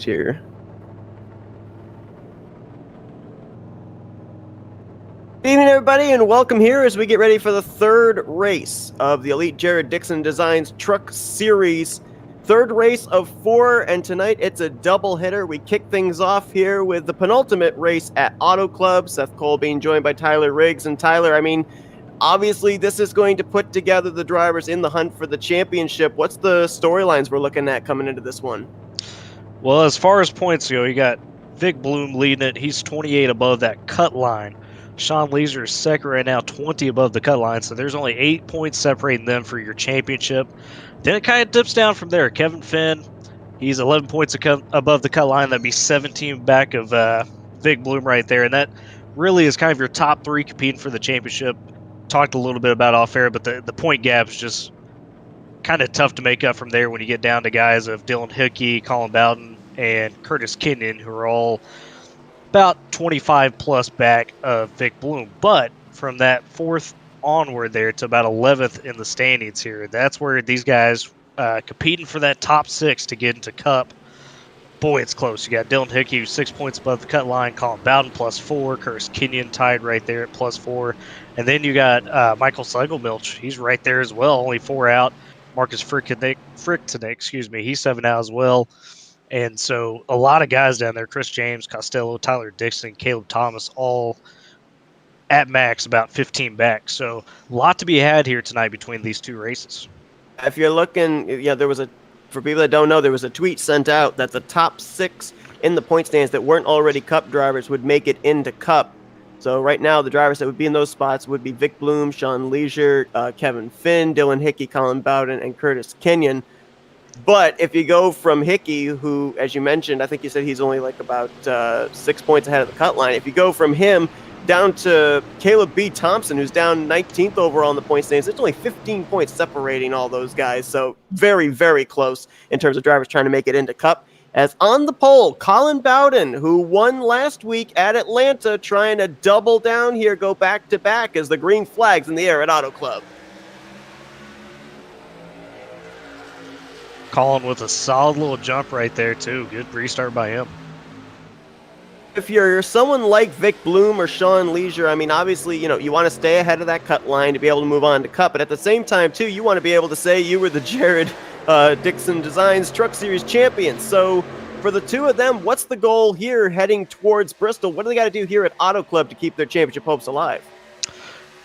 Here. Good evening, everybody, and welcome here as we get ready for the third race of the Elite Jared Dixon Designs Truck Series. Third race of 4, and tonight it's a double hitter. We kick things off here with the penultimate race at Auto Club. Seth Cole being joined by Tyler Riggs. And Tyler, obviously this is going to put together the drivers in the hunt for the championship. What's the storylines we're looking at coming into this one? Well, as far as points go, you got Vic Bloom leading it. He's 28 above that cut line. Sean Leisure is second right now, 20 above the cut line. So there's only 8 points separating them for your championship. Then it kind of dips down from there. Kevin Finn, he's 11 points above the cut line. That'd be 17 back of Vic Bloom right there. And that really is kind of your top 3 competing for the championship. Talked a little bit about off air, but the point gap is just kind of tough to make up from there when you get down to guys of Dylan Hickey, Colin Bowden, and Curtis Kenyon, who are all about 25 plus back of Vic Bloom. But from that 4th onward there to about 11th in the standings here, that's where these guys competing for that top 6 to get into Cup. Boy, it's close. You got Dylan Hickey, who's 6 points above the cut line, Colin Bowden +4, Curtis Kenyon tied right there at +4. And then you got Michael Seigelmilch. He's right there as well, only 4 out. Marcus Frickton, he's 7 out as well. And so a lot of guys down there, Chris James, Costello, Tyler Dixon, Caleb Thomas, all at max, about 15 back. So a lot to be had here tonight between these 2 races. If you're looking, for people that don't know, there was a tweet sent out that the top 6 in the point stands that weren't already Cup drivers would make it into Cup. So right now, the drivers that would be in those spots would be Vic Bloom, Sean Leisure, Kevin Finn, Dylan Hickey, Colin Bowden, and Curtis Kenyon. But if you go from Hickey, who, as you mentioned, I think you said he's only like about 6 points ahead of the cut line. If you go from him down to Caleb B. Thompson, who's down 19th overall in the point standings, it's only 15 points separating all those guys. So very, very close in terms of drivers trying to make it into Cup. As on the pole, Colin Bowden, who won last week at Atlanta, trying to double down here, go back-to-back as the green flag's in the air at Auto Club. Colin with a solid little jump right there, too. Good restart by him. If you're someone like Vic Bloom or Sean Leisure, obviously, you want to stay ahead of that cut line to be able to move on to Cup. But at the same time, too, you want to be able to say you were the Jared Dixon Designs Truck Series champion. So for the 2 of them, what's the goal here heading towards Bristol? What do they got to do here at Auto Club to keep their championship hopes alive?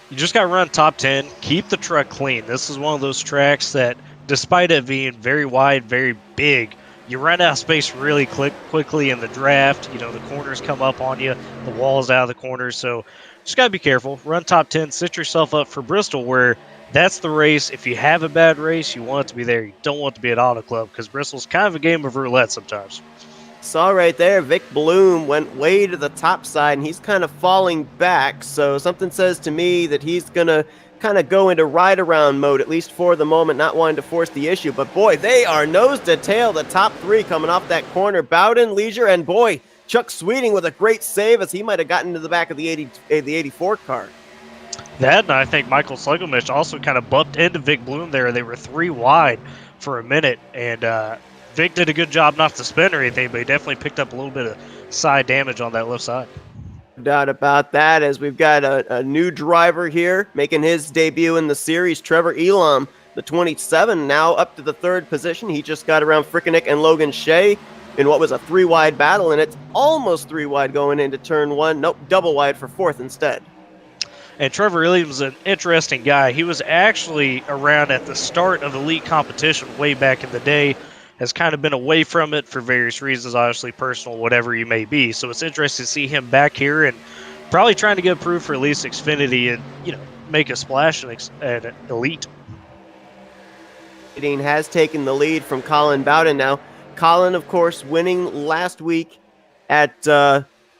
You just got to run top 10, keep the truck clean. This is one of those tracks that, despite it being very wide, very big, you run out of space really quickly in the draft. The corners come up on you, the wall's out of the corners. So just got to be careful. Run top 10, set yourself up for Bristol, where that's the race. If you have a bad race, you want it to be there. You don't want it to be at Auto Club, because Bristol's kind of a game of roulette sometimes. Saw right there, Vic Bloom went way to the top side, and he's kind of falling back. So something says to me that he's going to kind of go into ride-around mode, at least for the moment, not wanting to force the issue. But boy, they are nose to tail, the top 3 coming off that corner. Bowden, Leisure, and boy, Chuck Sweeting with a great save, as he might have gotten to the back of the 84 car. That, and I think Michael Slugomish also kind of bumped into Vic Bloom there. They were 3 wide for a minute, and Vic did a good job not to spin or anything, but he definitely picked up a little bit of side damage on that left side. No doubt about that, as we've got a new driver here making his debut in the series, Trevor Elam, the 27, now up to the 3rd position. He just got around Frickeneck and Logan Shea in what was a 3-wide battle, and it's almost 3 wide going into turn 1. Nope, double wide for 4th instead. And Trevor Elam's an interesting guy. He was actually around at the start of elite competition way back in the day, has kind of been away from it for various reasons, obviously personal, whatever you may be. So it's interesting to see him back here and probably trying to get approved for at least Xfinity and, make a splash at Elite. Has taken the lead from Colin Bowden now. Colin, of course, winning last week at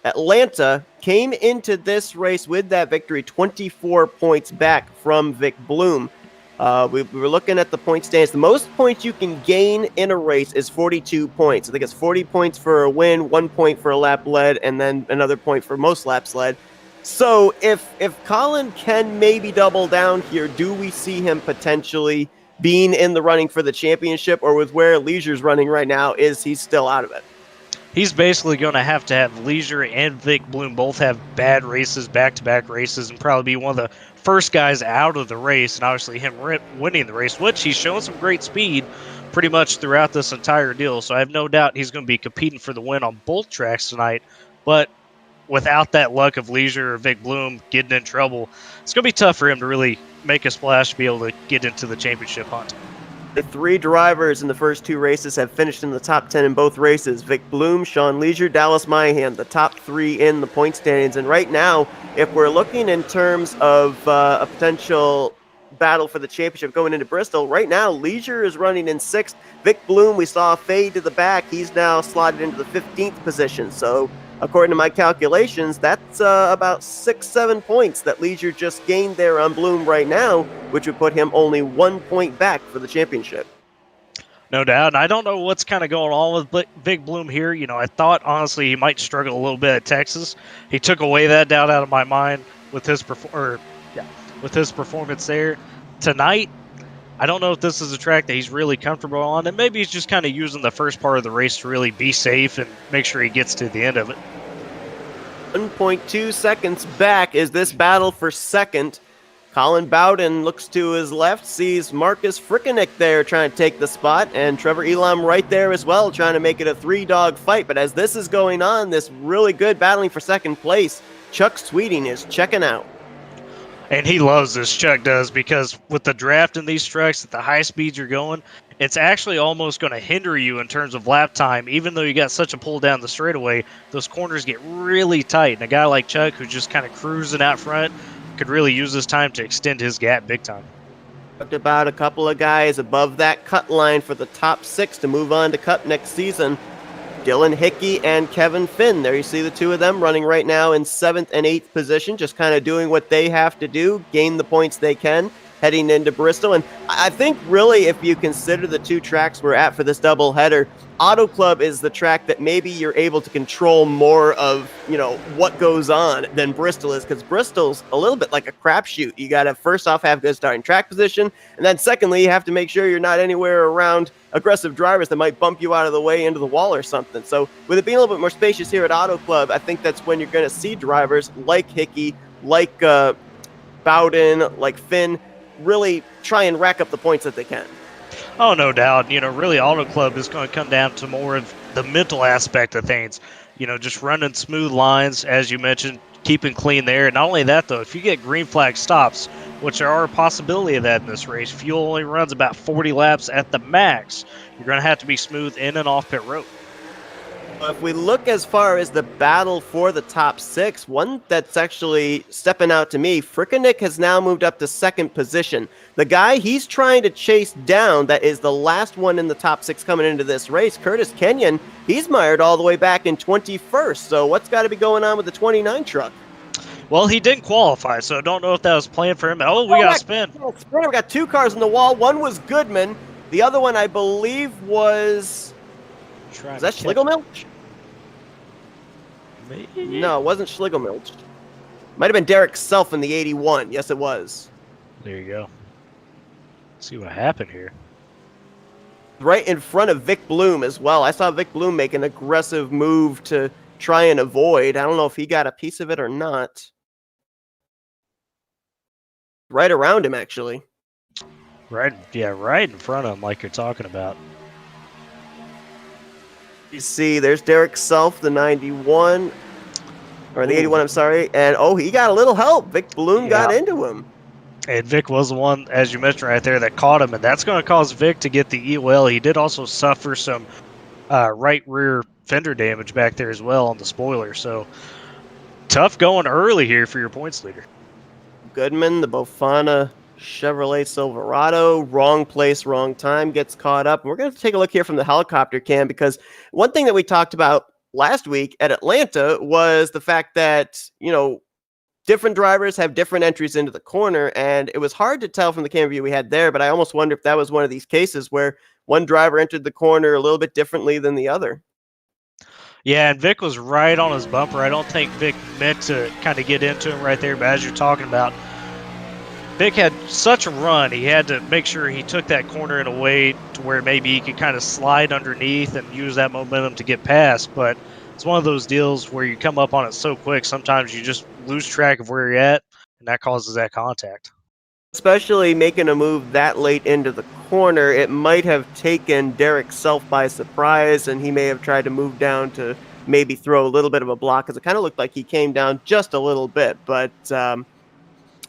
Atlanta, came into this race with that victory 24 points back from Vic Bloom. We were looking at the point stands. The most points you can gain in a race is 42 points. I think it's 40 points for a win, 1 point for a lap led, and then another point for most laps led. So if Colin can maybe double down here, do we see him potentially being in the running for the championship, or with where Leisure's running right now, is he still out of it? he's basically going to have Leisure and Vic Bloom both have bad races, back-to-back races, and probably be one of the first guys out of the race, and obviously him winning the race, which he's shown some great speed pretty much throughout this entire deal. So I have no doubt he's going to be competing for the win on both tracks tonight. But without that luck of Leisure or Vic Bloom getting in trouble, it's going to be tough for him to really make a splash to be able to get into the championship hunt. The 3 drivers in the first 2 races have finished in the top 10 in both races. Vic Bloom, Sean Leisure, Dallas Myhan, the top 3 in the point standings. And right now, if we're looking in terms of a potential battle for the championship going into Bristol, right now, Leisure is running in 6th. Vic Bloom, we saw a fade to the back. He's now slotted into the 15th position. So according to my calculations, that's about 6-7 points that Leisure just gained there on Bloom right now, which would put him only 1 point back for the championship. No doubt. And I don't know what's kind of going on with Vic Bloom here. You know, I thought, honestly, he might struggle a little bit at Texas. He took away that doubt out of my mind with his performance there. Tonight, I don't know if this is a track that he's really comfortable on, and maybe he's just kind of using the first part of the race to really be safe and make sure he gets to the end of it. 1.2 seconds back is this battle for second. Colin Bowden looks to his left, sees Marcus Frickenick there trying to take the spot, and Trevor Elam right there as well, trying to make it a 3-dog fight. But as this is going on, this really good battling for second place, Chuck Sweeting is checking out. And he loves this, Chuck does, because with the draft in these trucks at the high speeds you're going, it's actually almost going to hinder you in terms of lap time. Even though you got such a pull down the straightaway, those corners get really tight. And a guy like Chuck, who's just kind of cruising out front, could really use this time to extend his gap big time. Talked about a couple of guys above that cut line for the top 6 to move on to Cup next season. Dylan Hickey and Kevin Finn. There you see the 2 of them running right now in 7th and 8th position, just kind of doing what they have to do, gain the points they can, heading into Bristol. And I think really if you consider the 2 tracks we're at for this doubleheader, Auto Club is the track that maybe you're able to control more of, what goes on than Bristol is, because Bristol's a little bit like a crapshoot. You got to first off have good starting track position, and then secondly, you have to make sure you're not anywhere around aggressive drivers that might bump you out of the way into the wall or something. So with it being a little bit more spacious here at Auto Club, I think that's when you're going to see drivers like Hickey, like Bowden, like Finn, really try and rack up the points that they can. Oh, no doubt. Really Auto Club is going to come down to more of the mental aspect of things. Just running smooth lines, as you mentioned, keeping clean there. And not only that, though, if you get green flag stops, which there are a possibility of that in this race, fuel only runs about 40 laps at the max. You're going to have to be smooth in and off pit road. If we look as far as the battle for the top 6, one that's actually stepping out to me, Frickenick has now moved up to 2nd position. The guy he's trying to chase down that is the last one in the top 6 coming into this race, Curtis Kenyon, he's mired all the way back in 21st. So what's got to be going on with the 29 truck? Well, he didn't qualify, so I don't know if that was planned for him. Oh, we got a spin. We got 2 cars on the wall. One was Goodman. The other one, I believe, was that Schlegelmilch? Maybe? No, it wasn't Schlegelmilch. Might have been Derek Self in the 81. Yes, it was. There you go. Let's see what happened here. Right in front of Vic Bloom as well. I saw Vic Bloom make an aggressive move to try and avoid. I don't know if he got a piece of it or not. Right around him, actually. Right in front of him, like you're talking about. You see, there's Derek Self, the 91, or the 81, I'm sorry. And, he got a little help. Vic Bloom got into him. And Vic was the one, as you mentioned right there, that caught him. And that's going to cause Vic to get the EOL. He did also suffer some right rear fender damage back there as well on the spoiler. So, tough going early here for your points leader. Goodman, the Bofana Chevrolet Silverado, wrong place, wrong time, gets caught up. We're going to take a look here from the helicopter cam, because one thing that we talked about last week at Atlanta was the fact that, different drivers have different entries into the corner, and it was hard to tell from the camera view we had there, but I almost wonder if that was one of these cases where one driver entered the corner a little bit differently than the other. Yeah, and Vic was right on his bumper. I don't think Vic meant to kind of get into him right there, but as you're talking about, Vic had such a run, he had to make sure he took that corner in a way to where maybe he could kind of slide underneath and use that momentum to get past. But it's one of those deals where you come up on it so quick, sometimes you just lose track of where you're at, and that causes that contact. Especially making a move that late into the corner, it might have taken Derek Self by surprise, and he may have tried to move down to maybe throw a little bit of a block, because it kind of looked like he came down just a little bit. But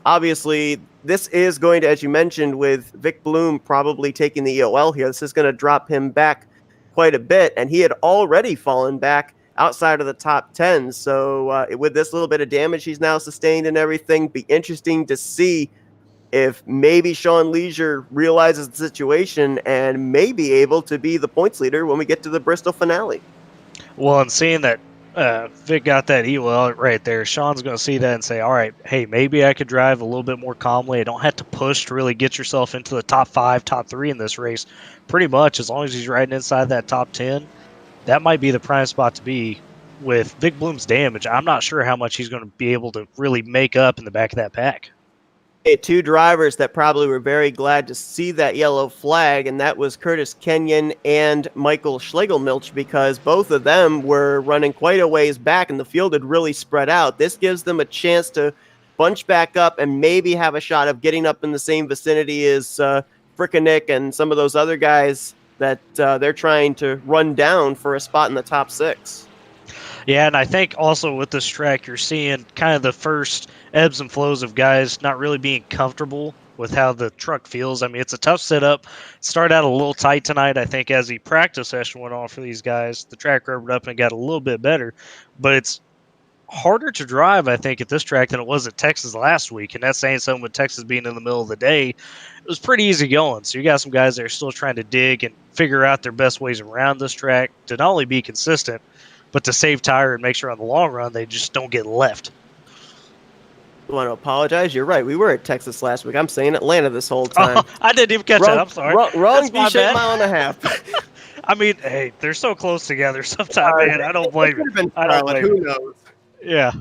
obviously, this is going to, as you mentioned, with Vic Bloom probably taking the EOL here, this is going to drop him back quite a bit, and he had already fallen back outside of the top 10. So with this little bit of damage he's now sustained and everything, be interesting to see if maybe Sean Leisure realizes the situation and may be able to be the points leader when we get to the Bristol finale. Well, and seeing that Vic got that EOL right there, Sean's going to see that and say, all right, hey, maybe I could drive a little bit more calmly. I don't have to push to really get yourself into the top 5, top 3 in this race. Pretty much, as long as he's riding inside that top 10, that might be the prime spot to be. With Vic Bloom's damage, I'm not sure how much he's going to be able to really make up in the back of that pack. Two drivers that probably were very glad to see that yellow flag, and that was Curtis Kenyon and Michael Schlegelmilch, because both of them were running quite a ways back and the field had really spread out. This gives them a chance to bunch back up and maybe have a shot of getting up in the same vicinity as Frickenick and some of those other guys that they're trying to run down for a spot in the top 6. Yeah, and I think also with this track, you're seeing kind of the first ebbs and flows of guys not really being comfortable with how the truck feels. I mean, it's a tough setup. Started out a little tight tonight. I think as the practice session went on for these guys, the track rubbered up and it got a little bit better. But it's harder to drive, I think, at this track than it was at Texas last week. And that's saying something with Texas being in the middle of the day. It was pretty easy going. So you got some guys that are still trying to dig and figure out their best ways around this track to not only be consistent, but to save tire and make sure on the long run they just don't get left. I want to apologize. You're right. We were at Texas last week. I'm saying Atlanta this whole time. Oh, I didn't even catch that. I'm sorry. Wrong V-shaped mile and a half. I mean, hey, they're so close together sometimes, man. I don't blame you. I don't blame Who knows? Yeah.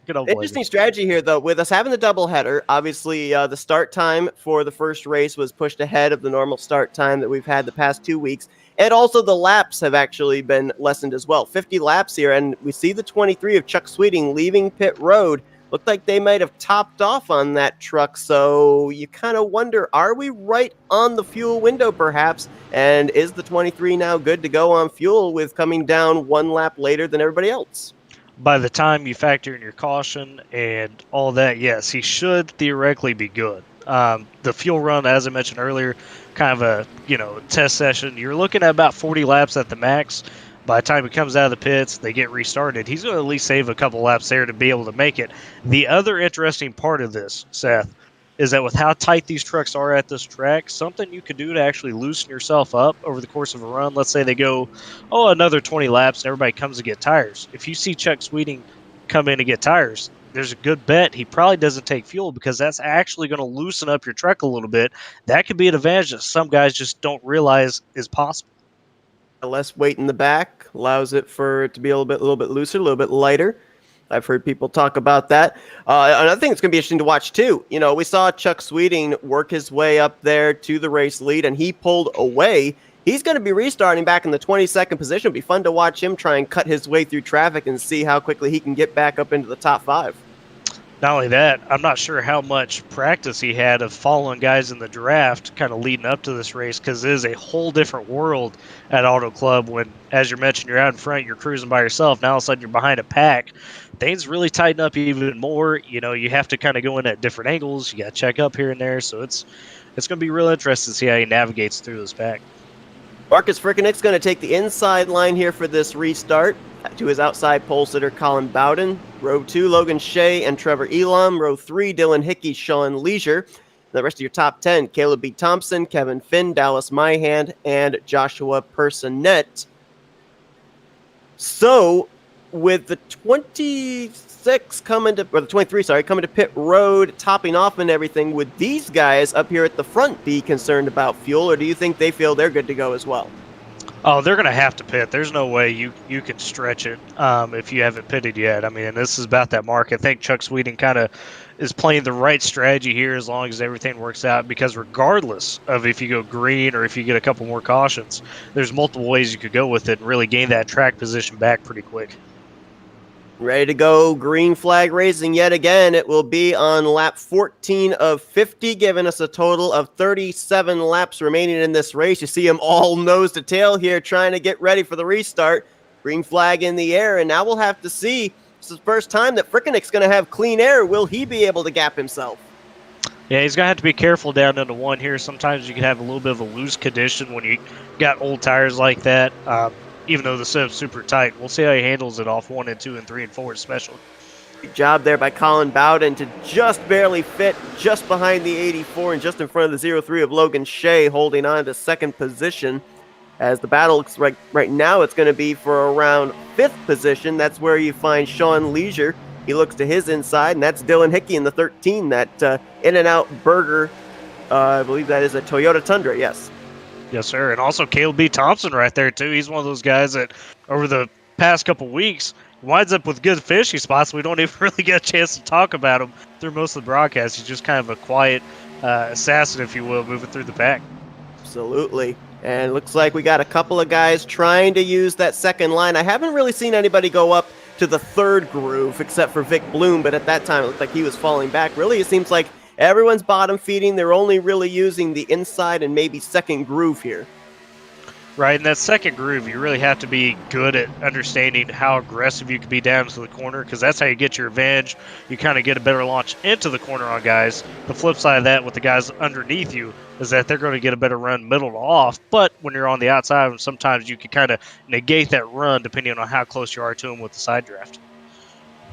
Interesting strategy here, though. With us having the doubleheader, obviously the start time for the first race was pushed ahead of the normal start time that we've had the past 2 weeks. And also the laps have actually been lessened as well. 50 laps here, and we see the 23 of Chuck Sweeting leaving pit road. Looked like they might have topped off on that truck, so you kind of wonder, are we right on the fuel window perhaps? And is the 23 now good to go on fuel with coming down 1 lap later than everybody else? By the time you factor in your caution and all that, yes, he should theoretically be good. The fuel run, as I mentioned earlier, kind of a test session. You're looking at about 40 laps at the max. By the time he comes out of the pits, they get restarted. He's going to at least save a couple laps there to be able to make it. The other interesting part of this, Seth, is that with how tight these trucks are at this track, something you could do to actually loosen yourself up over the course of a run. Let's say they go, another 20 laps, and everybody comes to get tires. If you see Chuck Sweeting come in to get tires, there's a good bet he probably doesn't take fuel, because that's actually going to loosen up your truck a little bit. That could be an advantage that some guys just don't realize is possible. Less weight in the back allows it for it to be a little bit looser, a little bit lighter. I've heard people talk about that. Another thing that's going to be interesting to watch too. We saw Chuck Sweeting work his way up there to the race lead, and he pulled away. He's going to be restarting back in the 22nd position. It'll be fun to watch him try and cut his way through traffic and see how quickly he can get back up into the top 5. Not only that, I'm not sure how much practice he had of following guys in the draft kind of leading up to this race, because it is a whole different world at Auto Club when, as you mentioned, you're out in front, you're cruising by yourself. Now all of a sudden you're behind a pack. Things really tighten up even more. You have to kind of go in at different angles. You got to check up here and there. So it's going to be real interesting to see how he navigates through this pack. Marcus Frickenick's going to take the inside line here for this restart. To his outside pole sitter, Colin Bowden. Row 2, Logan Shea and Trevor Elam. Row 3, Dylan Hickey, Sean Leisure. The rest of your top 10, Caleb B. Thompson, Kevin Finn, Dallas Myhand, and Joshua Personette. So, with the 23 coming to pit road, topping off and everything, would these guys up here at the front be concerned about fuel, or do you think they feel they're good to go as well? Oh, they're going to have to pit. There's no way you can stretch it if you haven't pitted yet. I mean, this is about that mark. I think Chuck Sweeting kind of is playing the right strategy here as long as everything works out, because regardless of if you go green or if you get a couple more cautions, there's multiple ways you could go with it and really gain that track position back pretty quick. Ready to go, green flag racing yet again. It will be on lap 14 of 50, giving us a total of 37 laps remaining in this race. You see them all nose to tail here, trying to get ready for the restart. Green flag in the air, and now we'll have to see. This is the first time that Frickenick's going to have clean air. Will he be able to gap himself? Yeah, he's going to have to be careful down into one here. Sometimes you can have a little bit of a loose condition when you got old tires like that. Even though the setup's super tight. We'll see how he handles it off 1 and 2 and 3 and 4 especially. Good job there by Colin Bowden to just barely fit just behind the 84 and just in front of the 03 of Logan Shea, holding on to second position. As the battle looks right now, it's going to be for around 5th position. That's where you find Sean Leisure. He looks to his inside, and that's Dylan Hickey in the 13, that In-N-Out Burger. I believe that is a Toyota Tundra, yes. Yes, sir. And also Caleb B. Thompson right there, too. He's one of those guys that over the past couple weeks winds up with good fishy spots. We don't even really get a chance to talk about him through most of the broadcast. He's just kind of a quiet assassin, if you will, moving through the pack. Absolutely. And it looks like we got a couple of guys trying to use that second line. I haven't really seen anybody go up to the third groove except for Vic Bloom, but at that time it looked like he was falling back. Really, it seems like everyone's bottom feeding. They're only really using the inside and maybe second groove here. Right, and that second groove, you really have to be good at understanding how aggressive you can be down to the corner, because that's how you get your advantage. You kind of get a better launch into the corner on guys. The flip side of that with the guys underneath you is that they're going to get a better run middle to off, but when you're on the outside, sometimes you can kind of negate that run depending on how close you are to them with the side draft.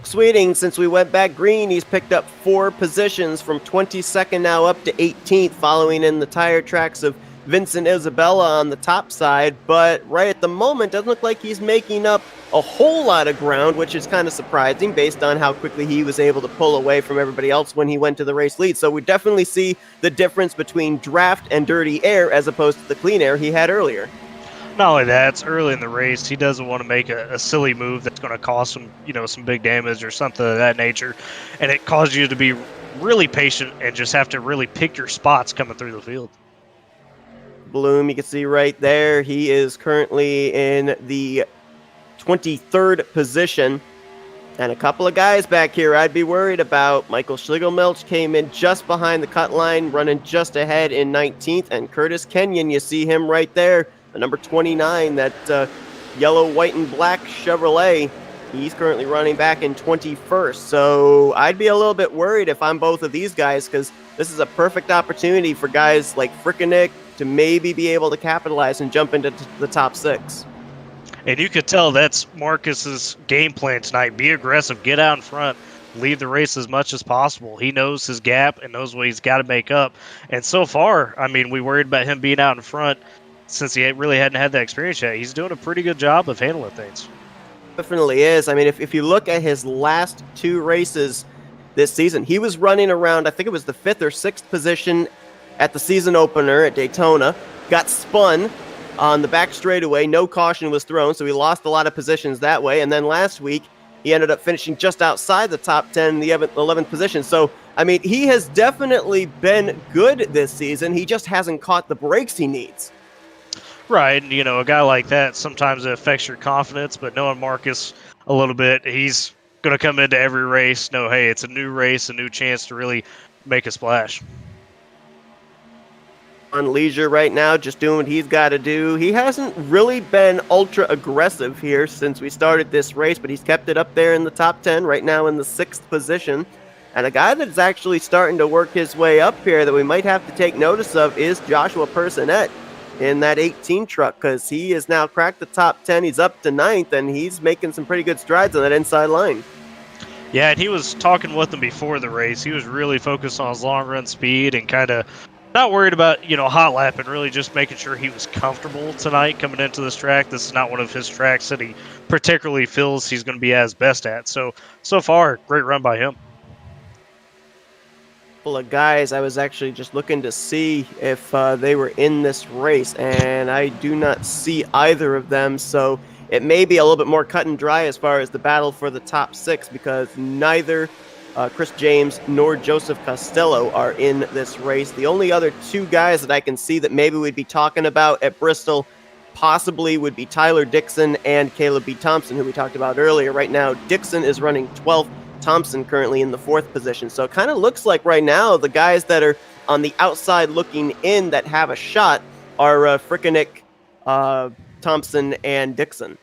Sweeting, since we went back green, he's picked up 4 positions from 22nd now up to 18th, following in the tire tracks of Vincent Isabella on the top side, but right at the moment doesn't look like he's making up a whole lot of ground, which is kind of surprising based on how quickly he was able to pull away from everybody else when he went to the race lead. So we definitely see the difference between draft and dirty air as opposed to the clean air he had earlier. Not only that, it's early in the race. He doesn't want to make a silly move that's going to cost him, some big damage or something of that nature. And it causes you to be really patient and just have to really pick your spots coming through the field. Bloom, you can see right there, he is currently in the 23rd position. And a couple of guys back here I'd be worried about. Michael Schlegelmilch came in just behind the cut line, running just ahead in 19th. And Curtis Kenyon, you see him right there, the number 29, that yellow, white, and black Chevrolet. He's currently running back in 21st. So I'd be a little bit worried if I'm both of these guys, because this is a perfect opportunity for guys like Frickenick to maybe be able to capitalize and jump into the top 6. And you could tell that's Marcus's game plan tonight. Be aggressive, get out in front, lead the race as much as possible. He knows his gap and knows what he's got to make up. And so far, we worried about him being out in front since he really hadn't had that experience yet. He's doing a pretty good job of handling things. Definitely is. If you look at his last 2 races this season, he was running around, I think it was the 5th or 6th position at the season opener at Daytona, got spun on the back straightaway, no caution was thrown, so he lost a lot of positions that way. And then last week, he ended up finishing just outside the top 10 in the 11th position. So, he has definitely been good this season. He just hasn't caught the breaks he needs. Right, and a guy like that, sometimes it affects your confidence, but knowing Marcus a little bit, he's going to come into every race, know, hey, it's a new race, a new chance to really make a splash. On Leisure right now, just doing what he's got to do. He hasn't really been ultra aggressive here since we started this race, but he's kept it up there in the top 10, right now in the 6th position. And a guy that's actually starting to work his way up here that we might have to take notice of is Joshua Personette in that 18 truck, because he has now cracked the top 10. He's up to 9th, and he's making some pretty good strides on that inside line. Yeah, and he was talking with them before the race. He was really focused on his long run speed and kind of not worried about, hot lapping, really just making sure he was comfortable tonight coming into this track. This is not one of his tracks that he particularly feels he's going to be as best at. So far, great run by him. Couple of guys I was actually just looking to see if they were in this race, and I do not see either of them. So it may be a little bit more cut and dry as far as the battle for the top six, because neither Chris James nor Joseph Costello are in this race. The only other two guys that I can see that maybe we'd be talking about at Bristol possibly would be Tyler Dixon and Caleb B. Thompson, who we talked about earlier. Right now, Dixon is running 12th. Thompson currently in the 4th position. So it kind of looks like right now the guys that are on the outside looking in that have a shot are Frickenek, Thompson, and Dixon.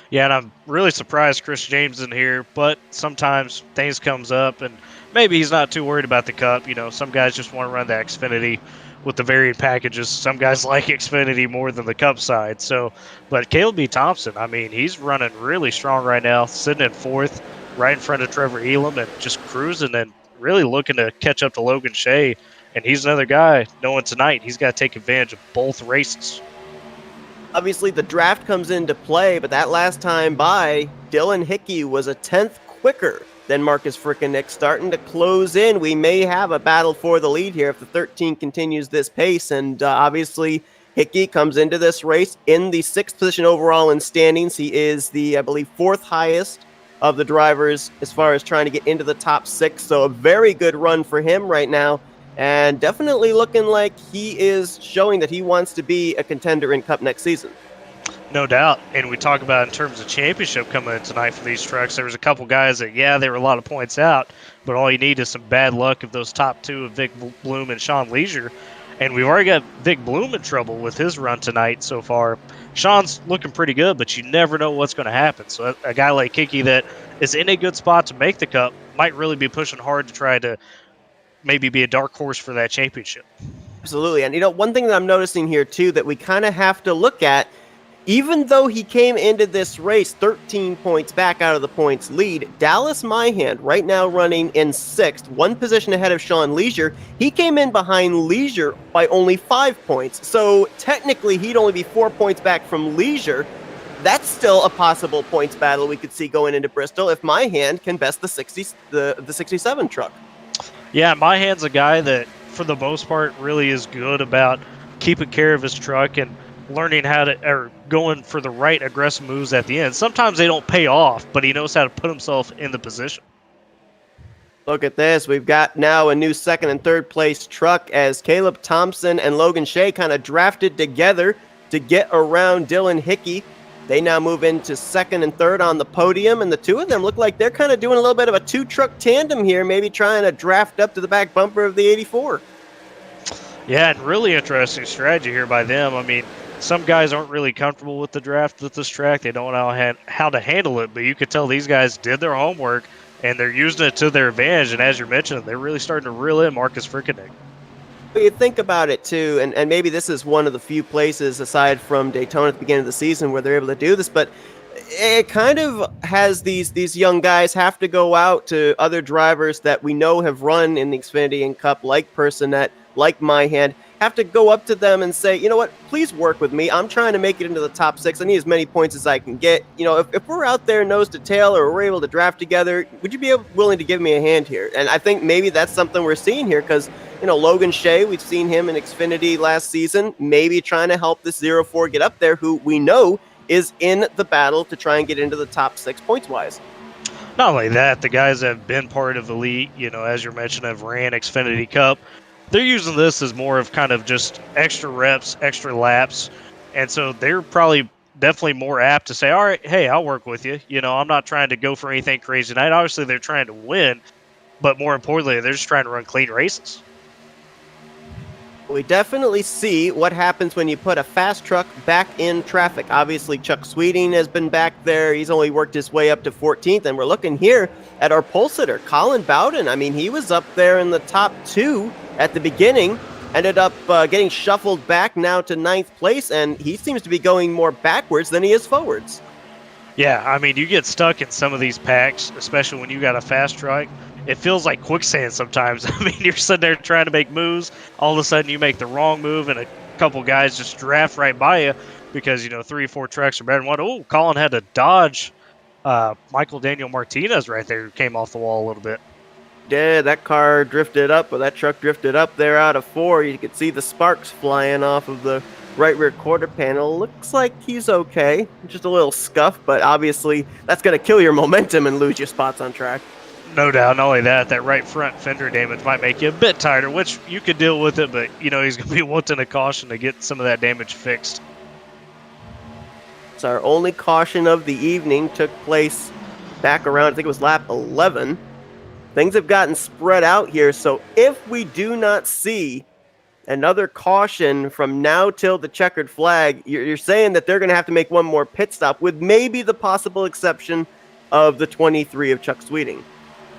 Yeah, and I'm really surprised Chris James isn't here, but sometimes things comes up, and maybe he's not too worried about the Cup. You know, some guys just want to run the Xfinity with the varied packages. Some guys like Xfinity more than the Cup side. So, but Caleb B. Thompson, I mean, he's running really strong right now, sitting in 4th, right in front of Trevor Elam, and just cruising and really looking to catch up to Logan Shea. And he's another guy, knowing tonight he's got to take advantage of both races. Obviously, the draft comes into play, but that last time by, Dylan Hickey was a 10th quicker than Marcus Frickenek, starting to close in. We may have a battle for the lead here if the 13 continues this pace, and obviously Hickey comes into this race in the 6th position overall in standings. He is the, I believe, 4th highest of the drivers as far as trying to get into the top 6. So a very good run for him right now, and definitely looking like he is showing that he wants to be a contender in Cup next season. No doubt. And we talk about in terms of championship coming in tonight for these trucks, there was a couple guys that, yeah, they were a lot of points out, but all you need is some bad luck of those top two of Vic Bloom and Sean Leisure. And we've already got Vic Bloom in trouble with his run tonight so far. Sean's looking pretty good, but you never know what's going to happen. So a guy like Hickey that is in a good spot to make the Cup might really be pushing hard to try to maybe be a dark horse for that championship. Absolutely. And, you know, one thing that I'm noticing here, too, that we kind of have to look at, even though he came into this race 13 points back out of the points lead, Dallas Myhand right now running in 6th, 1 position ahead of Sean Leisure. He came in behind Leisure by only 5 points. So technically he'd only be 4 points back from Leisure. That's still a possible points battle we could see going into Bristol if Myhand can best the 67 truck. Yeah, Myhand's a guy that, for the most part, really is good about keeping care of his truck and learning how to, or going for the right aggressive moves at the end. Sometimes they don't pay off, but he knows how to put himself in the position. Look at this. We've got now a new 2nd and 3rd place truck as Caleb Thompson and Logan Shea kind of drafted together to get around Dylan Hickey. They now move into 2nd and 3rd on the podium, and the two of them look like they're kind of doing a little bit of a 2-truck tandem here, maybe trying to draft up to the back bumper of the 84. Yeah, and really interesting strategy here by them. I mean, some guys aren't really comfortable with the draft at this track. They don't know how to handle it, but you could tell these guys did their homework, and they're using it to their advantage. And as you're mentioning, they're really starting to reel in Marcus Frickenek. You think about it, too, and maybe this is one of the few places, aside from Daytona at the beginning of the season, where they're able to do this, but it kind of has these young guys have to go out to other drivers that we know have run in the Xfinity and Cup, like Personette, like Myhand, have to go up to them and say, you know what, please work with me. I'm trying to make it into the top 6. I need as many points as I can get. You know, if we're out there nose to tail or we're able to draft together, would you be willing to give me a hand here? And I think maybe that's something we're seeing here because, you know, Logan Shea, we've seen him in Xfinity last season, maybe trying to help this 04 get up there, who we know is in the battle to try and get into the top 6 points-wise. Not only that, the guys that have been part of Elite, you know, as you're mentioning, have ran Xfinity Cup. They're using this as more of kind of just extra reps, extra laps. And so they're probably definitely more apt to say, all right, hey, I'll work with you. You know, I'm not trying to go for anything crazy tonight. Obviously, they're trying to win. But more importantly, they're just trying to run clean races. We definitely see what happens when you put a fast truck back in traffic. Obviously, Chuck Sweeting has been back there. He's only worked his way up to 14th. And we're looking here at our pole sitter, Colin Bowden. I mean, he was up there in the top 2 at the beginning, ended up getting shuffled back now to 9th place, and he seems to be going more backwards than he is forwards. Yeah, I mean, you get stuck in some of these packs, especially when you got a fast truck. It feels like quicksand sometimes. I mean, you're sitting there trying to make moves. All of a sudden, you make the wrong move, and a couple guys just draft right by you because, you know, 3 or 4 trucks are better than one. Oh, Colin had to dodge Michael Daniel Martinez right there, who came off the wall a little bit. did. That car drifted up, or that truck drifted up there out of 4. You could see the sparks flying off of the right rear quarter panel. Looks like he's okay. Just a little scuff, but obviously that's going to kill your momentum and lose your spots on track. No doubt. Not only that, that right front fender damage might make you a bit tighter, which you could deal with it, but, he's going to be wanting a caution to get some of that damage fixed. So our only caution of the evening took place back around, I think it was lap 11. Things have gotten spread out here, so if we do not see another caution from now till the checkered flag, you're saying that they're going to have to make one more pit stop, with maybe the possible exception of the 23 of Chuck Sweeting.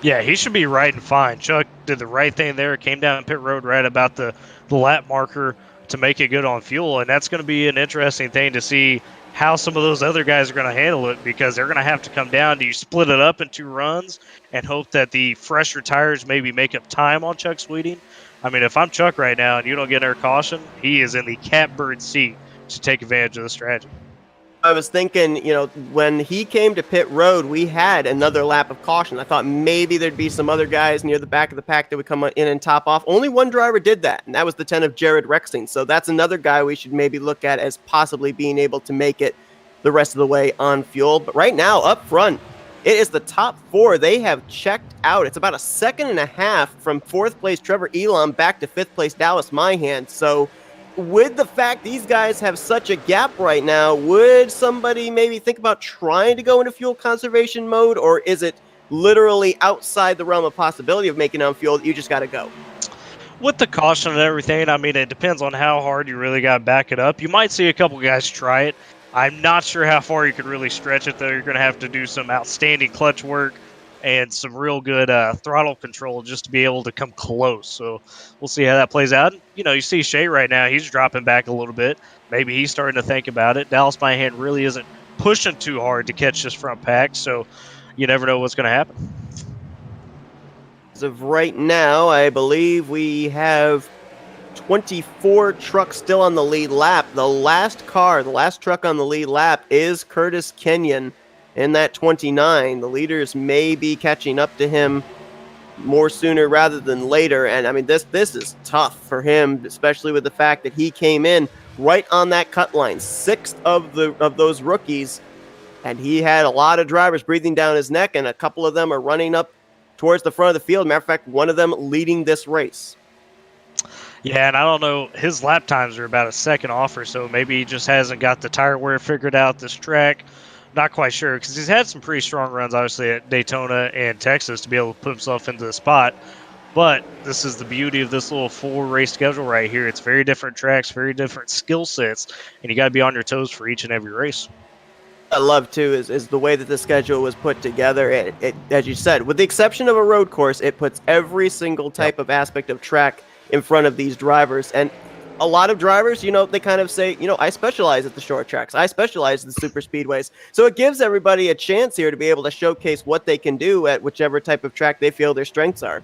Yeah, he should be right and fine. Chuck did the right thing there. Came down pit road right about the lap marker to make it good on fuel, and that's going to be an interesting thing to see how some of those other guys are going to handle it, because they're going to have to come down. Do you split it up in 2 runs and hope that the fresher tires maybe make up time on Chuck Sweeting? I mean, if I'm Chuck right now and you don't get air caution, he is in the catbird seat to take advantage of the strategy. I was thinking, when he came to pit road, we had another lap of caution. I thought maybe there'd be some other guys near the back of the pack that would come in and top off. Only one driver did that, and that was the 10 of Jared Rexing. So that's another guy we should maybe look at as possibly being able to make it the rest of the way on fuel. But right now, up front, it is the top 4. They have checked out. It's about a second and a half from 4th place Trevor Elam back to 5th place Dallas Myhan. So with the fact these guys have such a gap right now, would somebody maybe think about trying to go into fuel conservation mode, or is it literally outside the realm of possibility of making on fuel that you just got to go? With the caution and everything, I mean, it depends on how hard you really got to back it up. You might see a couple guys try it. I'm not sure how far you could really stretch it, though. You're going to have to do some outstanding clutch work and some real good throttle control just to be able to come close. So we'll see how that plays out. You see Shea right now, he's dropping back a little bit. Maybe he's starting to think about it. Dallas Myhan really isn't pushing too hard to catch this front pack, so you never know what's going to happen. As of right now, I believe we have 24 trucks still on the lead lap. The last truck on the lead lap is Curtis Kenyon in that 29. The leaders may be catching up to him more sooner rather than later. And I mean, this is tough for him, especially with the fact that he came in right on that cut line, 6th of those rookies, and he had a lot of drivers breathing down his neck, and a couple of them are running up towards the front of the field. Matter of fact, one of them leading this race. Yeah, and I don't know, his lap times are about a second off or so. Maybe he just hasn't got the tire wear figured out this track. Not quite sure, because he's had some pretty strong runs, obviously, at Daytona and Texas to be able to put himself into the spot. But this is the beauty of this little 4-race schedule right here. It's very different tracks, very different skill sets, and you got to be on your toes for each and every race. I love, too, is the way that the schedule was put together. It, as you said, with the exception of a road course, it puts every single type of aspect of track in front of these drivers. And a lot of drivers, they kind of say, I specialize at the short tracks. I specialize in the super speedways. So it gives everybody a chance here to be able to showcase what they can do at whichever type of track they feel their strengths are.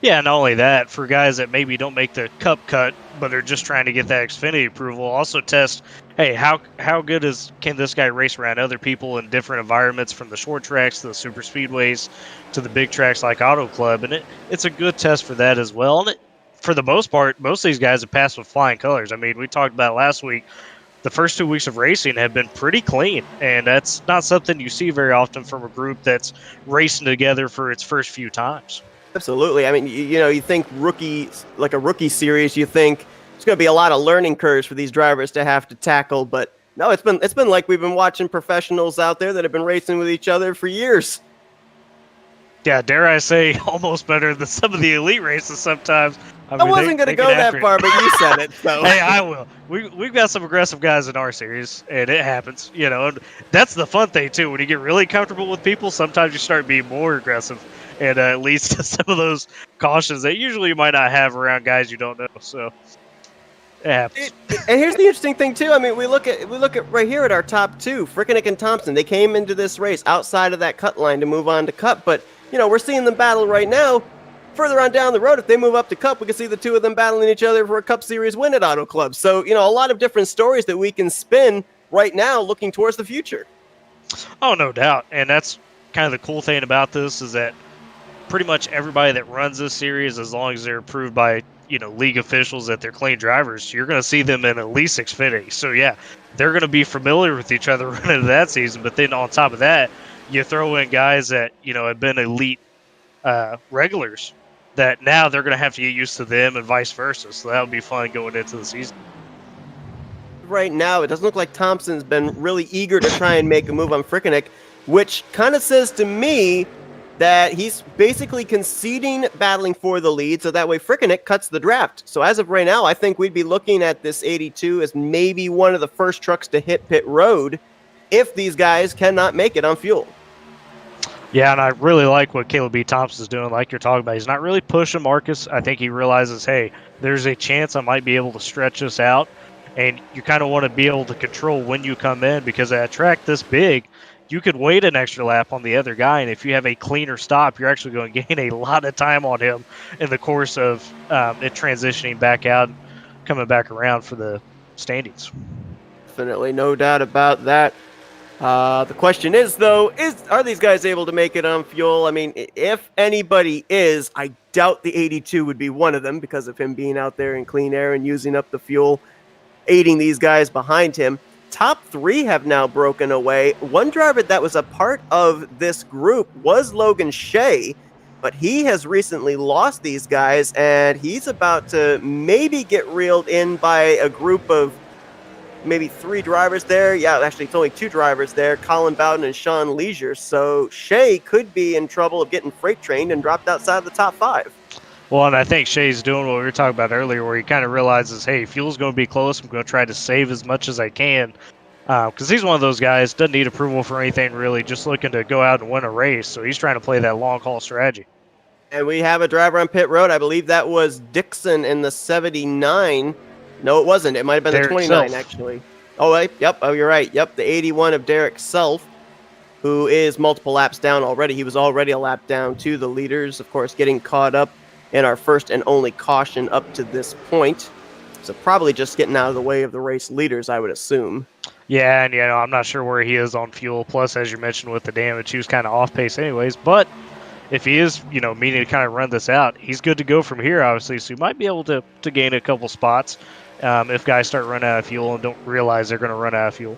Yeah, not only that, for guys that maybe don't make the cup cut, but they're just trying to get that Xfinity approval, also test, hey, how good can this guy race around other people in different environments, from the short tracks to the super speedways to the big tracks like Auto Club, and it's a good test for that as well. And for the most part, most of these guys have passed with flying colors. I mean, we talked about last week, the first 2 weeks of racing have been pretty clean, and that's not something you see very often from a group that's racing together for its first few times. Absolutely. I mean, you think like a rookie series, you think it's going to be a lot of learning curves for these drivers to have to tackle, but no, it's been like we've been watching professionals out there that have been racing with each other for years. Yeah, dare I say, almost better than some of the elite races sometimes. I wasn't going to go that far, but you said it. So. Hey, I will. We've got some aggressive guys in our series, and it happens. And that's the fun thing, too. When you get really comfortable with people, sometimes you start being more aggressive, and it leads to some of those cautions that usually you might not have around guys you don't know. So it happens. And here's the interesting thing, too. I mean, we look at right here at our top 2, Frickenick and Thompson. They came into this race outside of that cut line to move on to Cup, but we're seeing them battle right now. Further on down the road, if they move up to Cup, we can see the two of them battling each other for a Cup Series win at Auto Club. So, a lot of different stories that we can spin right now looking towards the future. Oh, no doubt. And that's kind of the cool thing about this, is that pretty much everybody that runs this series, as long as they're approved by league officials that they're clean drivers, you're going to see them in at least Xfinity. So yeah, they're going to be familiar with each other running into that season. But then on top of that, you throw in guys that have been elite regulars that now they're going to have to get used to them and vice versa. So that would be fun going into the season. Right now, it doesn't look like Thompson's been really eager to try and make a move on Frickenek, which kind of says to me that he's basically conceding battling for the lead, so that way Frickenek cuts the draft. So as of right now, I think we'd be looking at this 82 as maybe one of the first trucks to hit pit road if these guys cannot make it on fuel. Yeah, and I really like what Caleb B. Thompson's doing, like you're talking about. He's not really pushing Marcus. I think he realizes, hey, there's a chance I might be able to stretch this out, and you kind of want to be able to control when you come in, because at a track this big, you could wait an extra lap on the other guy, and if you have a cleaner stop, you're actually going to gain a lot of time on him in the course of it transitioning back out and coming back around for the standings. Definitely, no doubt about that. The question is, though, are these guys able to make it on fuel? I mean, if anybody is, I doubt the 82 would be one of them because of him being out there in clean air and using up the fuel, aiding these guys behind him. Top three have now broken away. One driver that was a part of this group was Logan Shea, but he has recently lost these guys, and he's about to maybe get reeled in by a group of maybe three drivers there. Yeah, actually, it's only two drivers there, Colin Bowden and Sean Leisure. So Shea could be in trouble of getting freight trained and dropped outside of the top five. Well, and I think Shea's doing what we were talking about earlier, where he kind of realizes, hey, fuel's going to be close. I'm going to try to save as much as I can. Because he's one of those guys, doesn't need approval for anything really, just looking to go out and win a race. So he's trying to play that long-haul strategy. And we have a driver on pit road. I believe that was Dixon in the 79. No, it wasn't. It might have been Derek the 29, Self. actually. Oh, wait. Yep. Oh, you're right. Yep. The 81 of Derek Self, who is multiple laps down already. He was already a lap down to the leaders, of course, getting caught up in our first and only caution up to this point. So probably just getting out of the way of the race leaders, I would assume. Yeah, and I'm not sure where he is on fuel. Plus, as you mentioned with the damage, he was kind of off pace anyways. But if he is, meaning to kind of run this out, he's good to go from here, obviously. So he might be able to gain a couple spots if guys start running out of fuel and don't realize they're going to run out of fuel.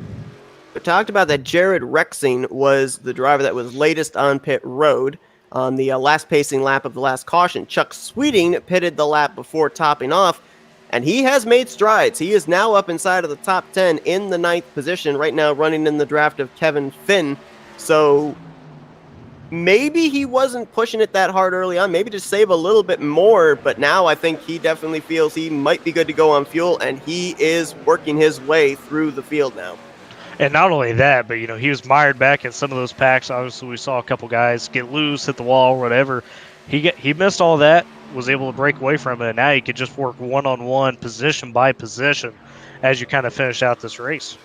We talked about that Jared Rexing was the driver that was latest on pit road on the last pacing lap of the last caution. Chuck Sweeting pitted the lap before topping off, and he has made strides. He is now up inside of the top 10 in the 9th position, right now running in the draft of Kevin Finn. So maybe he wasn't pushing it that hard early on, maybe just save a little bit more, but now I think he definitely feels he might be good to go on fuel, and he is working his way through the field now. And not only that, but he was mired back in some of those packs. Obviously, we saw a couple guys get loose, hit the wall, whatever. He missed all that, was able to break away from it, and now he could just work one-on-one, position by position, as you kind of finish out this race.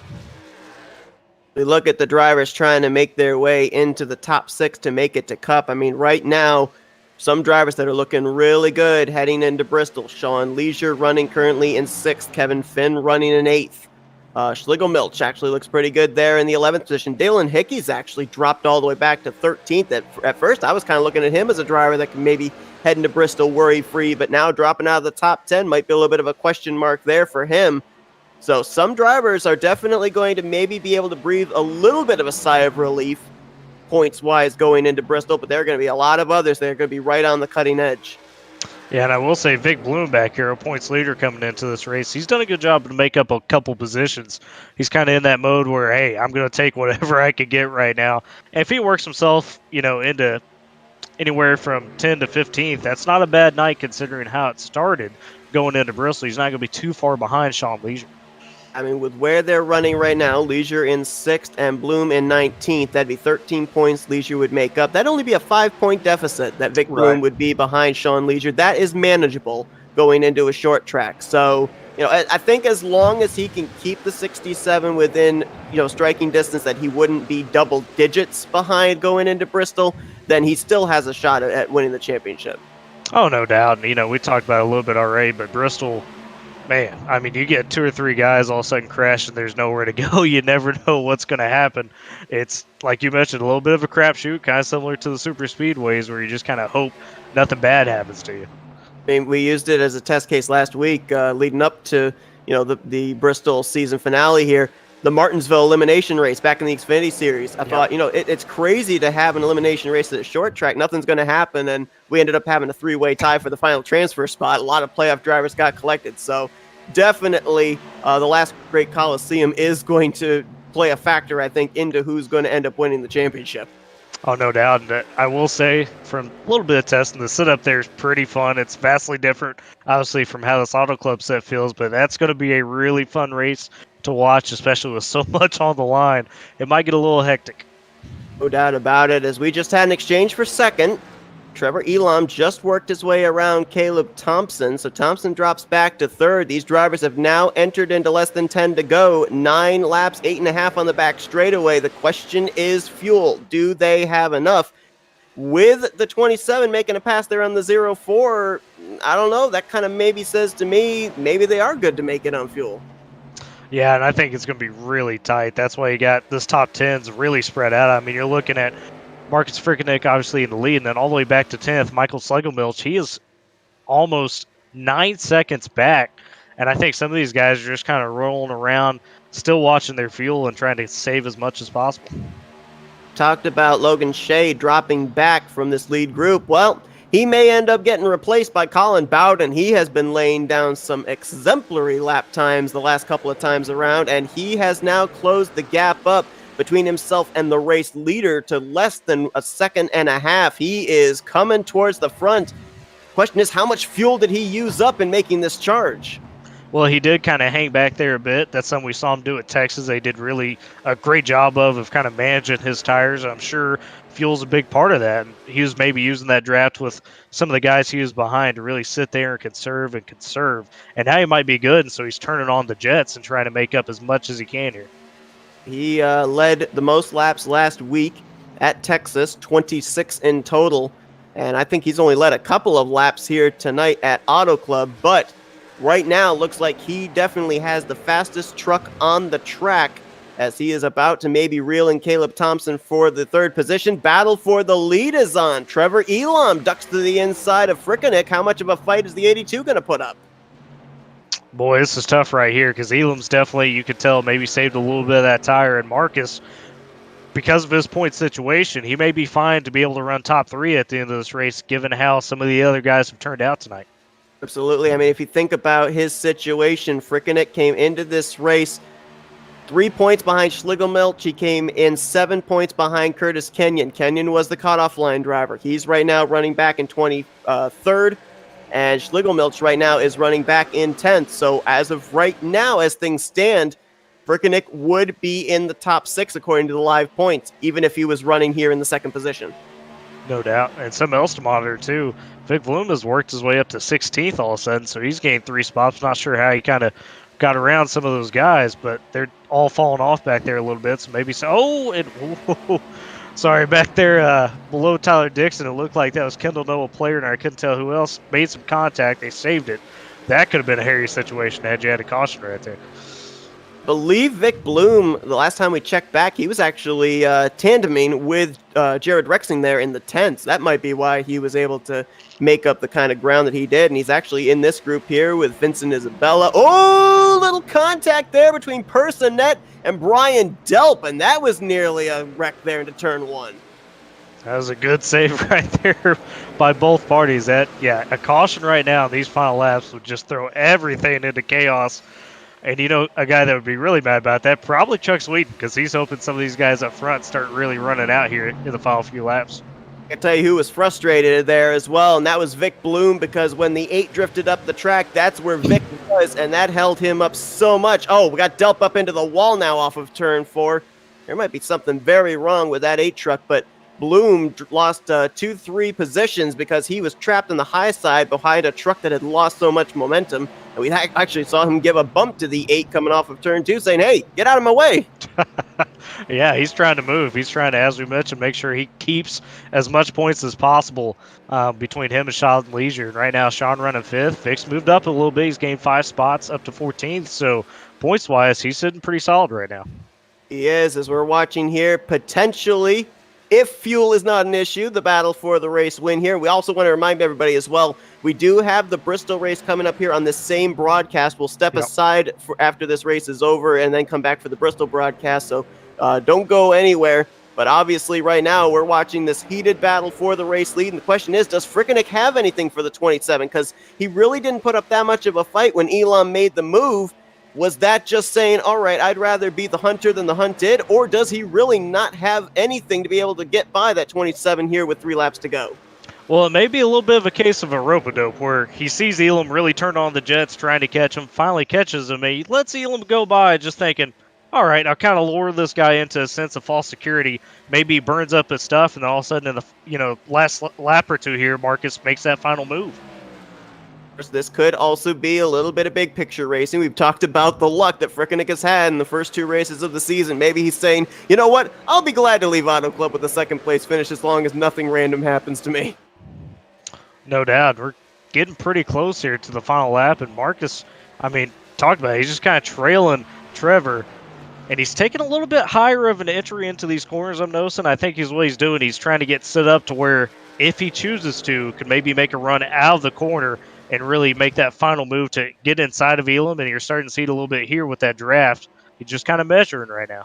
We look at the drivers trying to make their way into the top 6 to make it to Cup. I mean, right now, some drivers that are looking really good heading into Bristol. Sean Leisure running currently in 6th. Kevin Finn running in 8th. Schlegel Milch actually looks pretty good there in the 11th position. Dalen Hickey's actually dropped all the way back to 13th. At first, I was kind of looking at him as a driver that can maybe head into Bristol worry-free, but now dropping out of the top 10 might be a little bit of a question mark there for him. So some drivers are definitely going to maybe be able to breathe a little bit of a sigh of relief points-wise going into Bristol, but there are going to be a lot of others that are going to be right on the cutting edge. Yeah, and I will say Vic Bloom back here, a points leader coming into this race, he's done a good job to make up a couple positions. He's kind of in that mode where, hey, I'm going to take whatever I can get right now. And if he works himself, into anywhere from 10 to 15th, that's not a bad night considering how it started going into Bristol. He's not going to be too far behind Sean Leisure. I mean, with where they're running right now, Leisure in 6th and Bloom in 19th, that'd be 13 points Leisure would make up. That'd only be a 5-point deficit that Vic Bloom would be behind Sean Leisure. That is manageable going into a short track. So, I think as long as he can keep the 67 within, striking distance, that he wouldn't be double digits behind going into Bristol, then he still has a shot at winning the championship. Oh, no doubt. We talked about it a little bit already, but Bristol, man, I mean, you get 2 or 3 guys all of a sudden crash and there's nowhere to go. You never know what's going to happen. It's, like you mentioned, a little bit of a crapshoot, kind of similar to the super speedways where you just kind of hope nothing bad happens to you. I mean, we used it as a test case last week, leading up to the Bristol season finale here, the Martinsville elimination race back in the Xfinity Series. I thought, it's crazy to have an elimination race at a short track. Nothing's going to happen, and we ended up having a 3-way tie for the final transfer spot. A lot of playoff drivers got collected, so definitely the last Great Coliseum is going to play a factor, I think, into who's going to end up winning the championship. Oh, no doubt. And I will say, from a little bit of testing, the setup there is pretty fun. It's vastly different, obviously, from how this Auto Club set feels, but that's going to be a really fun race to watch, especially with so much on the line. It might get a little hectic. No doubt about it. As we just had an exchange for second, Trevor Elam just worked his way around Caleb Thompson, so Thompson drops back to third. These drivers have now entered into less than 10 to go. 9 laps, 8.5 on the back straightaway. The question is fuel. Do they have enough? With the 27 making a pass there on the 0-4, I don't know. That kind of maybe says to me, maybe they are good to make it on fuel. Yeah, and I think it's going to be really tight. That's why you got this top 10's really spread out. I mean, you're looking at Marcus Frickeneck obviously in the lead, and then all the way back to 10th, Michael Schlegelmilch. He is almost 9 seconds back, and I think some of these guys are just kind of rolling around, still watching their fuel and trying to save as much as possible. Talked about Logan Shea dropping back from this lead group. Well, he may end up getting replaced by Colin Bowden. He has been laying down some exemplary lap times the last couple of times around, and he has now closed the gap up between himself and the race leader to less than a second and a half. He is coming towards the front. Question is, how much fuel did he use up in making this charge? Well, he did kind of hang back there a bit. That's something we saw him do at Texas. They did really a great job of kind of managing his tires. I'm sure fuel's a big part of that. And he was maybe using that draft with some of the guys he was behind to really sit there and conserve. And now he might be good, and so he's turning on the jets and trying to make up as much as he can here. He led the most laps last week at Texas, 26 in total. And I think he's only led a couple of laps here tonight at Auto Club. But right now, looks like he definitely has the fastest truck on the track, as he is about to maybe reel in Caleb Thompson for the third position. Battle for the lead is on. Trevor Elam ducks to the inside of Frickeneck. How much of a fight is the 82 going to put up? Boy, this is tough right here because Elam's definitely, you could tell, maybe saved a little bit of that tire. And Marcus, because of his point situation, he may be fine to be able to run top 3 at the end of this race, given how some of the other guys have turned out tonight. Absolutely. I mean, if you think about his situation, Frickeneck came into this race 3 points behind Schlegelmilch. He came in 7 points behind Curtis Kenyon. Kenyon was the cutoff line driver. He's right now running back in 23rd. And Schlegelmilch right now is running back in 10th. So as of right now, as things stand, Frickeneck would be in the top 6 according to the live points, even if he was running here in the second position. No doubt. And something else to monitor, too. Vic Bloom has worked his way up to 16th all of a sudden, so he's gained 3 spots. Not sure how he kind of got around some of those guys, but they're all falling off back there a little bit. So maybe sorry, back there below Tyler Dixon, it looked like that was Kendall Noah player, and I couldn't tell who else made some contact. They saved it. That could have been a hairy situation had you had a caution right there. Believe Vic Bloom, the last time we checked back, he was actually tandeming with Jared Rexing there in the 10th. That might be why he was able to make up the kind of ground that he did. And he's actually in this group here with Vincent Isabella. Oh, little contact there between Personette and Brian Delp. And that was nearly a wreck there into turn 1. That was a good save right there by both parties. A caution right now in these final laps would just throw everything into chaos. And a guy that would be really mad about that, probably Chuck Sweeten, because he's hoping some of these guys up front start really running out here in the final few laps. I can tell you who was frustrated there as well, and that was Vic Bloom, because when the 8 drifted up the track, that's where Vic was, and that held him up so much. Oh, we got Delp up into the wall now off of turn 4. There might be something very wrong with that 8 truck, but Bloom lost 2-3 positions because he was trapped on the high side behind a truck that had lost so much momentum. And we actually saw him give a bump to the 8 coming off of turn 2, saying, hey, get out of my way. Yeah, he's trying to move. He's trying to, as we mentioned, make sure he keeps as much points as possible between him and Sean Leisure. And right now, Sean running fifth. Vic's moved up a little bit. He's gained 5 spots up to 14th. So points-wise, he's sitting pretty solid right now. He is, as we're watching here, potentially, if fuel is not an issue, the battle for the race win here. We also want to remind everybody as well, we do have the Bristol race coming up here on this same broadcast. We'll step aside for after this race is over and then come back for the Bristol broadcast, so don't go anywhere. But obviously right now we're watching this heated battle for the race lead, and the question is, does Frickenek have anything for the 27? Because he really didn't put up that much of a fight when Elam made the move. Was that just saying, all right, I'd rather be the hunter than the hunted, or does he really not have anything to be able to get by that 27 here with 3 laps to go? Well, it may be a little bit of a case of a rope-a-dope where he sees Elam really turn on the jets trying to catch him, finally catches him, and he lets Elam go by just thinking, all right, I'll kind of lure this guy into a sense of false security. Maybe he burns up his stuff, and then all of a sudden in the last lap or two here, Marcus makes that final move. This could also be a little bit of big picture racing. We've talked about the luck that Frickenek has had in the first 2 races of the season. Maybe he's saying, you know what, I'll be glad to leave Auto Club with a second place finish as long as nothing random happens to me. No doubt. We're getting pretty close here to the final lap, and Marcus, talked about it. He's just kind of trailing Trevor, and he's taking a little bit higher of an entry into these corners, I'm noticing. I think what he's doing. He's trying to get set up to where, if he chooses to, could maybe make a run out of the corner and really make that final move to get inside of Elam, and you're starting to see it a little bit here with that draft. He's just kind of measuring right now.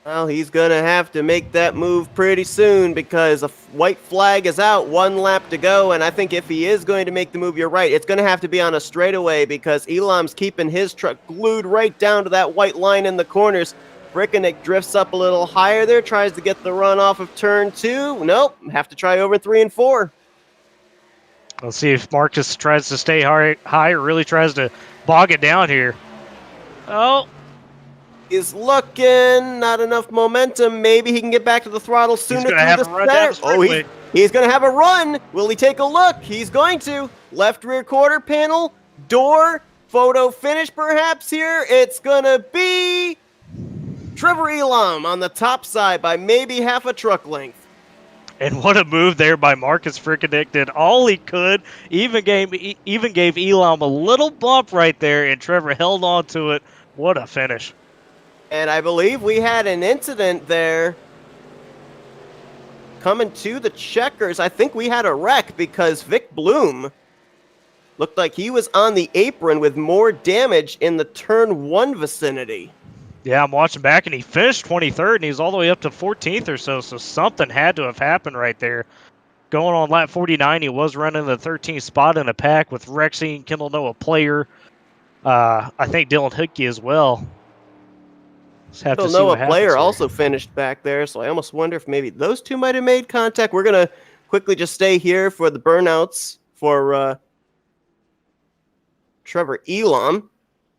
Well, he's going to have to make that move pretty soon because a white flag is out, 1 lap to go, and I think if he is going to make the move, you're right, it's going to have to be on a straightaway because Elam's keeping his truck glued right down to that white line in the corners. Frickenek drifts up a little higher there, tries to get the run off of turn 2. Nope, have to try over 3 and 4. Let's see if Marcus tries to stay high or really tries to bog it down here. Oh. He's looking, not enough momentum. Maybe he can get back to the throttle sooner through the center. Oh, he's going to have a run. Will he take a look? He's going to. Left rear quarter panel, door, photo finish perhaps here. It's going to be Trevor Elam on the top side by maybe half a truck length. And what a move there by Marcus Frickenek. Did all he could, even gave Elam a little bump right there, and Trevor held on to it. What a finish. And I believe we had an incident there coming to the checkers. I think we had a wreck because Vic Bloom looked like he was on the apron with more damage in the turn 1 vicinity. Yeah, I'm watching back, and he finished 23rd, and he's all the way up to 14th or so, so something had to have happened right there. Going on lap 49, he was running the 13th spot in a pack with Rexy, Kendall Noah Player, I think Dylan Hickey as well. Kendall Noah Player also finished back there, so I almost wonder if maybe those two might have made contact. We're going to quickly just stay here for the burnouts for Trevor Elam.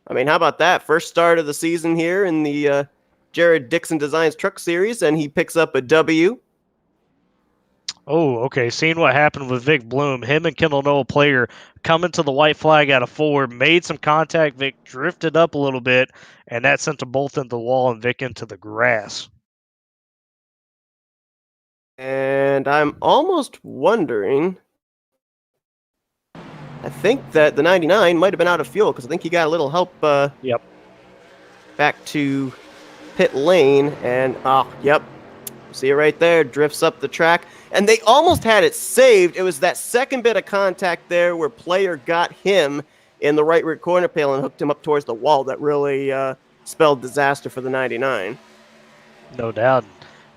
I mean, how about that? First start of the season here in the Jared Dixon Designs Truck Series, and he picks up a W. Oh, okay. Seeing what happened with Vic Bloom, him and Kendall Noah Player coming to the white flag out of 4, made some contact. Vic drifted up a little bit, and that sent them both into the wall and Vic into the grass. And I'm almost wondering, I think that the 99 might have been out of fuel because I think he got a little help back to pit lane. And, yep, see it right there, drifts up the track. And they almost had it saved. It was that second bit of contact there where Player got him in the right rear corner panel and hooked him up towards the wall that really spelled disaster for the 99. No doubt.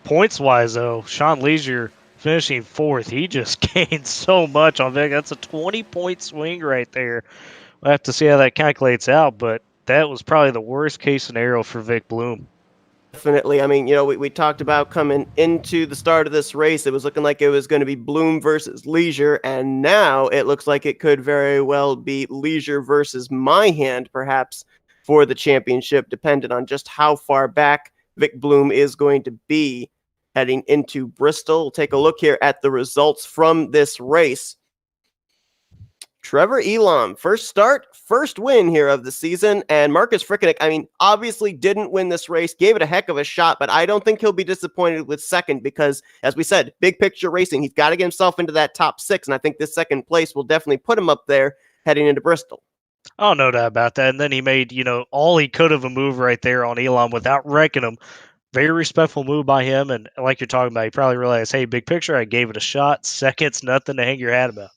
Points-wise, though, Sean Leisure finishing 4th. He just gained so much on Vic. That's a 20-point swing right there. We'll have to see how that calculates out, but that was probably the worst-case scenario for Vic Bloom. Definitely. I mean, we talked about coming into the start of this race, it was looking like it was going to be Bloom versus Leisure, and now it looks like it could very well be Leisure versus Myhand, perhaps, for the championship, dependent on just how far back Vic Bloom is going to be heading into Bristol. We'll take a look here at the results from this race. Trevor Elam, first start, first win here of the season, and Marcus Frickenek, I mean, obviously didn't win this race, gave it a heck of a shot, but I don't think he'll be disappointed with second because, as we said, big picture racing, he's got to get himself into that top six, and I think this second place will definitely put him up there heading into Bristol. Oh, no doubt about that. And then he made, all he could of a move right there on Elam without wrecking him. Very respectful move by him. And like you're talking about, he probably realized, hey, big picture, I gave it a shot. Second's nothing to hang your hat about.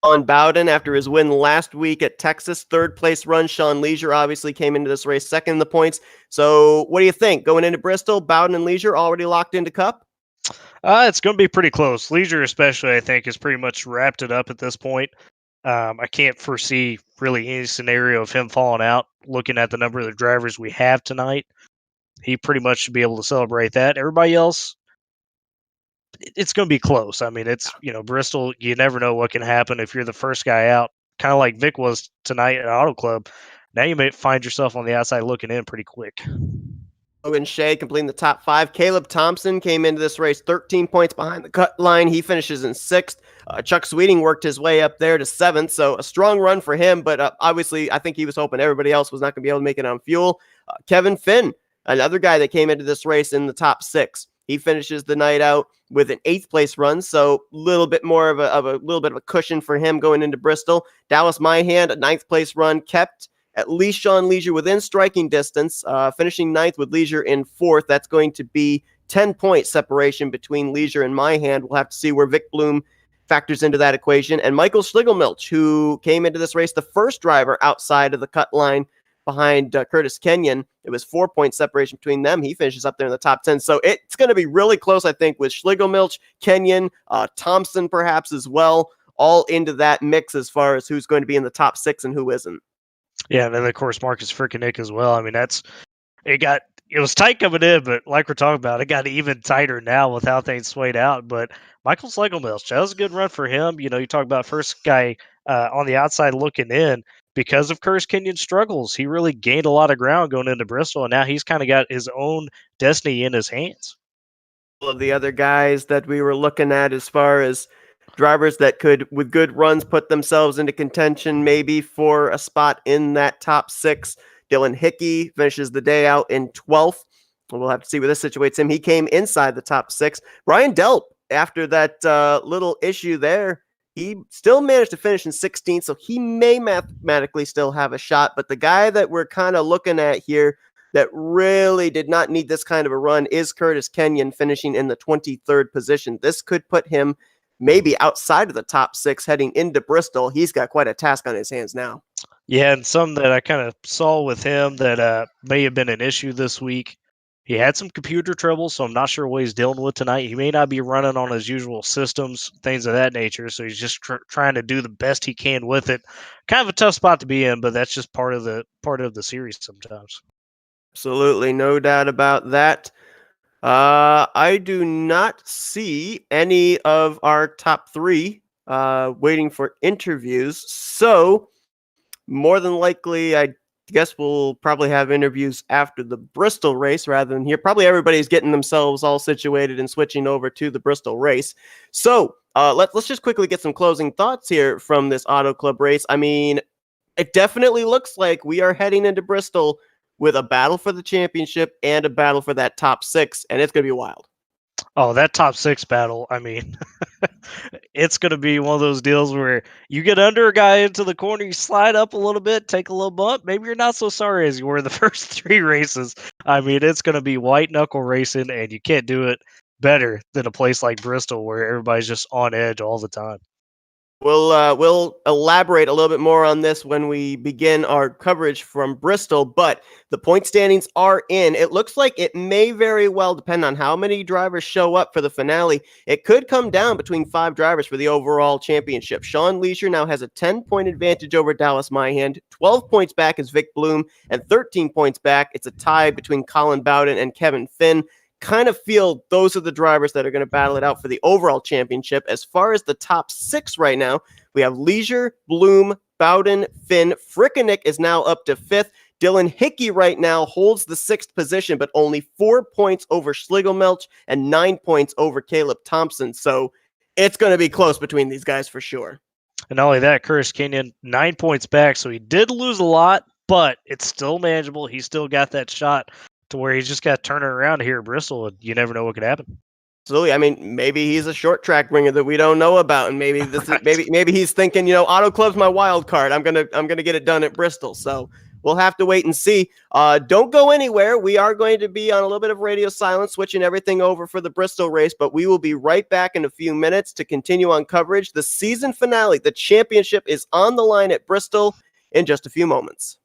On Bowden, after his win last week at Texas, third place run, Sean Leisure obviously came into this race second in the points. So what do you think? Going into Bristol, Bowden and Leisure already locked into Cup? It's going to be pretty close. Leisure especially, I think, has pretty much wrapped it up at this point. I can't foresee really any scenario of him falling out. Looking at the number of the drivers we have tonight, he pretty much should be able to celebrate that. Everybody else, it's going to be close. I mean, it's, Bristol, you never know what can happen if you're the first guy out, kind of like Vic was tonight at Auto Club. Now you may find yourself on the outside looking in pretty quick. Logan Shea completing the top five. Caleb Thompson came into this race 13 points behind the cut line. He finishes in sixth. Chuck Sweeting worked his way up there to seventh, so a strong run for him, but obviously I think he was hoping everybody else was not going to be able to make it on fuel. Kevin Finn, another guy that came into this race in the top six. He finishes the night out with an eighth place run, so a little bit more of a little bit of a cushion for him going into Bristol. Dallas Myhand, a ninth place run, kept at least Sean Leisure within striking distance, finishing ninth with Leisure in fourth. That's going to be 10-point separation between Leisure and Myhand. We'll have to see where Vic Bloom factors into that equation. And Michael Schlegelmilch, who came into this race the first driver outside of the cut line behind Curtis Kenyon. It was 4-point separation between them. He finishes up there in the top 10. So it's going to be really close, I think, with Schlegelmilch, Kenyon, Thompson perhaps as well, all into that mix as far as who's going to be in the top six and who isn't. Yeah, and then of course Marcus Frickenek as well. I mean, it was tight coming in, but like we're talking about, it got even tighter now with how things swayed out. But Michael Schlegelmilch, that was a good run for him. You talk about first guy on the outside looking in. Because of Curtis Kenyon's struggles, he really gained a lot of ground going into Bristol, and now he's kind of got his own destiny in his hands. Of the other guys that we were looking at as far as drivers that could, with good runs, put themselves into contention maybe for a spot in that top six. Dylan Hickey finishes the day out in 12th. We'll have to see where this situates him. He came inside the top six. Brian Delp, after that little issue there, he still managed to finish in 16th, so he may mathematically still have a shot. But the guy that we're kind of looking at here that really did not need this kind of a run is Curtis Kenyon, finishing in the 23rd position. This could put him maybe outside of the top six heading into Bristol. He's got quite a task on his hands now. Yeah, and some that I kind of saw with him that may have been an issue this week. He had some computer trouble, so I'm not sure what he's dealing with tonight. He may not be running on his usual systems, things of that nature, so he's just trying to do the best he can with it. Kind of a tough spot to be in, but that's just part of the series sometimes. Absolutely, no doubt about that. I do not see any of our top three waiting for interviews. So more than likely, I guess we'll probably have interviews after the Bristol race rather than here. Probably everybody's getting themselves all situated and switching over to the Bristol race. So let's just quickly get some closing thoughts here from this Auto Club race. I mean, it definitely looks like we are heading into Bristol with a battle for the championship and a battle for that top six, and it's going to be wild. Oh, that top six battle, I mean, it's going to be one of those deals where you get under a guy into the corner, you slide up a little bit, take a little bump. Maybe you're not so sorry as you were the first three races. I mean, it's going to be white knuckle racing, and you can't do it better than a place like Bristol where everybody's just on edge all the time. We'll elaborate a little bit more on this when we begin our coverage from Bristol, but the point standings are in. It looks like it may very well depend on how many drivers show up for the finale. It could come down between 5 drivers for the overall championship. Sean Leisure now has a 10-point advantage over Dallas Myhand. 12 points back is Vic Bloom, and 13 points back. It's a tie between Colin Bowden and Kevin Finn. Kind of feel those are the drivers that are going to battle it out for the overall championship. As far as the top 6 right now, we have Leisure, Bloom, Bowden, Finn. Frickenek is now up to 5th. Dylan Hickey right now holds the 6th position, but only 4 points over Schlegelmilch and 9 points over Caleb Thompson. So it's going to be close between these guys for sure. And not only that, Curtis Kenyon 9 points back, so he did lose a lot, but it's still manageable. He still got that shot to where he's just got to turn it around here at Bristol, and you never know what could happen. Absolutely. I mean, maybe he's a short track bringer that we don't know about, and maybe this is maybe he's thinking, Auto Club's my wild card. I'm gonna get it done at Bristol. So we'll have to wait and see. Don't go anywhere. We are going to be on a little bit of radio silence, switching everything over for the Bristol race, but we will be right back in a few minutes to continue on coverage. The season finale, the championship, is on the line at Bristol in just a few moments.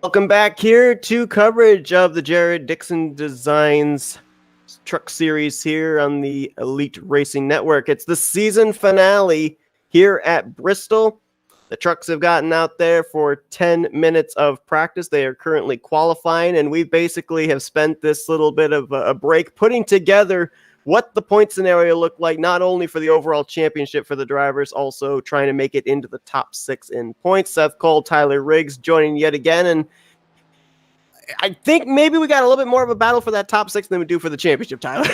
Welcome back here to coverage of the Jared Dixon Designs Truck Series here on the Elite Racing Network. It's the season finale here at Bristol. The trucks have gotten out there for 10 minutes of practice. They are currently qualifying, and we basically have spent this little bit of a break putting together what the point scenario looked like, not only for the overall championship for the drivers, also trying to make it into the top 6 in points. Seth Cole, Tyler Riggs joining yet again, and I think maybe we got a little bit more of a battle for that top 6 than we do for the championship, Tyler.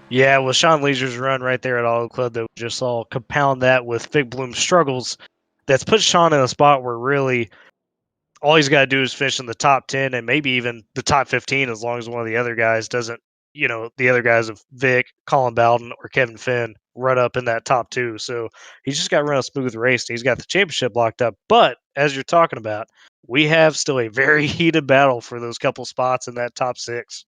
Yeah, with Sean Leisure's run right there at Auto Club that we just saw, compound that with Vic Bloom's struggles, that's put Sean in a spot where really all he's got to do is finish in the top 10 and maybe even the top 15 as long as one of the other guys doesn't, the other guys of Vic, Colin Bowden, or Kevin Finn run up in that top 2. So he's just got to run a smooth race. He's got the championship locked up. But as you're talking about, we have still a very heated battle for those couple spots in that top 6.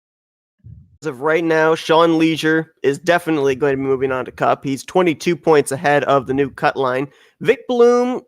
As of right now, Sean Leisure is definitely going to be moving on to Cup. He's 22 points ahead of the new cut line. Vic Bloom,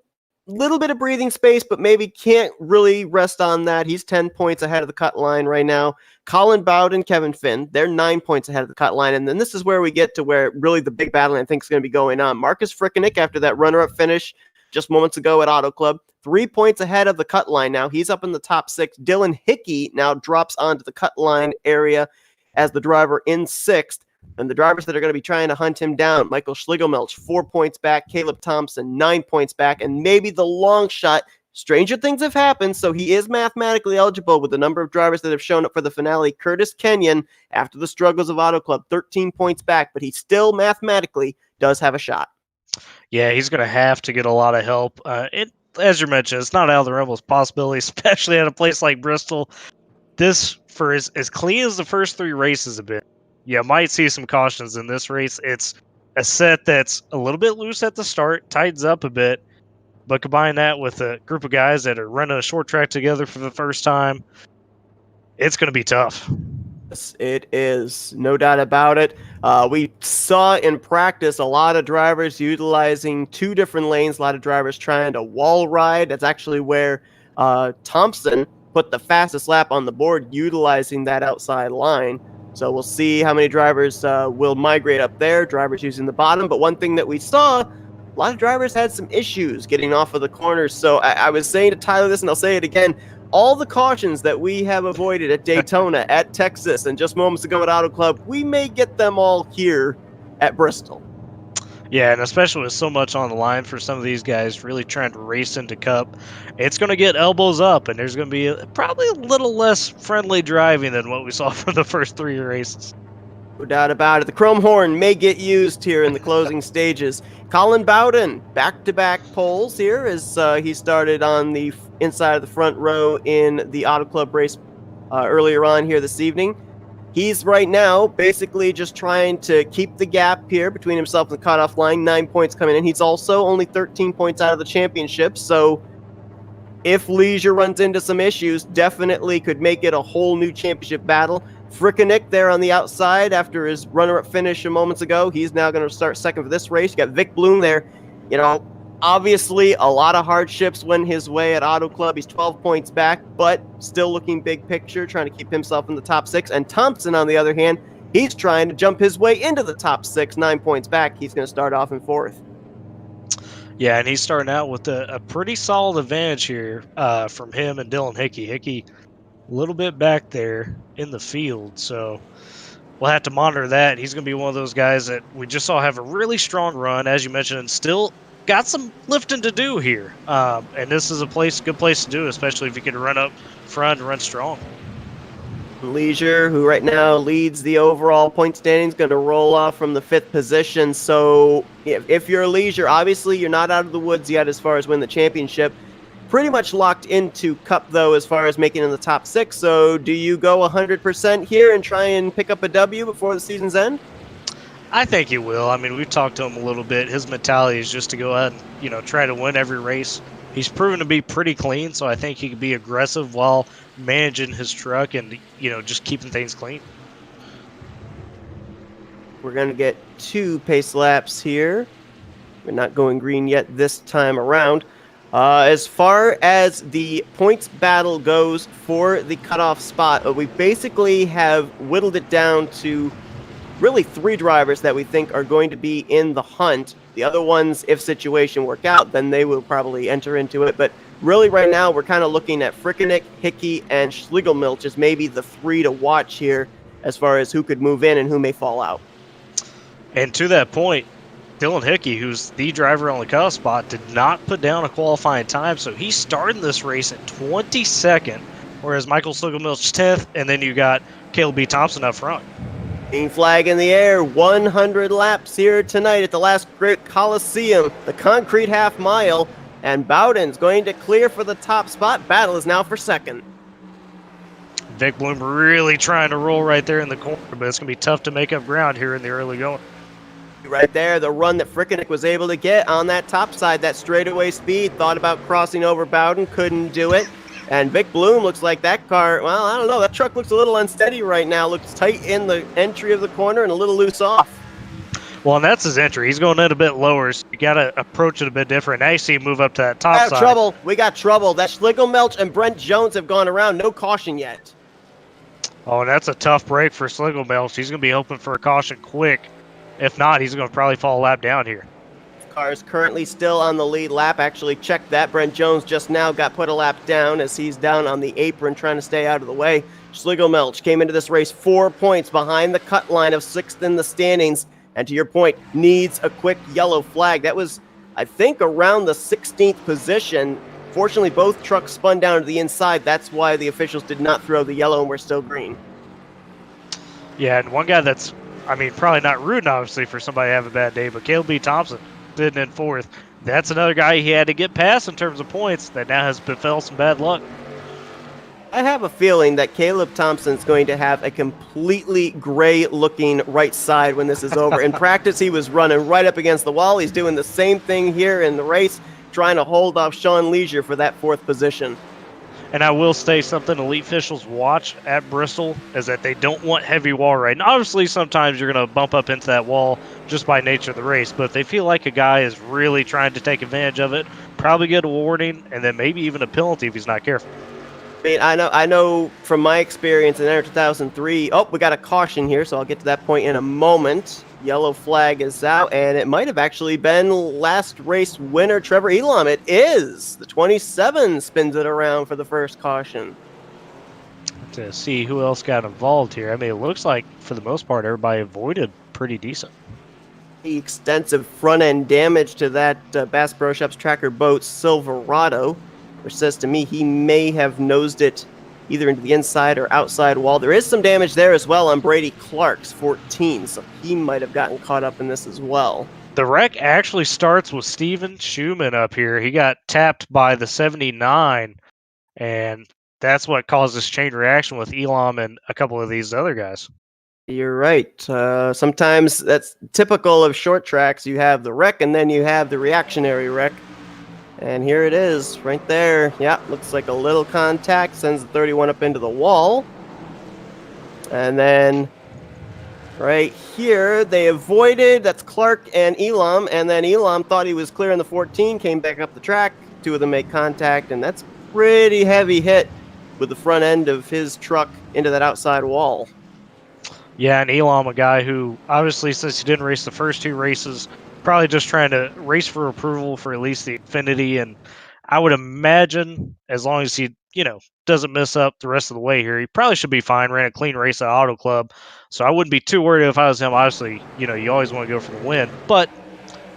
little bit of breathing space, but maybe can't really rest on that. He's 10 points ahead of the cut line right now. Colin Bowden, Kevin Finn, they're 9 points ahead of the cut line. And then this is where we get to where really the big battle I think is going to be going on. Marcus Frickenick, after that runner-up finish just moments ago at Auto Club, 3 points ahead of the cut line now. He's up in the top 6. Dylan Hickey now drops onto the cut line area as the driver in 6th. And the drivers that are going to be trying to hunt him down, Michael Schlegelmelch, 4 points back, Caleb Thompson, 9 points back, and maybe the long shot. Stranger things have happened, so he is mathematically eligible with the number of drivers that have shown up for the finale. Curtis Kenyon, after the struggles of Auto Club, 13 points back, but he still mathematically does have a shot. Yeah, he's going to have to get a lot of help. As you mentioned, it's not out of the realm of possibility, especially at a place like Bristol. This, for as clean as the first 3 races have been, you might see some cautions in this race. It's a set that's a little bit loose at the start, tightens up a bit, but combine that with a group of guys that are running a short track together for the first time, it's going to be tough. Yes, it is. No doubt about it. We saw in practice a lot of drivers utilizing 2 different lanes, a lot of drivers trying to wall ride. That's actually where Thompson put the fastest lap on the board utilizing that outside line. So we'll see how many drivers will migrate up there, drivers using the bottom. But one thing that we saw, a lot of drivers had some issues getting off of the corners. So I was saying to Tyler this, and I'll say it again, all the cautions that we have avoided at Daytona, at Texas, and just moments ago at Auto Club, we may get them all here at Bristol. Yeah, and especially with so much on the line for some of these guys really trying to race into Cup, it's going to get elbows up, and there's going to be probably a little less friendly driving than what we saw from the first 3 races. No doubt about it. The chrome horn may get used here in the closing stages. Colin Bowden, back-to-back poles here as he started on the inside of the front row in the Auto Club race earlier on here this evening. He's right now basically just trying to keep the gap here between himself and the cutoff line. 9 points coming in. He's also only 13 points out of the championship. So if Leisure runs into some issues, definitely could make it a whole new championship battle. Frickenick there on the outside after his runner-up finish a moments ago. He's now going to start second for this race. You got Vic Bloom there. Obviously, a lot of hardships went his way at Auto Club. He's 12 points back, but still looking big picture, trying to keep himself in the top 6. And Thompson, on the other hand, he's trying to jump his way into the top 6, 9 points back. He's going to start off in 4th. Yeah, and he's starting out with a pretty solid advantage here from him and Dylan Hickey. Hickey a little bit back there in the field, so we'll have to monitor that. He's going to be one of those guys that we just saw have a really strong run, as you mentioned, and still got some lifting to do here. And this is good place to do it, especially if you can run up front and run strong. Leisure, who right now leads the overall point standings, going to roll off from the 5th position. So if you're Leisure, obviously you're not out of the woods yet as far as win the championship. Pretty much locked into Cup, though, as far as making in the top 6. So do you go 100% here and try and pick up a W before the season's end? I think he will. I mean, we've talked to him a little bit. His mentality is just to go ahead and, try to win every race. He's proven to be pretty clean, so I think he can be aggressive while managing his truck and, just keeping things clean. We're going to get 2 pace laps here. We're not going green yet this time around. As far as the points battle goes for the cutoff spot, we basically have whittled it down to really 3 drivers that we think are going to be in the hunt. The other ones, if situation work out, then they will probably enter into it. But really right now, we're kind of looking at Frickeneck, Hickey, and Schlegelmilch as maybe the 3 to watch here as far as who could move in and who may fall out. And to that point, Dylan Hickey, who's the driver on the cutoff spot, did not put down a qualifying time, so he started this race at 22nd, whereas Michael Schlegelmilch 10th, and then you got Caleb B. Thompson up front. Green flag in the air, 100 laps here tonight at the last Great Coliseum, the concrete half mile, and Bowden's going to clear for the top spot. Battle is now for second. Vic Bloom really trying to roll right there in the corner, but it's going to be tough to make up ground here in the early going. Right there, the run that Frickeneck was able to get on that top side, that straightaway speed, thought about crossing over Bowden, couldn't do it. And Vic Bloom looks like that car, well, I don't know, that truck looks a little unsteady right now, looks tight in the entry of the corner and a little loose off. Well, and that's his entry. He's going in a bit lower, so you got to approach it a bit different. Now you see him move up to that top side. We got trouble. That Schlegelmilch and Brent Jones have gone around, no caution yet. Oh, and that's a tough break for Schlegelmilch. He's going to be hoping for a caution quick. If not, he's going to probably fall a lap down here. Car is currently still on the lead lap. Actually, check that. Brent Jones just now got put a lap down as he's down on the apron trying to stay out of the way. Schlegelmilch came into this race 4 points behind the cut line of 6th in the standings. And to your point, needs a quick yellow flag. That was, I think, around the 16th position. Fortunately, both trucks spun down to the inside. That's why the officials did not throw the yellow and we're still green. Yeah, and one guy that's, I mean, probably not rooting, obviously, for somebody to have a bad day, but Caleb B. Thompson sitting in 4th. That's another guy he had to get past in terms of points that now has befell some bad luck. I have a feeling that Caleb Thompson's going to have a completely gray-looking right side when this is over. In practice, he was running right up against the wall. He's doing the same thing here in the race, trying to hold off Sean Leisure for that 4th position. And I will say something elite officials watch at Bristol is that they don't want heavy wall right. And obviously, sometimes you're going to bump up into that wall just by nature of the race. But if they feel like a guy is really trying to take advantage of it, probably get a warning and then maybe even a penalty if he's not careful. I mean, I know from my experience in Enter 2003, we got a caution here, so I'll get to that point in a moment. Yellow flag is out, and it might have actually been last race winner Trevor Elam. It is. The 27 spins it around for the first caution. To see who else got involved here. I mean, it looks like, for the most part, everybody avoided pretty decent. The extensive front-end damage to that Bass Pro Shops tracker boat Silverado, which says to me he may have nosed it either into the inside or outside wall. There is some damage there as well on Brady Clark's 14, so he might have gotten caught up in this as well. The wreck actually starts with Steven Schumann up here. He got tapped by the 79, and that's what caused this chain reaction with Elam and a couple of these other guys. You're right. Sometimes that's typical of short tracks. You have the wreck, and then you have the reactionary wreck. And here it is, right there. Yeah, looks like a little contact, sends the 31 up into the wall. And then right here, they avoided, that's Clark and Elam, and then Elam thought he was clearing the 14, came back up the track. 2 of them make contact, and that's pretty heavy hit with the front end of his truck into that outside wall. Yeah, and Elam, a guy who, obviously, since he didn't race the first 2 races, probably just trying to race for approval for at least the Xfinity, and I would imagine as long as he, doesn't mess up the rest of the way here, he probably should be fine. Ran a clean race at Auto Club, so I wouldn't be too worried if I was him. Obviously, you always want to go for the win, but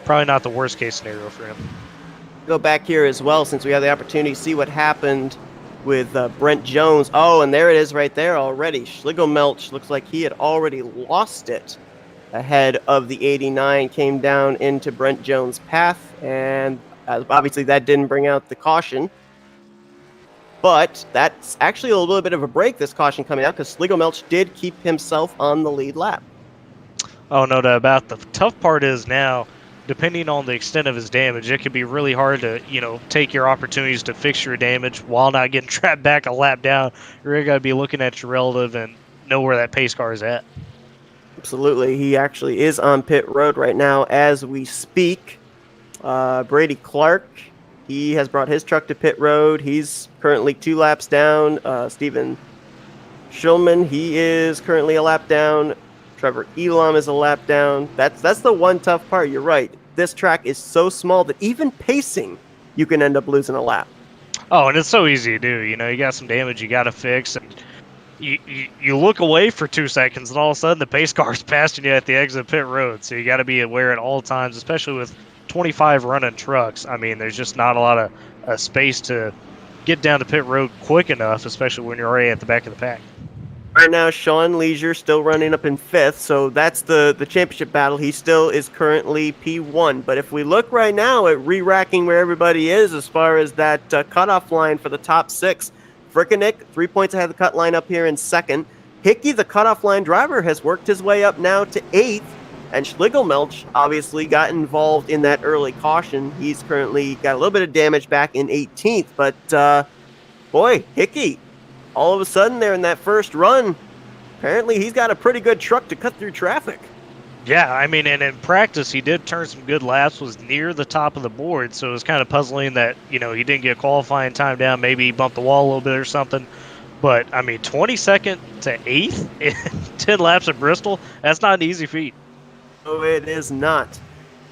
probably not the worst case scenario for him. Go back here as well since we have the opportunity to see what happened with Brent Jones. Oh, and there it is right there already. Schlegelmilch looks like he had already lost it ahead of the 89, came down into Brent Jones' path, and obviously that didn't bring out the caution. But that's actually a little bit of a break, this caution coming out, because Schlegelmilch did keep himself on the lead lap. Oh, no doubt about it. The tough part is now, depending on the extent of his damage, it can be really hard to, take your opportunities to fix your damage while not getting trapped back a lap down. You're really got to be looking at your relative and know where that pace car is at. Absolutely. He actually is on pit road right now as we speak. Brady Clark He has brought his truck to pit road. He's currently 2 laps down. Steven Schulman, he is currently a lap down. Trevor Elam is a lap down. That's the one tough part. You're right. This track is so small that even pacing, you can end up losing a lap. Oh, and it's so easy to do. You know, you got some damage you got to fix, and you look away for 2 seconds, and all of a sudden the pace car's passing you at the exit of pit road. So you got to be aware at all times, especially with 25 running trucks. I mean, there's just not a lot of space to get down to pit road quick enough, especially when you're already at the back of the pack. Right now, Sean Leisure still running up in 5th, so that's the championship battle. He still is currently P1. But if we look right now at re-racking where everybody is as far as that cutoff line for the top 6, Frickenick, 3 points ahead of the cut line up here in 2nd. Hickey, the cutoff line driver, has worked his way up now to 8th. And Schlegelmelch obviously got involved in that early caution. He's currently got a little bit of damage back in 18th. But, boy, Hickey, all of a sudden there in that first run, apparently he's got a pretty good truck to cut through traffic. Yeah, I mean, and in practice he did turn some good laps, was near the top of the board, so it was kind of puzzling that, you know, he didn't get qualifying time down, maybe he bumped the wall a little bit or something. But, I mean, 22nd to 8th in 10 laps at Bristol, that's not an easy feat. No, it is not.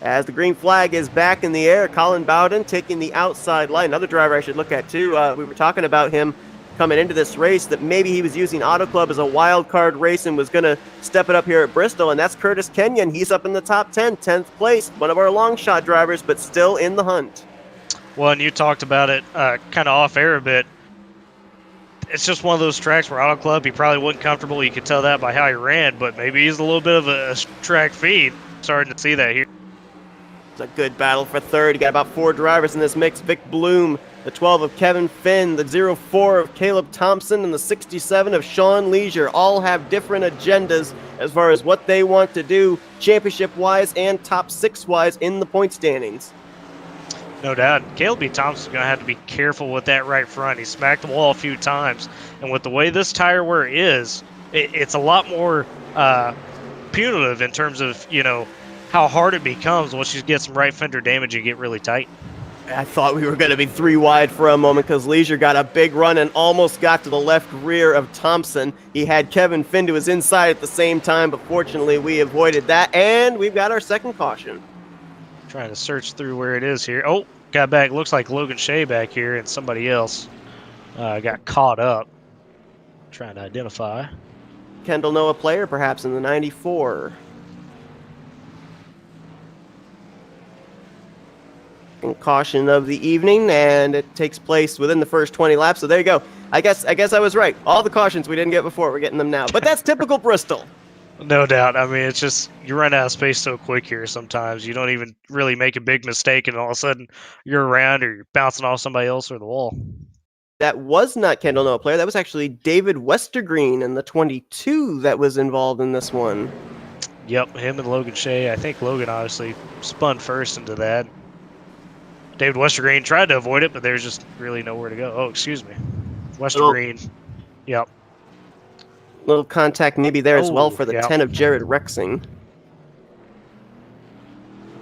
As the green flag is back in the air, Colin Bowden taking the outside line. Another driver I should look at, too. We were talking about him coming into this race, that maybe he was using Auto Club as a wild card race and was going to step it up here at Bristol, and that's Curtis Kenyon. He's up in the top 10, 10th place, one of our long shot drivers, but still in the hunt. Well, and you talked about it kind of off air a bit. It's just one of those tracks where Auto Club, he probably wasn't comfortable. You could tell that by how he ran, but maybe he's a little bit of a track fiend. Starting to see that here. It's a good battle for third. You got about 4 drivers in this mix. Vic Bloom, the 12 of Kevin Finn, the 04 of Caleb Thompson, and the 67 of Sean Leisure all have different agendas as far as what they want to do championship-wise and top 6-wise in the point standings. No doubt. Caleb B. Thompson's going to have to be careful with that right front. He smacked the wall a few times, and with the way this tire wear is, it's a lot more punitive in terms of, you know, how hard it becomes once you get some right fender damage and get really tight. I thought we were going to be 3 wide for a moment because Leisure got a big run and almost got to the left rear of Thompson. He had Kevin Finn to his inside at the same time, but fortunately we avoided that, and we've got our second caution. Trying to search through where it is here. Oh, got back. Looks like Logan Shea back here and somebody else got caught up. Trying to identify. Kendall Noah player, perhaps, in the 94. And caution of the evening, and it takes place within the first 20 laps. So there you go. I guess I was right. All the cautions we didn't get before, we're getting them now. But that's typical Bristol. No doubt. I mean, it's just you run out of space so quick here sometimes. You don't even really make a big mistake, and all of a sudden you're around or you're bouncing off somebody else or the wall. That was not Kendall Noah player. That was actually David Westergreen in the 22 that was involved in this one. Yep, him and Logan Shea. I think Logan obviously spun first into that. David Westergreen tried to avoid it, but there's just really nowhere to go. Oh, excuse me. Westergreen. Yep. Little contact maybe there as well for the 10 of Jared Rexing.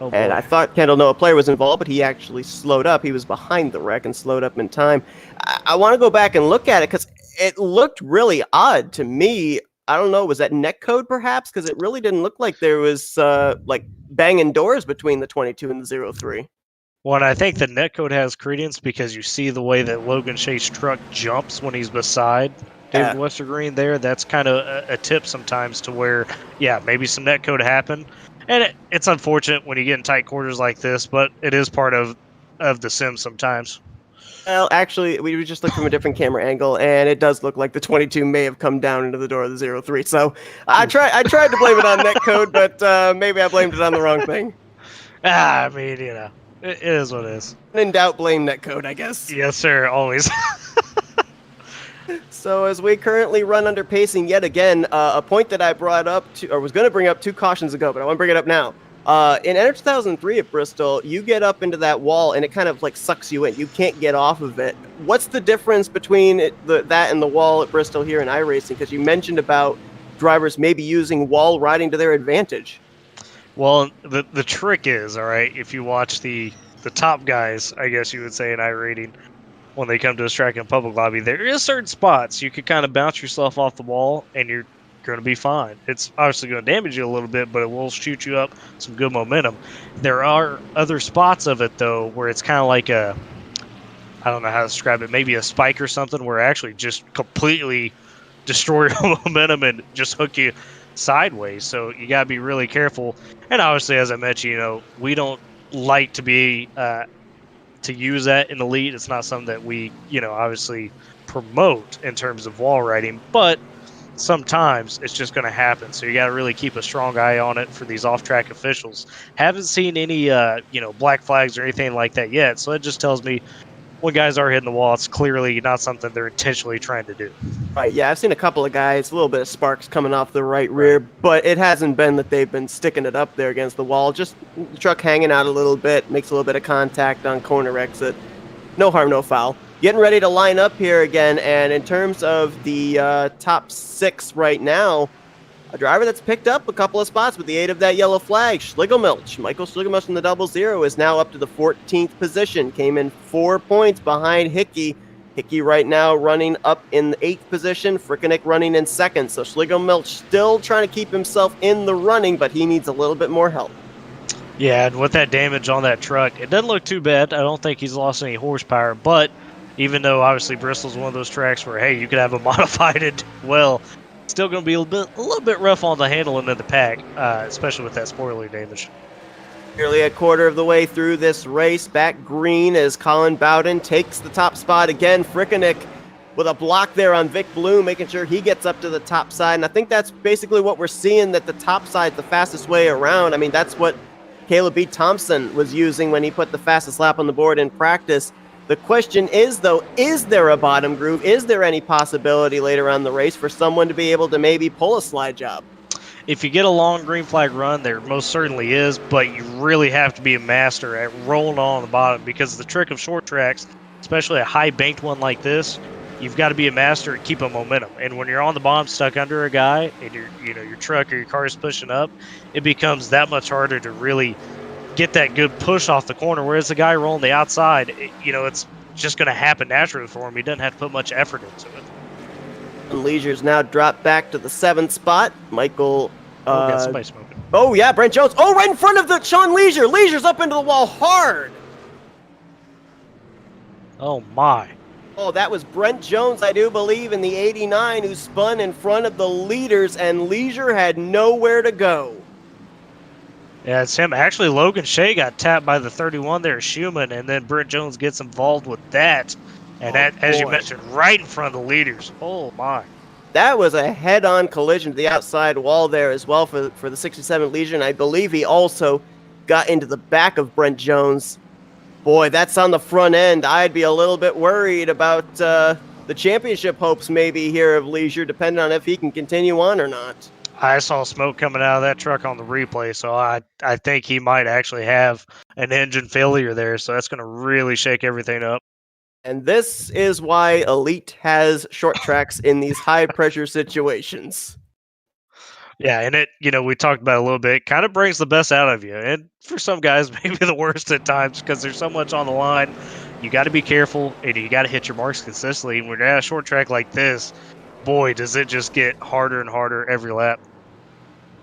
Oh, and I thought Kendall Noah player was involved, but he actually slowed up. He was behind the wreck and slowed up in time. I want to go back and look at it because it looked really odd to me. I don't know, was that netcode perhaps? Because it really didn't look like there was like banging doors between the 22 and the 03. Well, and I think the netcode has credence because you see the way that Logan Shea's truck jumps when he's beside David Westergreen there. That's kind of a tip sometimes to where, yeah, maybe some netcode happened. And it's unfortunate when you get in tight quarters like this, but it is part of the sim sometimes. Well, actually, we just looked from a different camera angle, and it does look like the 22 may have come down into the door of the 03. So I tried to blame it on netcode, but maybe I blamed it on the wrong thing. I mean, you know, it is what it is. In doubt, blame netcode, I guess. Yes, sir, always. So as we currently run under pacing yet again, a point that I brought up, or was going to bring up 2 cautions ago, but I want to bring it up now. In Enter 2003 at Bristol, you get up into that wall and it kind of like sucks you in. You can't get off of it. What's the difference between that and the wall at Bristol here in iRacing? Because you mentioned about drivers maybe using wall riding to their advantage. Well, the trick is, all right, if you watch the the top guys, I guess you would say, in iRating when they come to a track in public lobby. There is certain spots you could kind of bounce yourself off the wall, and you're going to be fine. It's obviously going to damage you a little bit, but it will shoot you up some good momentum. There are other spots of it though where it's kind of like a, I don't know how to describe it, maybe a spike or something where it actually just completely destroy your momentum and just hook you sideways. So you got to be really careful. And obviously, as I mentioned, we don't like to be to use that in Elite. It's not something that we, obviously promote in terms of wall riding, but sometimes it's just going to happen. So you got to really keep a strong eye on it for these off-track officials. Haven't seen any, black flags or anything like that yet. So it just tells me when guys are hitting the wall, it's clearly not something they're intentionally trying to do. Right, yeah, I've seen a couple of guys, a little bit of sparks coming off the right rear, but it hasn't been that they've been sticking it up there against the wall. Just the truck hanging out a little bit, makes a little bit of contact on corner exit. No harm, no foul. Getting ready to line up here again, and in terms of the top 6 right now, a driver that's picked up a couple of spots with the aid of that yellow flag, Schlegelmilch. Michael Schlegelmilch in the 00 is now up to the 14th position. Came in 4 points behind Hickey. Hickey right now running up in the 8th position. Frickeneck running in 2nd. So Schlegelmilch still trying to keep himself in the running, but he needs a little bit more help. Yeah, and with that damage on that truck, it doesn't look too bad. I don't think he's lost any horsepower, but even though obviously Bristol's one of those tracks where, hey, you could have a modified and well, still going to be a little bit rough on the handling of the pack, especially with that spoiler damage. Nearly a quarter of the way through this race, back green as Colin Bowden takes the top spot again. Frickeneck with a block there on Vic Bloom, making sure he gets up to the top side. And I think that's basically what we're seeing, that the top side's the fastest way around. I mean, that's what Caleb B. Thompson was using when he put the fastest lap on the board in practice. The question is, though, is there a bottom groove? Is there any possibility later on the race for someone to be able to maybe pull a slide job? If you get a long green flag run, there most certainly is, but you really have to be a master at rolling on the bottom, because the trick of short tracks, especially a high banked one like this, you've got to be a master at keeping momentum. And when you're on the bottom stuck under a guy and your truck or your car is pushing up, it becomes that much harder to really get that good push off the corner, whereas the guy rolling the outside, it's just going to happen naturally for him. He doesn't have to put much effort into it. And Leisure's now dropped back to the 7th spot. Michael... got somebody smoking. Oh, yeah, Brent Jones. Oh, right in front of the Sean Leisure. Leisure's up into the wall hard. Oh, my. Oh, that was Brent Jones, I do believe, in the 89, who spun in front of the leaders, and Leisure had nowhere to go. Yeah, it's him. Actually, Logan Shea got tapped by the 31 there, Schumann, and then Brent Jones gets involved with that. And that, as you mentioned, right in front of the leaders. Oh, my. That was a head-on collision to the outside wall there as well for the 67 Legion. And I believe he also got into the back of Brent Jones. Boy, that's on the front end. I'd be a little bit worried about the championship hopes maybe here of Leisure, depending on if he can continue on or not. I saw smoke coming out of that truck on the replay, so I think he might actually have an engine failure there, so that's going to really shake everything up. And this is why Elite has short tracks in these high-pressure situations. Yeah, and it, we talked about it a little bit, kind of brings the best out of you. And for some guys, maybe the worst at times, because there's so much on the line. You got to be careful, and you got to hit your marks consistently. And when you're at a short track like this, boy, does it just get harder and harder every lap.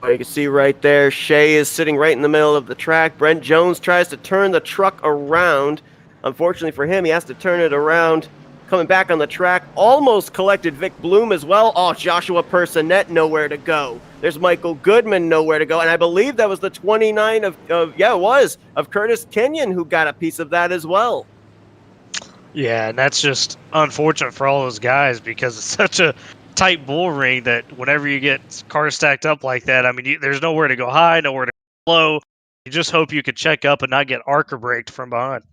You can see right there, Shea is sitting right in the middle of the track. Brent Jones tries to turn the truck around. Unfortunately for him, he has to turn it around. Coming back on the track, almost collected Vic Bloom as well. Oh, Joshua Personette, nowhere to go. There's Michael Goodman, nowhere to go. And I believe that was the 29 of Curtis Kenyon who got a piece of that as well. Yeah, and that's just unfortunate for all those guys, because it's such a tight bull ring that whenever you get cars stacked up like that, I mean, there's nowhere to go high, nowhere to go low. You just hope you could check up and not get arc braked from behind.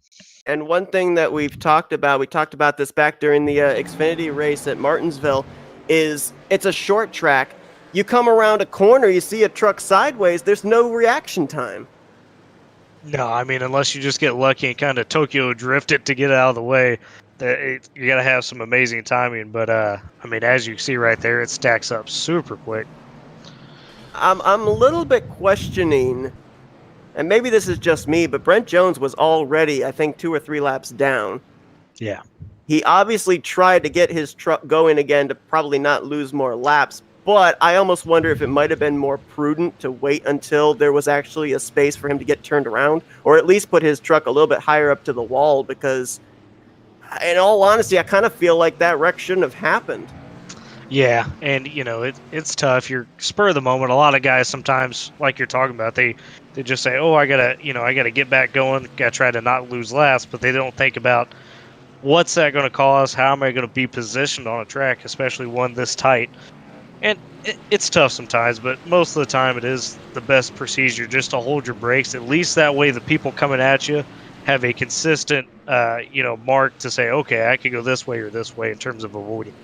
And one thing that we talked about this back during the Xfinity race at Martinsville, is it's a short track. You come around a corner, you see a truck sideways, there's no reaction time. No, I mean, unless you just get lucky and kind of Tokyo drift it to get out of the way, you got to have some amazing timing. But, I mean, as you see right there, it stacks up super quick. I'm a little bit questioning and maybe this is just me, but Brent Jones was already, I think, 2 or 3 laps down. Yeah. He obviously tried to get his truck going again to probably not lose more laps, but I almost wonder if it might have been more prudent to wait until there was actually a space for him to get turned around, or at least put his truck a little bit higher up to the wall, because in all honesty, I kind of feel like that wreck shouldn't have happened. Yeah, and it's tough. You're spur of the moment. A lot of guys sometimes, like you're talking about, they just say, "Oh, I gotta get back going. Gotta try to not lose laps," but they don't think about what's that going to cause. How am I going to be positioned on a track, especially one this tight? And it's tough sometimes, but most of the time it is the best procedure just to hold your brakes. At least that way, the people coming at you have a consistent, mark to say, "Okay, I could go this way or this way" in terms of avoiding.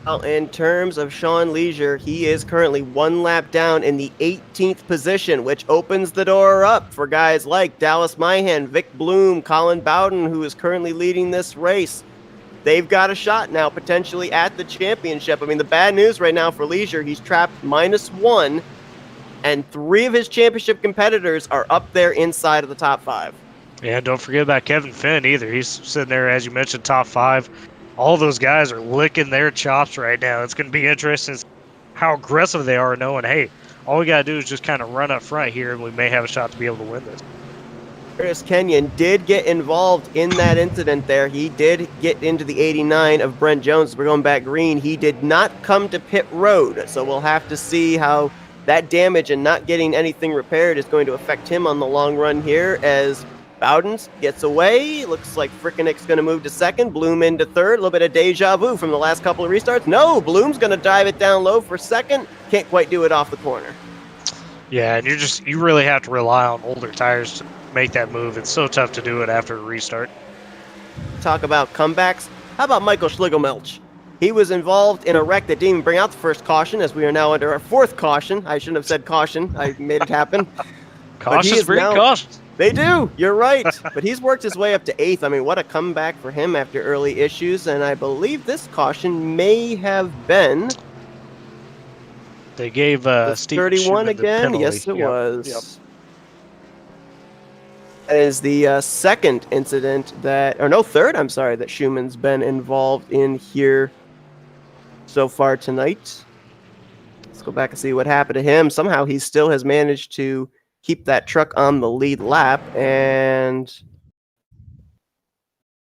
Well, in terms of Sean Leisure, he is currently 1 lap down in the 18th position, which opens the door up for guys like Dallas Myhan, Vic Bloom, Colin Bowden, who is currently leading this race. They've got a shot now potentially at the championship. I mean, the bad news right now for Leisure, he's trapped -1, and 3 of his championship competitors are up there inside of the top 5. Yeah, don't forget about Kevin Finn either. He's sitting there, as you mentioned, top 5. All those guys are licking their chops right now. It's going to be interesting how aggressive they are, knowing, hey, all we got to do is just kind of run up front here, and we may have a shot to be able to win this. Curtis Kenyon did get involved in that incident there. He did get into the 89 of Brent Jones. We're going back green. He did not come to pit road, so we'll have to see how that damage and not getting anything repaired is going to affect him on the long run here, as Bowden gets away. Looks like Frickenick's going to move to second. Bloom into third. A little bit of deja vu from the last couple of restarts. No, Bloom's going to dive it down low for second. Can't quite do it off the corner. Yeah, and you really have to rely on older tires to make that move. It's so tough to do it after a restart. Talk about comebacks. How about Michael Schlegelmelch? He was involved in a wreck that didn't even bring out the first caution, as we are now under our 4th caution. I shouldn't have said caution. I made it happen. Cautious breed, cautious. They do. You're right. But he's worked his way up to 8th. I mean, what a comeback for him after early issues. And I believe this caution may have been... They gave Steve 31 again? Yes, it was. Yep. That is the second incident third, I'm sorry, that Schumann's been involved in here so far tonight. Let's go back and see what happened to him. Somehow he still has managed to keep that truck on the lead lap, and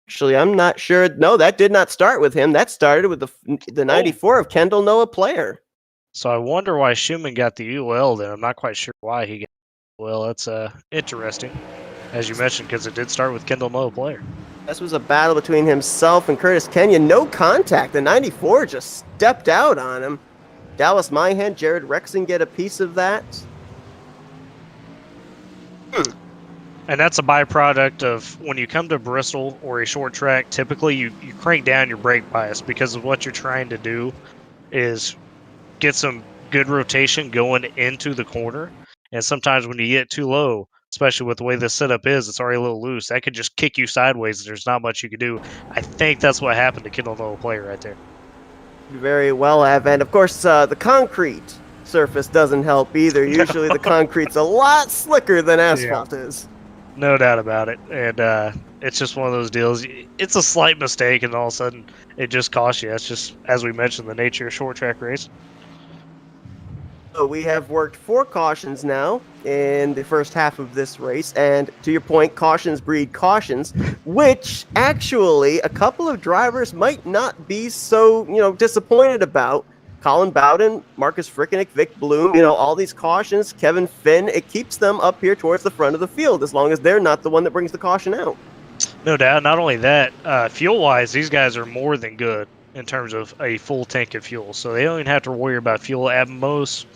actually, I'm not sure. No, that did not start with him. That started with the 94 of Kendall Noah Player. So I wonder why Schumann got the UL then. I'm not quite sure why he got the UL. That's interesting, as you mentioned, because it did start with Kendall Noah Player. This was a battle between himself and Curtis Kenyon. No contact. The 94 just stepped out on him. Dallas Myhan, Jared Rexon get a piece of that. And that's a byproduct of when you come to Bristol or a short track, typically you crank down your brake bias, because of what you're trying to do is get some good rotation going into the corner. And sometimes when you get too low, especially with the way this setup is, it's already a little loose. That could just kick you sideways. There's not much you can do. I think that's what happened to Kendall Noah Player right there. Very well, Ev. And of course, the concrete surface doesn't help either. Usually the concrete's a lot slicker than asphalt is. No doubt about it. And it's just one of those deals. It's a slight mistake, and all of a sudden it just costs you. It's just, as we mentioned, the nature of short track race. So we have worked 4 cautions now in the first half of this race, and to your point, cautions breed cautions, which actually a couple of drivers might not be so, disappointed about. Colin Bowden, Marcus Frickenick, Vic Bloom, all these cautions, Kevin Finn, it keeps them up here towards the front of the field, as long as they're not the one that brings the caution out. No doubt. Not only that, fuel-wise, these guys are more than good in terms of a full tank of fuel. So they don't even have to worry about fuel. At most,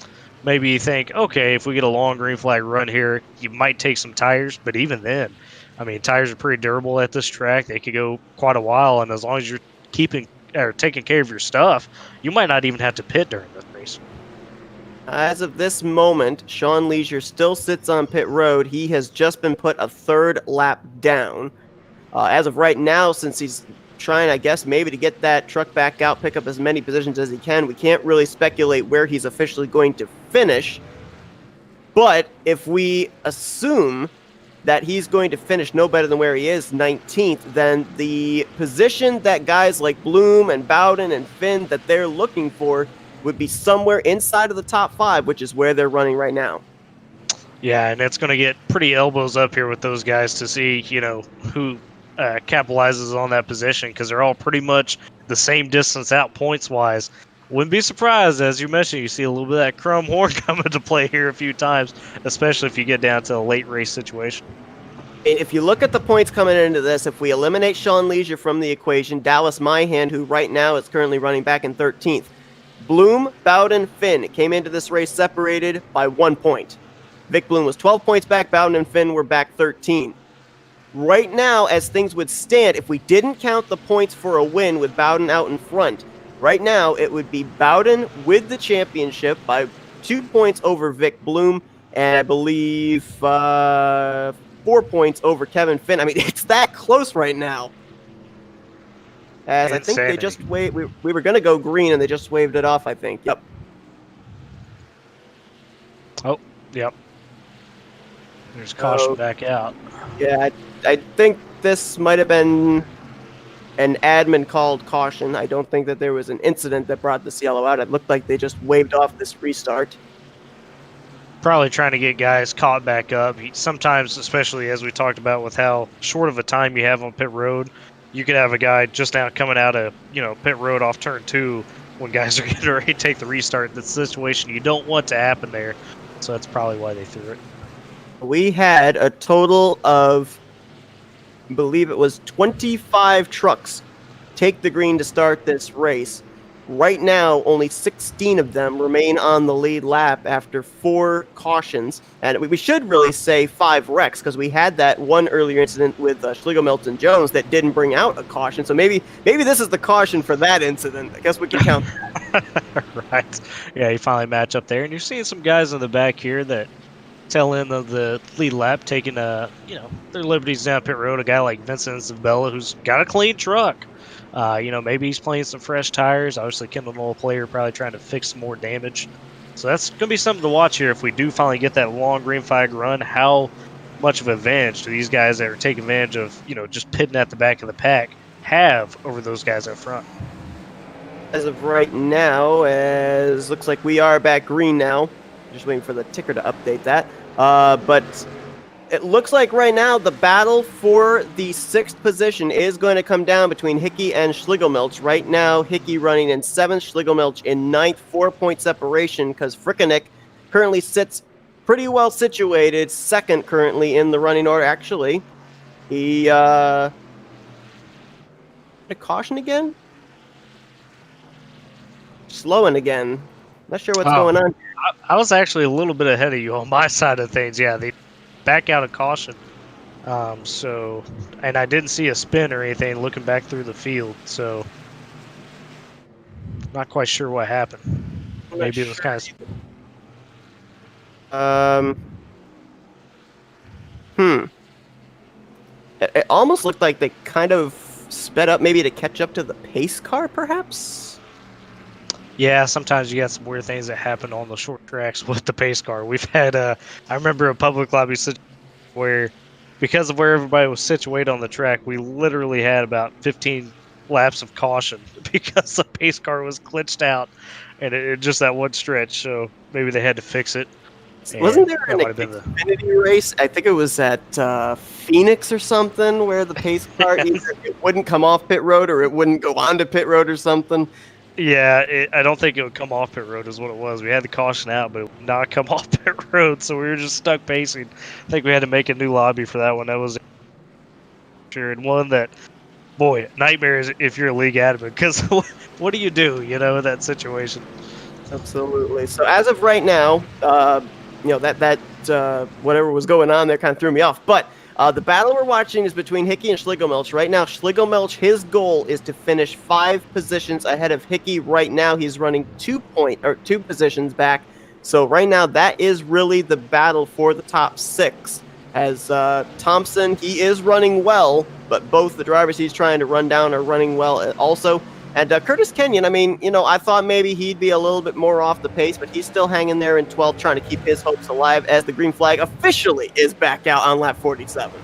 maybe you think, okay, if we get a long green flag run here, you might take some tires. But even then, I mean, tires are pretty durable at this track. They could go quite a while. And as long as you're taking care of your stuff, you might not even have to pit during this race. As of this moment, Sean Leisure still sits on pit road. He has just been put a 3rd lap down. As of right now, since he's trying, I guess, maybe to get that truck back out, pick up as many positions as he can, we can't really speculate where he's officially going to finish. But if we assume that he's going to finish no better than where he is, 19th, then the position that guys like Bloom and Bowden and Finn that they're looking for would be somewhere inside of the top 5, which is where they're running right now. Yeah, and it's going to get pretty elbows up here with those guys to see, who capitalizes on that position, because they're all pretty much the same distance out points-wise. Wouldn't be surprised, as you mentioned, you see a little bit of that chrome horn come into play here a few times, especially if you get down to a late race situation. If you look at the points coming into this, if we eliminate Sean Leisure from the equation, Dallas Myhand, who right now is currently running back in 13th, Bloom, Bowden, Finn came into this race separated by 1 point. Vic Bloom was 12 points back, Bowden and Finn were back 13. Right now, as things would stand, if we didn't count the points for a win with Bowden out in front, right now it would be Bowden with the championship by 2 points over Vic Bloom, and I believe 4 points over Kevin Finn. I mean, it's that close right now. As I think they just we were going to go green, and they just waved it off, I think. Yep. Oh, yep. There's caution back out. Yeah, I think this might have been an admin called caution. I don't think that there was an incident that brought this yellow out. It looked like they just waved off this restart. Probably trying to get guys caught back up. Sometimes, especially as we talked about with how short of a time you have on pit road, you could have a guy just now coming out of pit road off turn 2 when guys are getting ready to take the restart. That's a situation you don't want to happen there. So that's probably why they threw it. We had a total of, I believe it was 25 trucks take the green to start this race. Right now, only 16 of them remain on the lead lap after 4 cautions. And we should really say 5 wrecks, because we had that one earlier incident with Schlegel, Milton, Jones that didn't bring out a caution. So maybe this is the caution for that incident. I guess we can count that. Right. Yeah, you finally match up there. And you're seeing some guys in the back here that tail end of the lead lap taking their liberties down pit road. A guy like Vincent Isabella, who's got a clean truck. Maybe he's playing some fresh tires. Obviously, Kendall Knoll player probably trying to fix some more damage. So that's going to be something to watch here if we do finally get that long green flag run. How much of an advantage do these guys that are taking advantage of, just pitting at the back of the pack have over those guys up front? As of right now, as looks like we are back green now. Just waiting for the ticker to update that. But it looks like right now the battle for the 6th position is going to come down between Hickey and Schlegelmilch. Right now, Hickey running in 7th, Schlegelmilch in 9th, 4-point separation, because Frickeneck currently sits pretty well situated, 2nd currently in the running order. Actually, he a caution again? Slowing again. Not sure what's going on. I was actually a little bit ahead of you on my side of things. Yeah, they back out of caution. And I didn't see a spin or anything looking back through the field, so not quite sure what happened. Maybe it was kind of... It almost looked like they kind of sped up maybe to catch up to the pace car, perhaps? Yeah, sometimes you got some weird things that happen on the short tracks with the pace car. We've had, I remember a public lobby where, because of where everybody was situated on the track, we literally had about 15 laps of caution because the pace car was glitched out, and it just that one stretch. So maybe they had to fix it. Wasn't there an Xfinity race? I think it was at Phoenix or something, where the pace car either it wouldn't come off pit road or it wouldn't go onto pit road or something. Yeah, I don't think it would come off pit road is what it was. We had the caution out, but it would not come off pit road, so we were just stuck pacing. I think we had to make a new lobby for that one. That was sure, and one that, boy, nightmare is if you're a league admin, because what do you do, in that situation? Absolutely. So as of right now, that whatever was going on there kind of threw me off. But the battle we're watching is between Hickey and Schlegelmilch. Right now, Schlegelmilch, his goal is to finish 5 positions ahead of Hickey. Right now, he's running 2 positions back. So right now, that is really the battle for the top 6. As Thompson, he is running well, but both the drivers he's trying to run down are running well also. And Curtis Kenyon, I mean, I thought maybe he'd be a little bit more off the pace, but he's still hanging there in 12th, trying to keep his hopes alive as the green flag officially is back out on lap 47.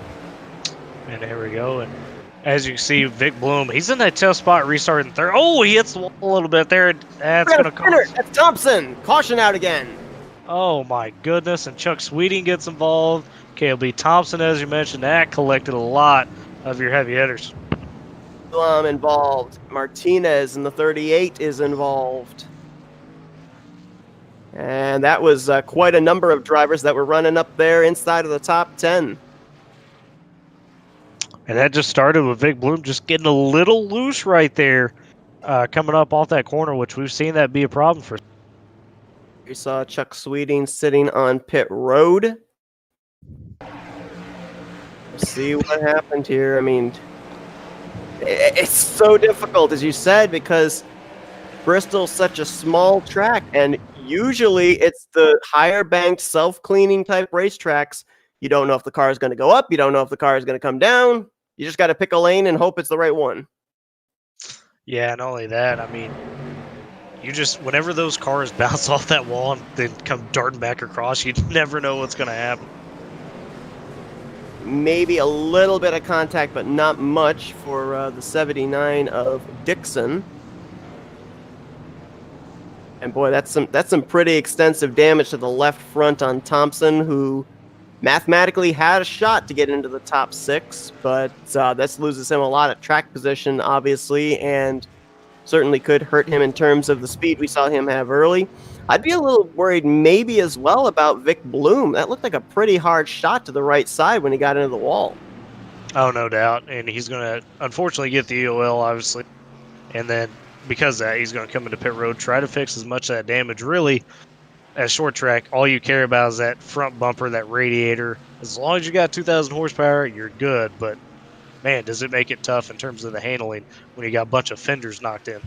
And there we go. And as you can see, Vic Bloom, he's in that tough spot, restarting third. Oh, he hits the wall a little bit there. That's going to cost. That's Thompson. Caution out again. Oh, my goodness. And Chuck Sweeting gets involved. KLB Thompson, as you mentioned, that collected a lot of your heavy hitters. Involved. Martinez in the 38 is involved. And that was quite a number of drivers that were running up there inside of the top 10. And that just started with Vic Bloom just getting a little loose right there, coming up off that corner, which we've seen that be a problem for. We saw Chuck Sweeting sitting on pit road. Let's see what happened here. I mean, it's so difficult, as you said, because Bristol's such a small track, and usually it's the higher banked, self-cleaning type racetracks. You don't know if the car is going to go up. You don't know if the car is going to come down. You just got to pick a lane and hope it's the right one. Yeah, not only that, I mean, whenever those cars bounce off that wall and then come darting back across, you never know what's going to happen. Maybe a little bit of contact, but not much for the 79 of Dixon. And boy, that's some pretty extensive damage to the left front on Thompson, who mathematically had a shot to get into the top 6, but this loses him a lot of track position, obviously, and certainly could hurt him in terms of the speed we saw him have early. I'd be a little worried maybe as well about Vic Bloom. That looked like a pretty hard shot to the right side when he got into the wall. Oh, no doubt. And he's going to, unfortunately, get the EOL, obviously. And then, because of that, he's going to come into pit road, try to fix as much of that damage. Really, at short track, all you care about is that front bumper, that radiator. As long as you got 2,000 horsepower, you're good. But, man, does it make it tough in terms of the handling when you got a bunch of fenders knocked in.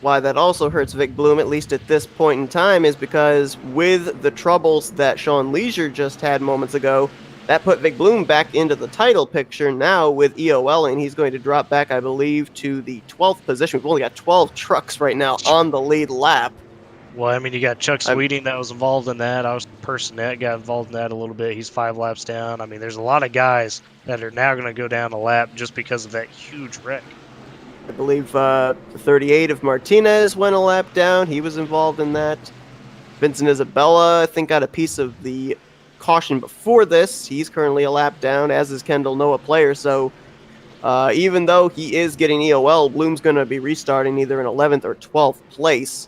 Why that also hurts Vic Bloom, at least at this point in time, is because with the troubles that Sean Leisure just had moments ago, that put Vic Bloom back into the title picture now with EOL, and he's going to drop back, I believe, to the 12th position. We've only got 12 trucks right now on the lead lap. Well, I mean, you got Chuck Sweeting that was involved in that. I was the person that got involved in that a little bit. He's 5 laps down. I mean, there's a lot of guys that are now going to go down a lap just because of that huge wreck. I believe 38 of Martinez went a lap down. He was involved in that. Vincent Isabella, I think, got a piece of the caution before this. He's currently a lap down, as is Kendall Noah Player. So even though he is getting EOL, Bloom's going to be restarting either in 11th or 12th place.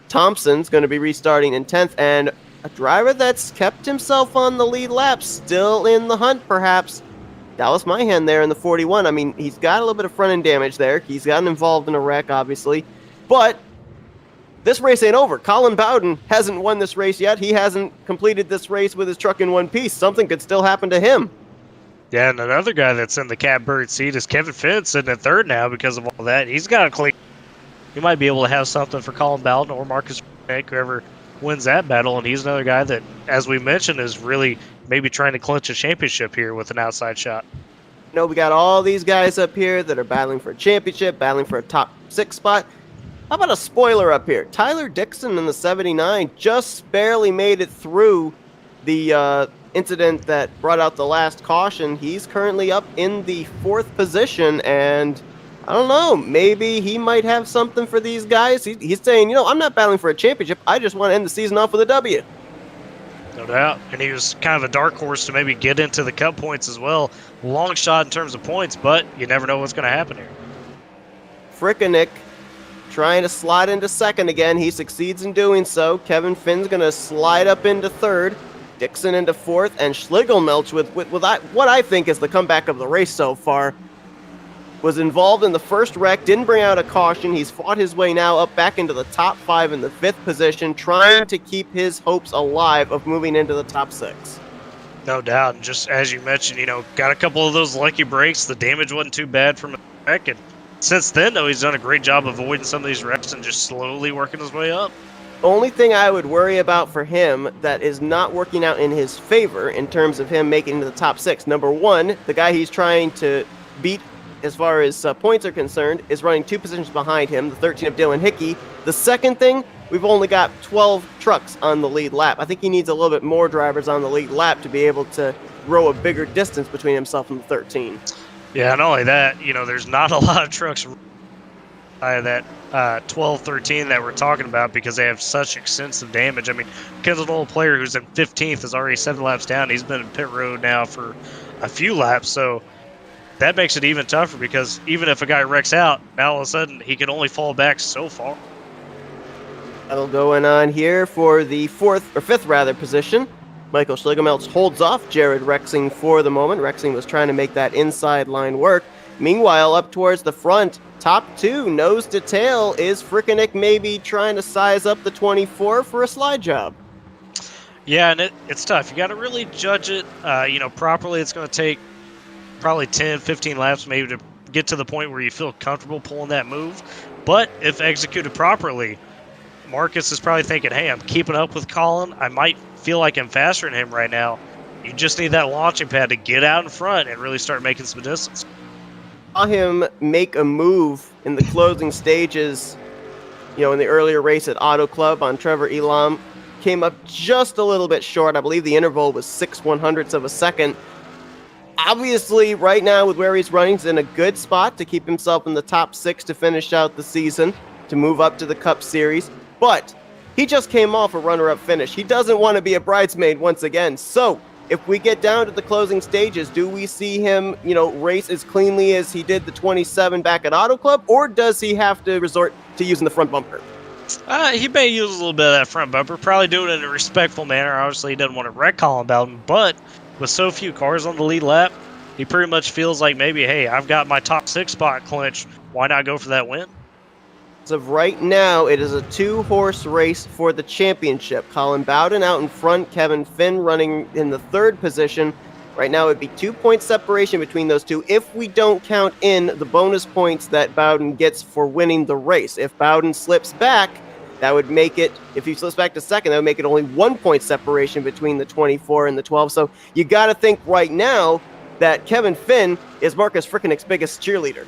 Thompson's going to be restarting in 10th, and a driver that's kept himself on the lead lap, still in the hunt perhaps, Dallas Myhan there in the 41. I mean, he's got a little bit of front-end damage there. He's gotten involved in a wreck, obviously. But this race ain't over. Colin Bowden hasn't won this race yet. He hasn't completed this race with his truck in one piece. Something could still happen to him. Yeah, and another guy that's in the catbird seat is Kevin Finn, sitting at third now because of all that. He's got a clean. He might be able to have something for Colin Bowden or Marcus Reddick, whoever wins that battle. And he's another guy that, as we mentioned, is really maybe trying to clinch a championship here with an outside shot. We got all these guys up here that are battling for a championship, battling for a top 6 spot. How about a spoiler up here? Tyler Dixon in the 79 just barely made it through the incident that brought out the last caution. He's currently up in the 4th position, and I don't know, maybe he might have something for these guys. He's saying, I'm not battling for a championship. I just want to end the season off with a W. No doubt. And he was kind of a dark horse to maybe get into the cup points as well. Long shot in terms of points, but you never know what's going to happen here. Frickenick trying to slide into 2nd again. He succeeds in doing so. Kevin Finn's going to slide up into 3rd. Dixon into 4th. And Schlegelmelch with what I think is the comeback of the race so far. Was involved in the first wreck, didn't bring out a caution. He's fought his way now up back into the top 5 in the 5th position, trying to keep his hopes alive of moving into the top 6. No doubt. And just as you mentioned, got a couple of those lucky breaks. The damage wasn't too bad from a wreck. And since then, though, he's done a great job of avoiding some of these wrecks and just slowly working his way up. Only thing I would worry about for him that is not working out in his favor in terms of him making it to the top 6. Number 1, the guy he's trying to beat as far as points are concerned, is running 2 positions behind him, the 13 of Dylan Hickey. The second thing, we've only got 12 trucks on the lead lap. I think he needs a little bit more drivers on the lead lap to be able to grow a bigger distance between himself and the 13. Yeah, not only that, there's not a lot of trucks that 12, 13 that we're talking about because they have such extensive damage. I mean, Kendall's old player who's in 15th is already 7 laps down. He's been in pit road now for a few laps, so that makes it even tougher because even if a guy wrecks out, now all of a sudden he can only fall back so far. That'll going on here for the fifth position. Michael Schlegelmeltz holds off Jared Rexing for the moment. Rexing was trying to make that inside line work. Meanwhile, up towards the front, top 2, nose to tail, is Frickenek maybe trying to size up the 24 for a slide job? Yeah, and it's tough. You got to really judge it, properly. It's going to take probably 10, 15 laps maybe to get to the point where you feel comfortable pulling that move. But if executed properly, Marcus is probably thinking, hey, I'm keeping up with Colin. I might feel like I'm faster than him right now. You just need that launching pad to get out in front and really start making some distance. Saw him make a move in the closing stages, in the earlier race at Auto Club on Trevor Elam. Came up just a little bit short. I believe the interval was 6/100ths of a second. Obviously, right now with where he's running, he's in a good spot to keep himself in the top 6 to finish out the season, to move up to the Cup Series. But he just came off a runner-up finish. He doesn't want to be a bridesmaid once again. So if we get down to the closing stages, do we see him, race as cleanly as he did the 27 back at Auto Club, or does he have to resort to using the front bumper? He may use a little bit of that front bumper, probably do it in a respectful manner. Obviously, he doesn't want to wreck Colin Bowden, but with so few cars on the lead lap, he pretty much feels like maybe, hey, I've got my top 6 spot clinched. Why not go for that win? As of right now, it is a 2-horse race for the championship. Colin Bowden out in front, Kevin Finn running in the 3rd position. Right now, it'd be 2-point separation between those two if we don't count in the bonus points that Bowden gets for winning the race. If Bowden slips back, that would make it, if he slips back to second, that would make it only 1-point separation between the 24 and the 12. So you got to think right now that Kevin Finn is Marcus Frickenek's biggest cheerleader.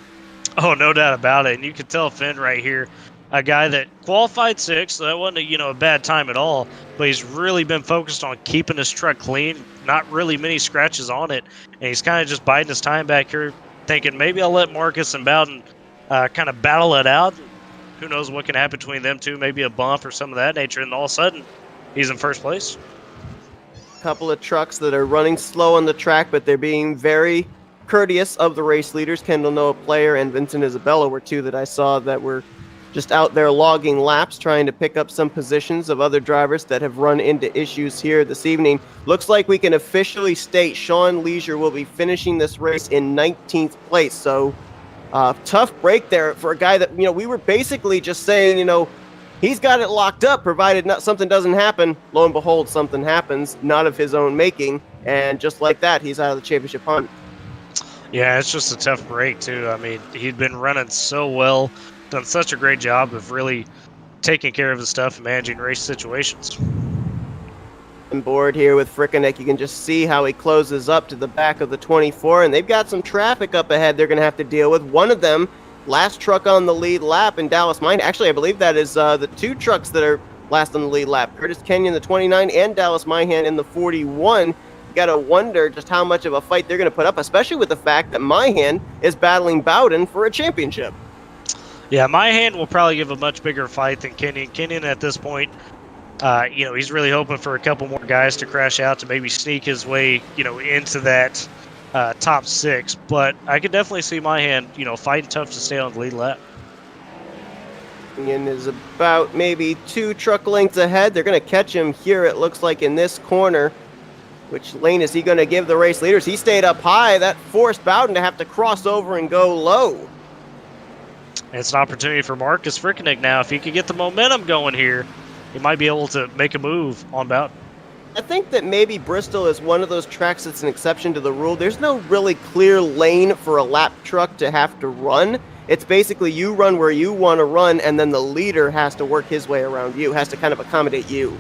Oh, no doubt about it. And you can tell Finn right here, a guy that qualified 6th, so that wasn't a bad time at all, but he's really been focused on keeping his truck clean, not really many scratches on it, and he's kind of just biding his time back here, thinking maybe I'll let Marcus and Bowden kind of battle it out. Who knows what can happen between them two, maybe a bump or some of that nature, and all of a sudden, he's in first place. Couple of trucks that are running slow on the track, but they're being very courteous of the race leaders. Kendall Noah Player and Vincent Isabella were 2 that I saw that were just out there logging laps, trying to pick up some positions of other drivers that have run into issues here this evening. Looks like we can officially state Sean Leisure will be finishing this race in 19th place. So tough break there for a guy that, we were basically just saying, he's got it locked up, provided something doesn't happen. Lo and behold, something happens, not of his own making. And just like that, he's out of the championship hunt. Yeah, it's just a tough break, too. I mean, he'd been running so well, done such a great job of really taking care of his stuff and managing race situations. On board here with Frickenek, you can just see how he closes up to the back of the 24, and they've got some traffic up ahead they're going to have to deal with. One of them, last truck on the lead lap in Dallas Mine. Actually, I believe that is the 2 trucks that are last on the lead lap. Curtis Kenyon, the 29, and Dallas Mihan in the 41. Got to wonder just how much of a fight they're going to put up, especially with the fact that Mihan is battling Bowden for a championship. Yeah, Mihan will probably give a much bigger fight than Kenyon. Kenyon at this point, he's really hoping for a couple more guys to crash out to maybe sneak his way, into that top 6. But I could definitely see Mihan, fighting tough to stay on the lead lap. Kenyon is about maybe 2 truck lengths ahead. They're going to catch him here, it looks like, in this corner. Which lane is he going to give the race leaders? He stayed up high. That forced Bowden to have to cross over and go low. It's an opportunity for Marcus Frickenek now. If he could get the momentum going here, he might be able to make a move on Bowden. I think that maybe Bristol is one of those tracks that's an exception to the rule. There's no really clear lane for a lap truck to have to run. It's basically you run where you want to run, and then the leader has to work his way around you, has to kind of accommodate you.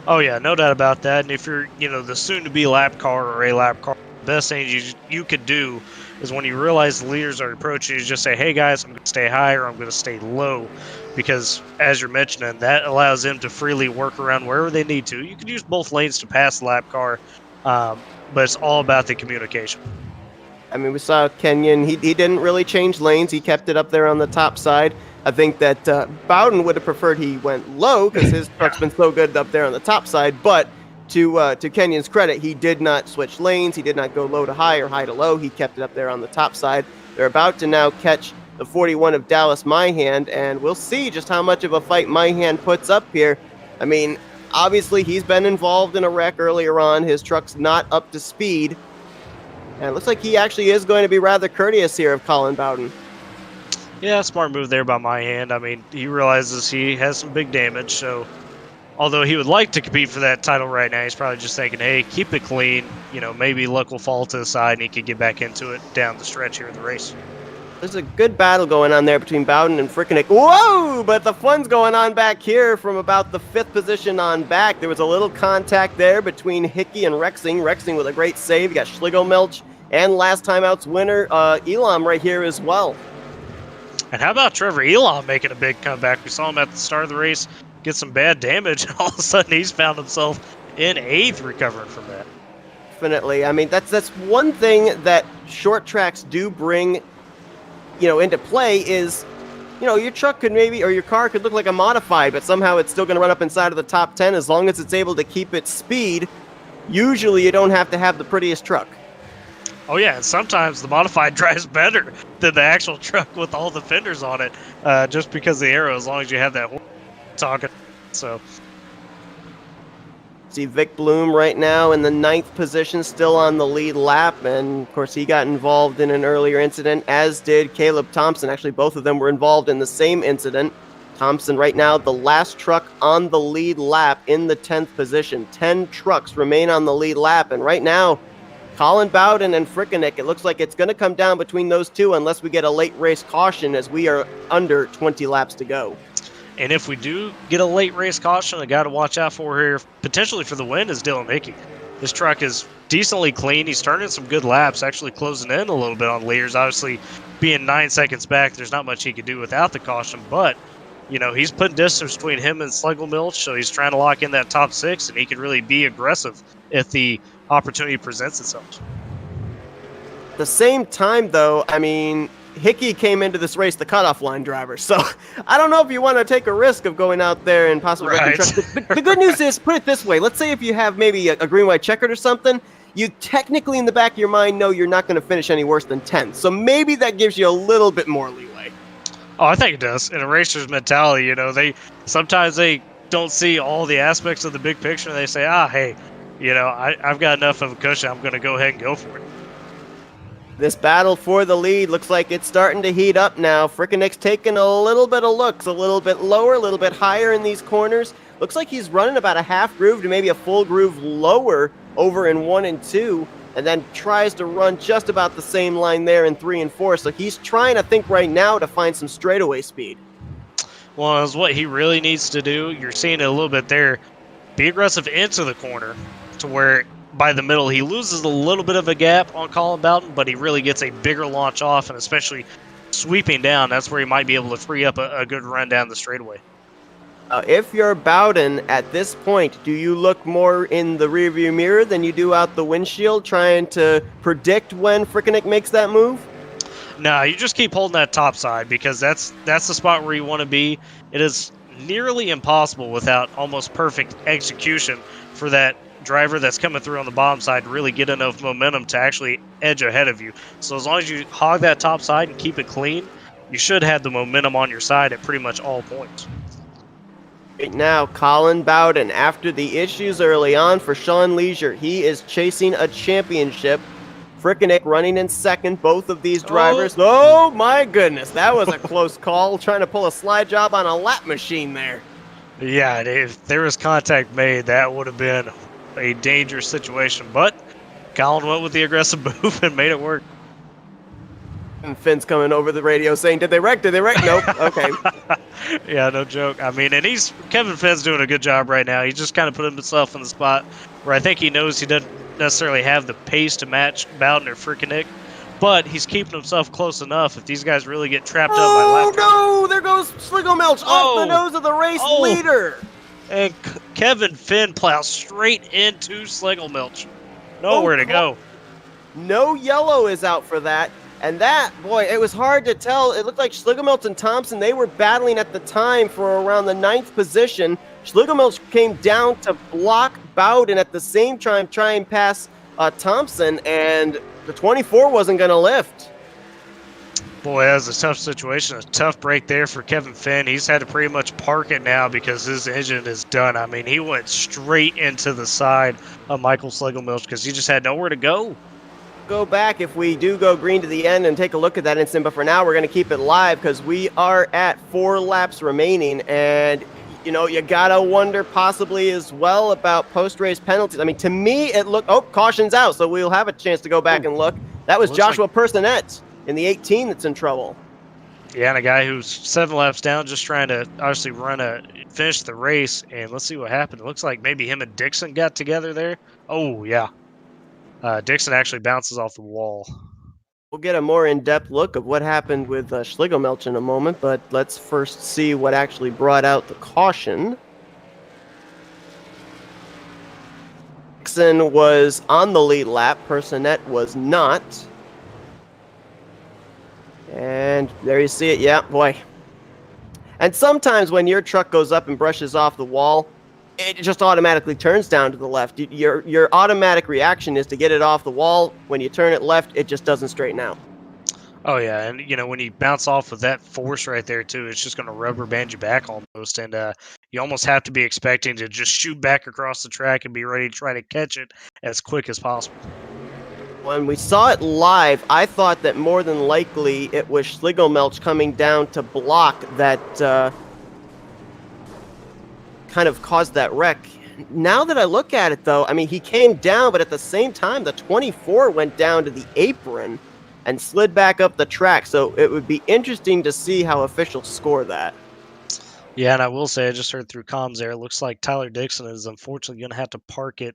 Oh, yeah, no doubt about that. And if you're, the soon-to-be lap car or a lap car best thing you could do is when you realize the leaders are approaching, you just say, hey guys, I'm going to stay high or I'm going to stay low. Because as you're mentioning, that allows them to freely work around wherever they need to. You can use both lanes to pass the lap car, but it's all about the communication. I mean, we saw Kenyon. He didn't really change lanes. He kept it up there on the top side. I think that Bowden would have preferred he went low because his truck's been so good up there on the top side. But to Kenyon's credit, he did not switch lanes. He did not go low to high or high to low. He kept it up there on the top side. They're about to now catch the 41 of Dallas Myhand, and we'll see just how much of a fight Myhand puts up here. I mean, obviously he's been involved in a wreck earlier on. His truck's not up to speed. And it looks like he actually is going to be rather courteous here of Colin Bowden. Yeah, smart move there by Myhand. I mean, he realizes he has some big damage, so although he would like to compete for that title right now, he's probably just thinking, hey, keep it clean. You know, maybe luck will fall to the side and he could get back into it down the stretch here in the race. There's a good battle going on there between Bowden and Frickenek. Whoa! But the fun's going on back here from about the 5th position on back. There was a little contact there between Hickey and Rexing. Rexing with a great save. You got Schlegelmilch and last time out's winner, Elam, right here as well. And how about Trevor Elam making a big comeback? We saw him at the start of the race get some bad damage, and all of a sudden he's found himself in 8th recovering from that. Definitely. I mean, that's one thing that short tracks do bring into play is, your truck could maybe, or your car could look like a modified, but somehow it's still going to run up inside of the top 10 as long as it's able to keep its speed. Usually you don't have to have the prettiest truck. Oh yeah, and sometimes the modified drives better than the actual truck with all the fenders on it, just because of the aero, as long as you have that talking. So see Vic Bloom right now in the 9th position, still on the lead lap, and of course he got involved in an earlier incident, as did Caleb Thompson. Actually, both of them were involved in the same incident. Thompson right now the last truck on the lead lap in the 10th position. 10 trucks remain on the lead lap, and right now Colin Bowden and Frickenek, it looks like it's going to come down between those two unless we get a late race caution, as we are under 20 laps to go. And if we do get a late race caution, a guy to watch out for here, potentially for the win, is Dylan Hickey. His truck is decently clean. He's turning some good laps, actually closing in a little bit on leaders. Obviously, being 9 seconds back, there's not much he could do without the caution. But, he's putting distance between him and Schlegelmilch, so he's trying to lock in that top 6, and he could really be aggressive if the opportunity presents itself. At the same time, though, I mean, Hickey came into this race the cutoff line driver, so I don't know if you want to take a risk of going out there and possibly wrecking trucks. The good news is, put it this way, let's say if you have maybe a green-white checkered or something, you technically in the back of your mind know you're not going to finish any worse than 10th, so maybe that gives you a little bit more leeway. Oh, I think it does. In a racer's mentality, sometimes they don't see all the aspects of the big picture, and they say, hey, I've got enough of a cushion, I'm going to go ahead and go for it. This battle for the lead looks like it's starting to heat up now. Frickenek's taking a little bit of looks, a little bit lower, a little bit higher in these corners. Looks like he's running about a half groove to maybe a full groove lower over in 1 and 2, and then tries to run just about the same line there in 3 and 4. So he's trying to think right now to find some straightaway speed. Well, that's what he really needs to do. You're seeing it a little bit there. Be aggressive into the corner to where by the middle he loses a little bit of a gap on Colin Bowden, but he really gets a bigger launch off, and especially sweeping down, that's where he might be able to free up a good run down the straightaway. If you're Bowden at this point, do you look more in the rearview mirror than you do out the windshield, trying to predict when Frickenek makes that move? No, you just keep holding that top side, because that's the spot where you want to be. It is nearly impossible without almost perfect execution for that driver that's coming through on the bottom side to really get enough momentum to actually edge ahead of you. So as long as you hog that top side and keep it clean, you should have the momentum on your side at pretty much all points. Right now, Colin Bowden, after the issues early on for Sean Leisure, he is chasing a championship. Frickenek running in second, both of these drivers. Oh my goodness, that was a close call, trying to pull a slide job on a lap machine there. Yeah, if there was contact made, that would have been a dangerous situation, but Colin went with the aggressive move and made it work. And Finn's coming over the radio saying, did they wreck? Did they wreck? Nope. Okay. Yeah, no joke. I mean, and Kevin Finn's doing a good job right now. He's just kind of putting himself in the spot where I think he knows he necessarily have the pace to match Bowden or Frickenig, but he's keeping himself close enough. If these guys really get trapped up by lap time. Oh no! There goes Schlegelmilch off the nose of the race leader. And Kevin Finn plows straight into Schlegelmilch. Nowhere to go. No yellow is out for that. And that, boy, it was hard to tell. It looked like Schlegelmilch and Thompson, they were battling at the time for around the 9th position. Schlegelmilch came down to block Bowden at the same time, try and pass Thompson, and the 24 wasn't going to lift. Boy, that was a tough situation. A tough break there for Kevin Finn. He's had to pretty much park it now because his engine is done. I mean, he went straight into the side of Michael Schlegelmilch because he just had nowhere to go. Go back if we do go green to the end and take a look at that incident, but for now we're going to keep it live because we are at 4 laps remaining, and you know, you gotta wonder possibly as well about post-race penalties. I mean, to me it looked, caution's out, so we'll have a chance to go back and look. That was Joshua Personette in the 18 that's in trouble. Yeah, and a guy who's 7 laps down, just trying to obviously finish the race, and let's see what happened. It looks like maybe him and Dixon got together there. Oh yeah. Dixon actually bounces off the wall. We'll get a more in-depth look of what happened with Schlegelmilch in a moment, but let's first see what actually brought out the caution. Dixon was on the lead lap. Personette was not. And there you see it. Yeah, boy. And sometimes when your truck goes up and brushes off the wall, it just automatically turns down to the left. Your automatic reaction is to get it off the wall. When you turn it left, it just doesn't straighten out. Oh, yeah, and, you know, when you bounce off with that force right there, too, it's just going to rubber band you back almost, and you almost have to be expecting to just shoot back across the track and be ready to try to catch it as quick as possible. When we saw it live, I thought that more than likely it was Schlegelmilch coming down to block that kind of caused that wreck. Now that I look at it, though, I mean, he came down, but at the same time, the 24 went down to the apron and slid back up the track. So it would be interesting to see how officials score that. Yeah, and I will say, I just heard through comms there, it looks like Tyler Dixon is unfortunately going to have to park it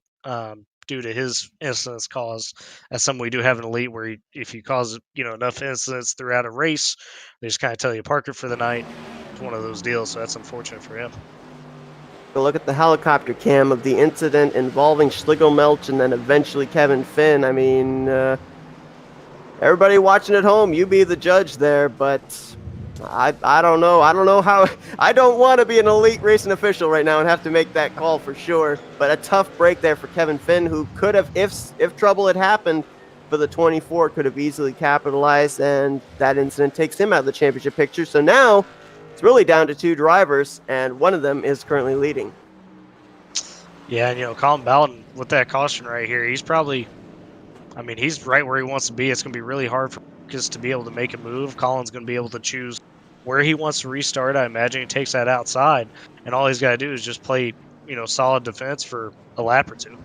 due to his incidents caused. That's something we do have an elite where if you cause enough incidents throughout a race, they just kind of tell you park it for the night. It's one of those deals, so that's unfortunate for him. Look at the helicopter cam of the incident involving Schlegelmilch and then eventually Kevin Finn. I mean, everybody watching at home, you be the judge there, but I don't know. I don't know how. I don't want to be an elite racing official right now and have to make that call for sure. But a tough break there for Kevin Finn, who could have, if trouble had happened for the 24, could have easily capitalized, and that incident takes him out of the championship picture. So now it's really down to 2 drivers, and one of them is currently leading. Yeah, and Colin Bowden with that caution right here, he's probably, I mean, he's right where he wants to be. It's going to be really hard for Marcus to be able to make a move. Colin's going to be able to choose where he wants to restart. I imagine he takes that outside, and all he's got to do is just play, solid defense for a lap or 2.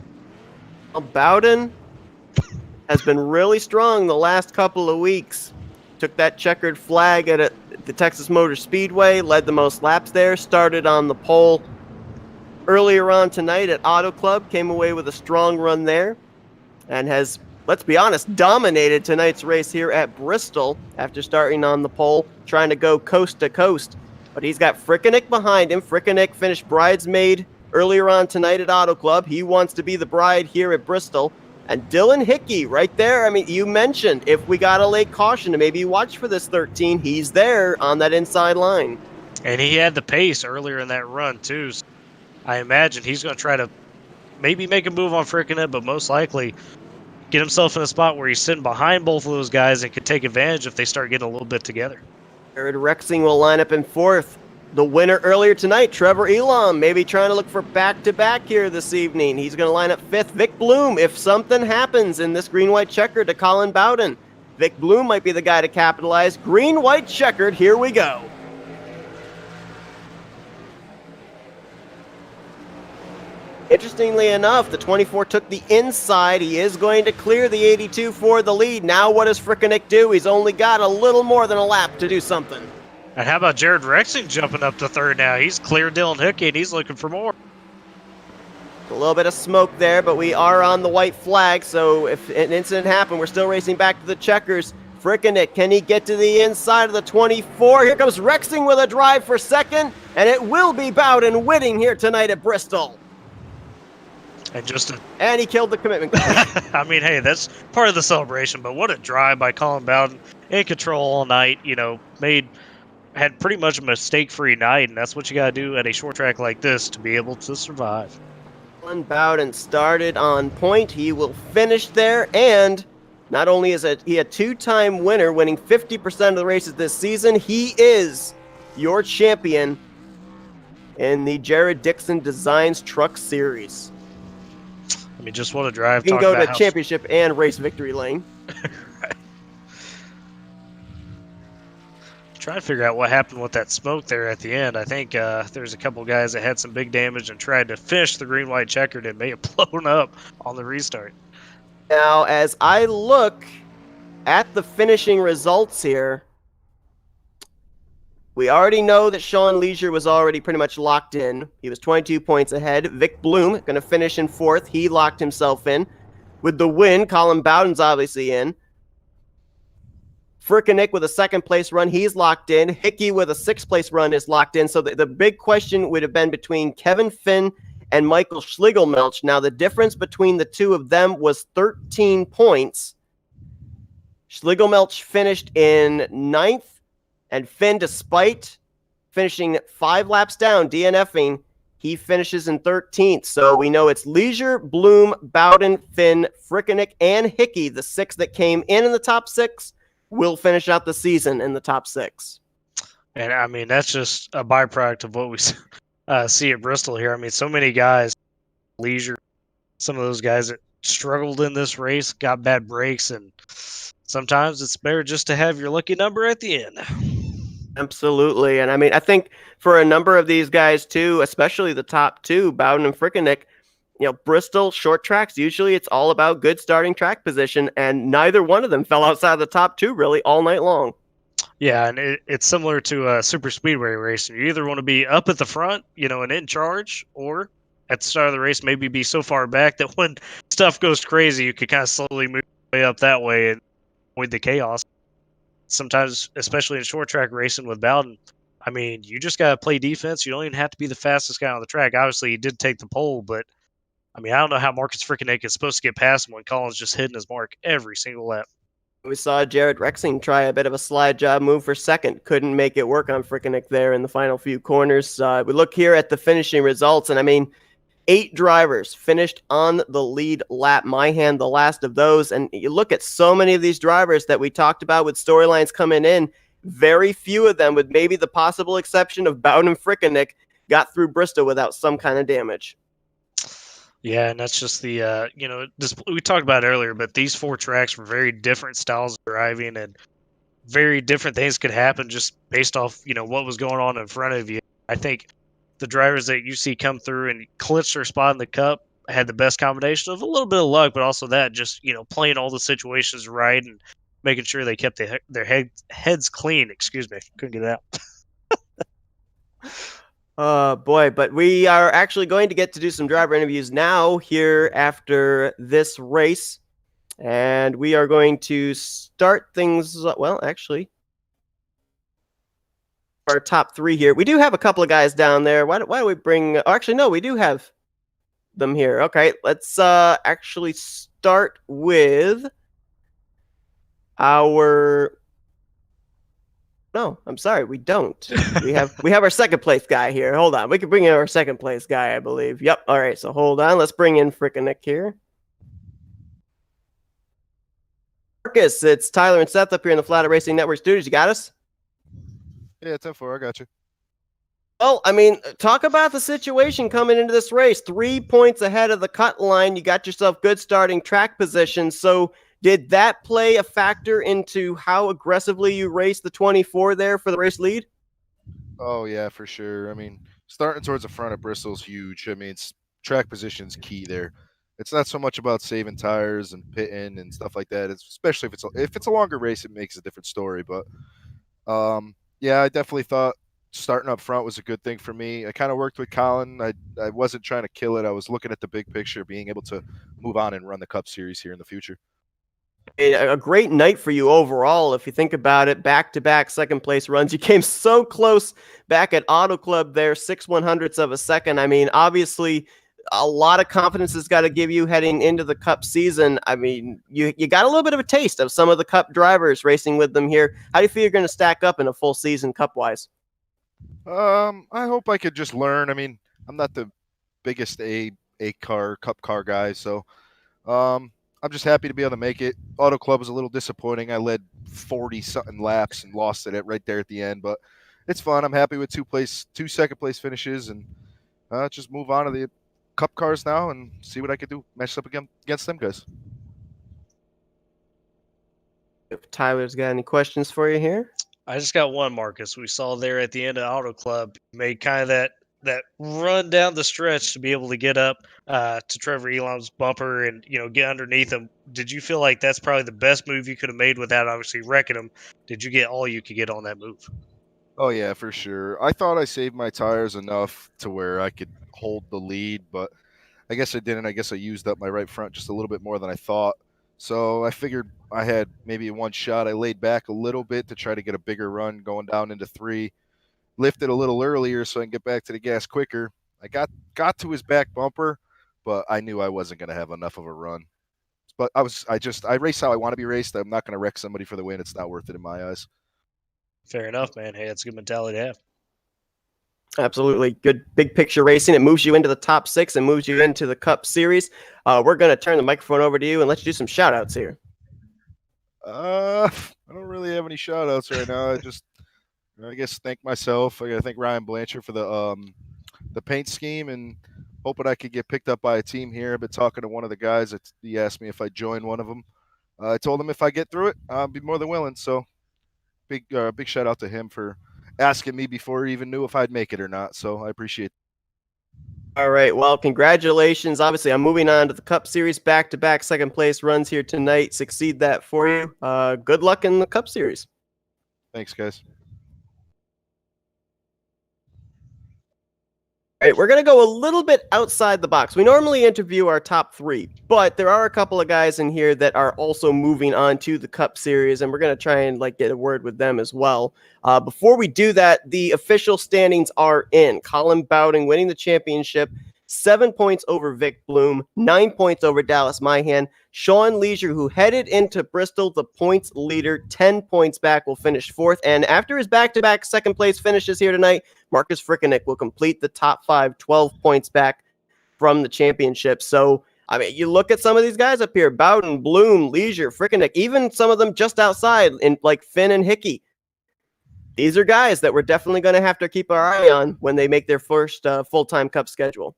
Well, Bowden has been really strong the last couple of weeks. Took that checkered flag at the Texas Motor Speedway, led the most laps there, started on the pole earlier on tonight at Auto Club, came away with a strong run there, and has, let's be honest, dominated tonight's race here at Bristol after starting on the pole, trying to go coast to coast. But he's got Frickenig behind him. Frickenig finished bridesmaid earlier on tonight at Auto Club. He wants to be the bride here at Bristol. And Dylan Hickey right there. I mean, you mentioned if we got a late caution to maybe watch for this 13, he's there on that inside line. And he had the pace earlier in that run, too. So I imagine he's going to try to maybe make a move on Frickenig, but most likely get himself in a spot where he's sitting behind both of those guys and could take advantage if they start getting a little bit together. Jared Rexing will line up in 4th. The winner earlier tonight, Trevor Elam, maybe trying to look for back-to-back here this evening. He's going to line up 5th. Vic Bloom, if something happens in this green-white checker to Colin Bowden, Vic Bloom might be the guy to capitalize. Green-white checkered, here we go. Interestingly enough, the 24 took the inside. He is going to clear the 82 for the lead. Now what does Frickenig do? He's only got a little more than a lap to do something. And how about Jared Rexing jumping up to 3rd now? He's cleared Dylan Hickey, and he's looking for more. A little bit of smoke there, but we are on the white flag, so if an incident happened, we're still racing back to the checkers. Frickenik, can he get to the inside of the 24? Here comes Rexing with a drive for second, and it will be Bowden winning here tonight at Bristol. And he killed the commitment car. I mean, hey, that's part of the celebration, but what a drive by Colin Bowden, in control all night, had pretty much a mistake-free night, and that's what you got to do at a short track like this to be able to survive. Colin Bowden started on point. He will finish there, and not only is he a two-time winner, winning 50% of the races this season, he is your champion in the Jared Dixon Designs Truck Series. I mean, just what a drive. You can go to championship and race victory lane. Right. Trying to figure out what happened with that smoke there at the end. I think there's a couple guys that had some big damage and tried to finish the green-white checkered and may have blown up on the restart. Now, as I look at the finishing results here, we already know that Sean Leisure was already pretty much locked in. He was 22 points ahead. Vic Bloom going to finish in fourth. He locked himself in. With the win, Colin Bowden's obviously in. Frickenik with a second-place run, he's locked in. Hickey with a sixth-place run is locked in. So the big question would have been between Kevin Finn and Michael Schlegelmelch. Now, the difference between the two of them was 13 points. Schlegelmelch finished in ninth. And Finn, despite finishing 5 laps down, DNFing, he finishes in 13th. So we know it's Leisure, Bloom, Bowden, Finn, Frickenik, and Hickey, the 6 that came in the top 6, will finish out the season in the top 6. And, I mean, that's just a byproduct of what we see at Bristol here. I mean, so many guys, Leisure, some of those guys that struggled in this race, got bad breaks, and sometimes it's better just to have your lucky number at the end. Absolutely. And I mean, I think for a number of these guys too, especially the top 2, Bowden and Frickenik, Bristol short tracks, usually it's all about good starting track position, and neither one of them fell outside of the top 2 really all night long. Yeah, and it's similar to a super speedway race. You either want to be up at the front, and in charge, or at the start of the race maybe be so far back that when stuff goes crazy, you could kind of slowly move way up that way and avoid the chaos. Sometimes, especially in short track racing with Bowden, I mean, you just got to play defense. You don't even have to be the fastest guy on the track. Obviously, he did take the pole, but I mean, I don't know how Marcus Frickenik is supposed to get past him when Colin's just hitting his mark every single lap. We saw Jared Rexing try a bit of a slide job move for second. Couldn't make it work on Frickenik there in the final few corners. We look here at the finishing results, and I mean, 8 drivers finished on the lead lap. Myhan, the last of those. And you look at so many of these drivers that we talked about with storylines coming in, very few of them, with maybe the possible exception of Bowden and Frickenik, got through Bristol without some kind of damage. Yeah, and that's just the, we talked about it earlier, but these 4 tracks were very different styles of driving, and very different things could happen just based off, what was going on in front of you. I think the drivers that you see come through and clinch their spot in the Cup had the best combination of a little bit of luck, but also that just, playing all the situations right and making sure they kept their heads clean. Excuse me. Couldn't get it out. Oh, boy. But we are actually going to get to do some driver interviews now here after this race. And we are going to start things, well, actually, our top 3 here. We do have a couple of guys down there. Why do we bring... Oh, actually, no, we do have them here. Okay, let's actually start with our... No, I'm sorry, we don't. We have our second place guy here. Hold on, we can bring in our second place guy, I believe. Yep, all right, so hold on. Let's bring in Frickenik here. Marcus, it's Tyler and Seth up here in the Flatout Racing Network studios. You got us? Yeah, 10-4, I got you. Well, I mean, talk about the situation coming into this race. 3 points ahead of the cut line. You got yourself good starting track position. So did that play a factor into how aggressively you raced the 24 there for the race lead? Oh, yeah, for sure. I mean, starting towards the front of Bristol's huge. I mean, track position's key there. It's not so much about saving tires and pitting and stuff like that. It's especially if it's a longer race, it makes a different story. But yeah, I definitely thought starting up front was a good thing for me. I kind of worked with Colin. I wasn't trying to kill it. I was looking at the big picture, being able to move on and run the Cup Series here in the future. A great night for you overall. If you think about it, back-to-back second place runs. You came so close back at Auto Club there, 6/100ths of a second. I mean, obviously, a lot of confidence has got to give you heading into the Cup season. I mean, you got a little bit of a taste of some of the Cup drivers racing with them here. How do you feel you're going to stack up in a full season Cup-wise? I hope I could just learn. I mean, I'm not the biggest Cup car guy, so I'm just happy to be able to make it. Auto Club was a little disappointing. I led 40-something laps and lost it right there at the end, but it's fun. I'm happy with two second place finishes, and just move on to the Cup cars now and see what I could do, match up against them guys. If Tyler's got any questions for you here. I just got one, Marcus. We saw there at the end of Auto Club, you made kind of that run down the stretch to be able to get up to Trevor Elam's bumper and get underneath him. Did you feel like that's probably the best move you could have made without obviously wrecking him? Did you get all you could get on that move? Oh yeah, for sure. I thought I saved my tires enough to where I could hold the lead, but I guess I didn't. I guess I used up my right front just a little bit more than I thought. So I figured I had maybe one shot. I laid back a little bit to try to get a bigger run going down into 3. Lifted a little earlier so I can get back to the gas quicker. I got to his back bumper, but I knew I wasn't going to have enough of a run. But I race how I want to be raced. I'm not going to wreck somebody for the win. It's not worth it in my eyes. Fair enough, man. Hey, that's a good mentality to have. Absolutely. Good big picture racing. It moves you into the top 6 and moves you into the Cup Series. We're going to turn the microphone over to you and let you do some shout outs here. I don't really have any shout outs right now. I guess thank myself. I got to thank Ryan Blanchard for the paint scheme and hoping I could get picked up by a team here. I've been talking to one of the guys. He asked me if I'd join one of them. I told him if I get through it, I'll be more than willing. So big shout out to him for asking me before he even knew if I'd make it or not. So I appreciate it. All right. Well, congratulations. Obviously, I'm moving on to the Cup Series. Back-to-back second place runs here tonight. Succeed that for you. Good luck in the Cup Series. Thanks, guys. All right, we're going to go a little bit outside the box. We normally interview our top 3, but there are a couple of guys in here that are also moving on to the Cup Series, and we're going to try and get a word with them as well. Before we do that, the official standings are in. Colin Bowding winning the championship, 7 points over Vic Bloom, 9 points over Dallas Myhan. Sean Leisure, who headed into Bristol, the points leader, 10 points back, will finish 4th. And after his back-to-back second-place finishes here tonight, Marcus Frickeneck will complete the top 5, 12 points back from the championship. So, I mean, you look at some of these guys up here, Bowden, Bloom, Leisure, Frickeneck, even some of them just outside, in like Finn and Hickey. These are guys that we're definitely going to have to keep our eye on when they make their first full-time Cup schedule.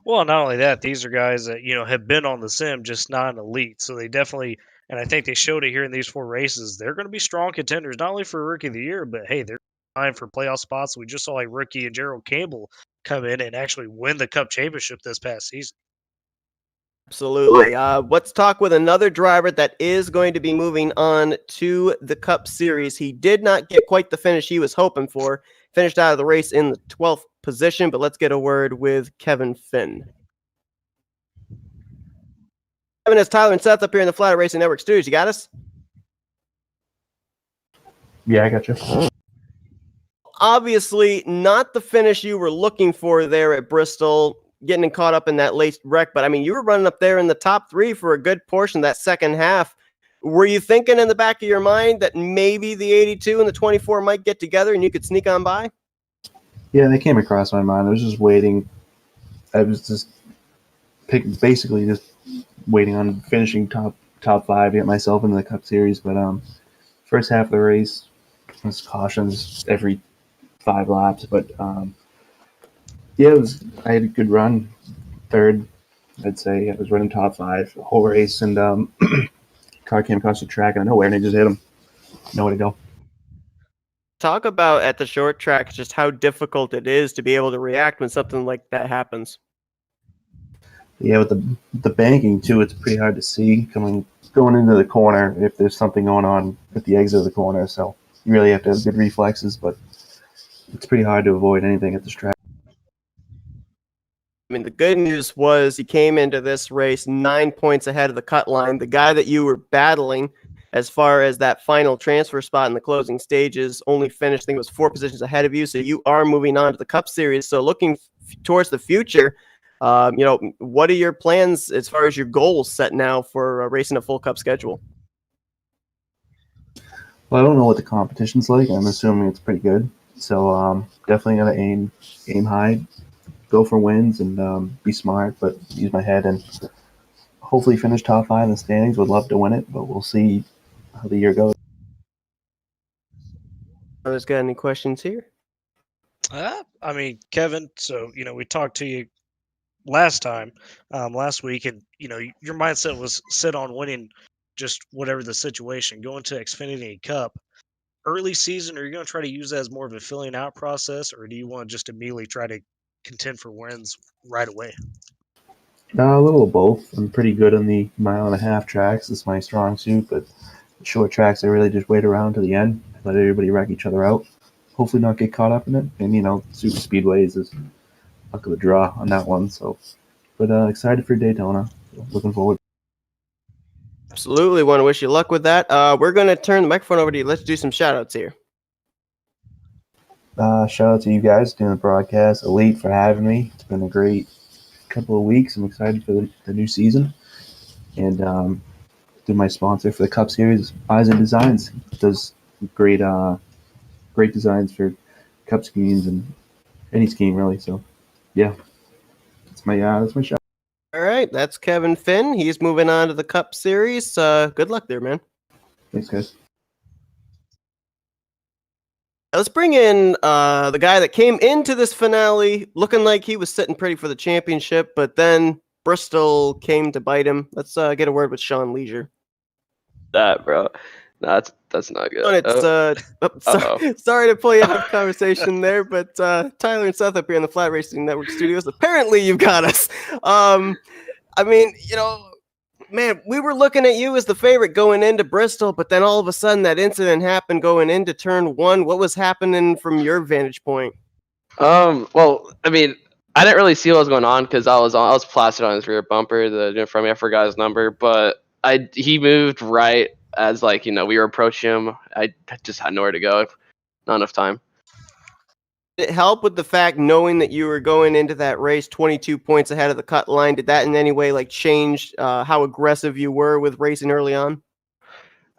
Well, not only that, these are guys that, have been on the sim, just not an elite. So they definitely, and I think they showed it here in these 4 races, they're going to be strong contenders, not only for Rookie of the Year, but hey, they're fine for playoff spots. We just saw like Rookie and Gerald Campbell come in and actually win the Cup championship this past season. Absolutely. Let's talk with another driver that is going to be moving on to the Cup Series. He did not get quite the finish he was hoping for. Finished out of the race in the 12th position, but let's get a word with Kevin Finn. Kevin, it's Tyler and Seth up here in the Flatout Racing Network studios. You got us? Yeah, I got you. Obviously, not the finish you were looking for there at Bristol, getting caught up in that late wreck, but I mean, you were running up there in the top 3 for a good portion of that second half. Were you thinking in the back of your mind that maybe the 82 and the 24 might get together and you could sneak on by? Yeah, they came across my mind. I was just waiting. I was just basically just waiting on finishing top 5 to get myself into the Cup Series. But first half of the race was cautions every 5 laps. But yeah, I had a good run. 3rd, I'd say. I was running top 5 the whole race, and car came across the track out of nowhere, and I just hit him. Nowhere to go. Talk about at the short track just how difficult it is to be able to react when something like that happens. Yeah, with the banking too, it's pretty hard to see going into the corner if there's something going on at the exit of the corner. So you really have to have good reflexes. But it's pretty hard to avoid anything at this track. I mean, the good news was you came into this race 9 points ahead of the cut line. The guy that you were battling as far as that final transfer spot in the closing stages only finished, I think it was 4 positions ahead of you. So you are moving on to the Cup Series. So looking towards the future, what are your plans as far as your goals set now for racing a full Cup schedule? Well, I don't know what the competition's like. I'm assuming it's pretty good. So definitely gonna aim high, go for wins, and be smart, but use my head and hopefully finish top 5 in the standings. Would love to win it, but we'll see how the year goes. Others got any questions here? I mean, Kevin, so, we talked to you last week, and, your mindset was set on winning just whatever the situation, going to Xfinity Cup. Early season, are you going to try to use that as more of a filling out process, or do you want to just immediately try to contend for wins right away? A little of both. I'm pretty good on the 1.5-mile tracks. It's my strong suit, but short tracks, I really just wait around to the end, let everybody wreck each other out. Hopefully not get caught up in it. And, super speedways is luck of the draw on that one. So, but excited for Daytona. Looking forward. Absolutely. Want to wish you luck with that. We're going to turn the microphone over to you. Let's do some shout outs here. Shout out to you guys doing the broadcast. Elite for having me. It's been a great couple of weeks. I'm excited for the new season. And to my sponsor for the Cup Series, Eyes and Designs. It does great designs for Cup schemes and any scheme really. So, yeah, that's my shout. All right, that's Kevin Finn. He's moving on to the Cup Series. Good luck there, man. Thanks, guys. Let's bring in the guy that came into this finale looking like he was sitting pretty for the championship, but then Bristol came to bite him. Let's get a word with Sean Leisure. That, bro. No, that's not good. It's sorry to pull you out of conversation there, but Tyler and Seth up here in the Flat Racing Network studios. Apparently, you've got us. I mean, man, we were looking at you as the favorite going into Bristol, but then all of a sudden that incident happened going into turn 1. What was happening from your vantage point? Well, I mean, I didn't really see what was going on because I was plastered on his rear bumper. The dude in front of me, I forgot his number, but he moved right as we were approaching him. I just had nowhere to go, not enough time. Did it help with the fact knowing that you were going into that race 22 points ahead of the cut line? Did that in any way change how aggressive you were with racing early on?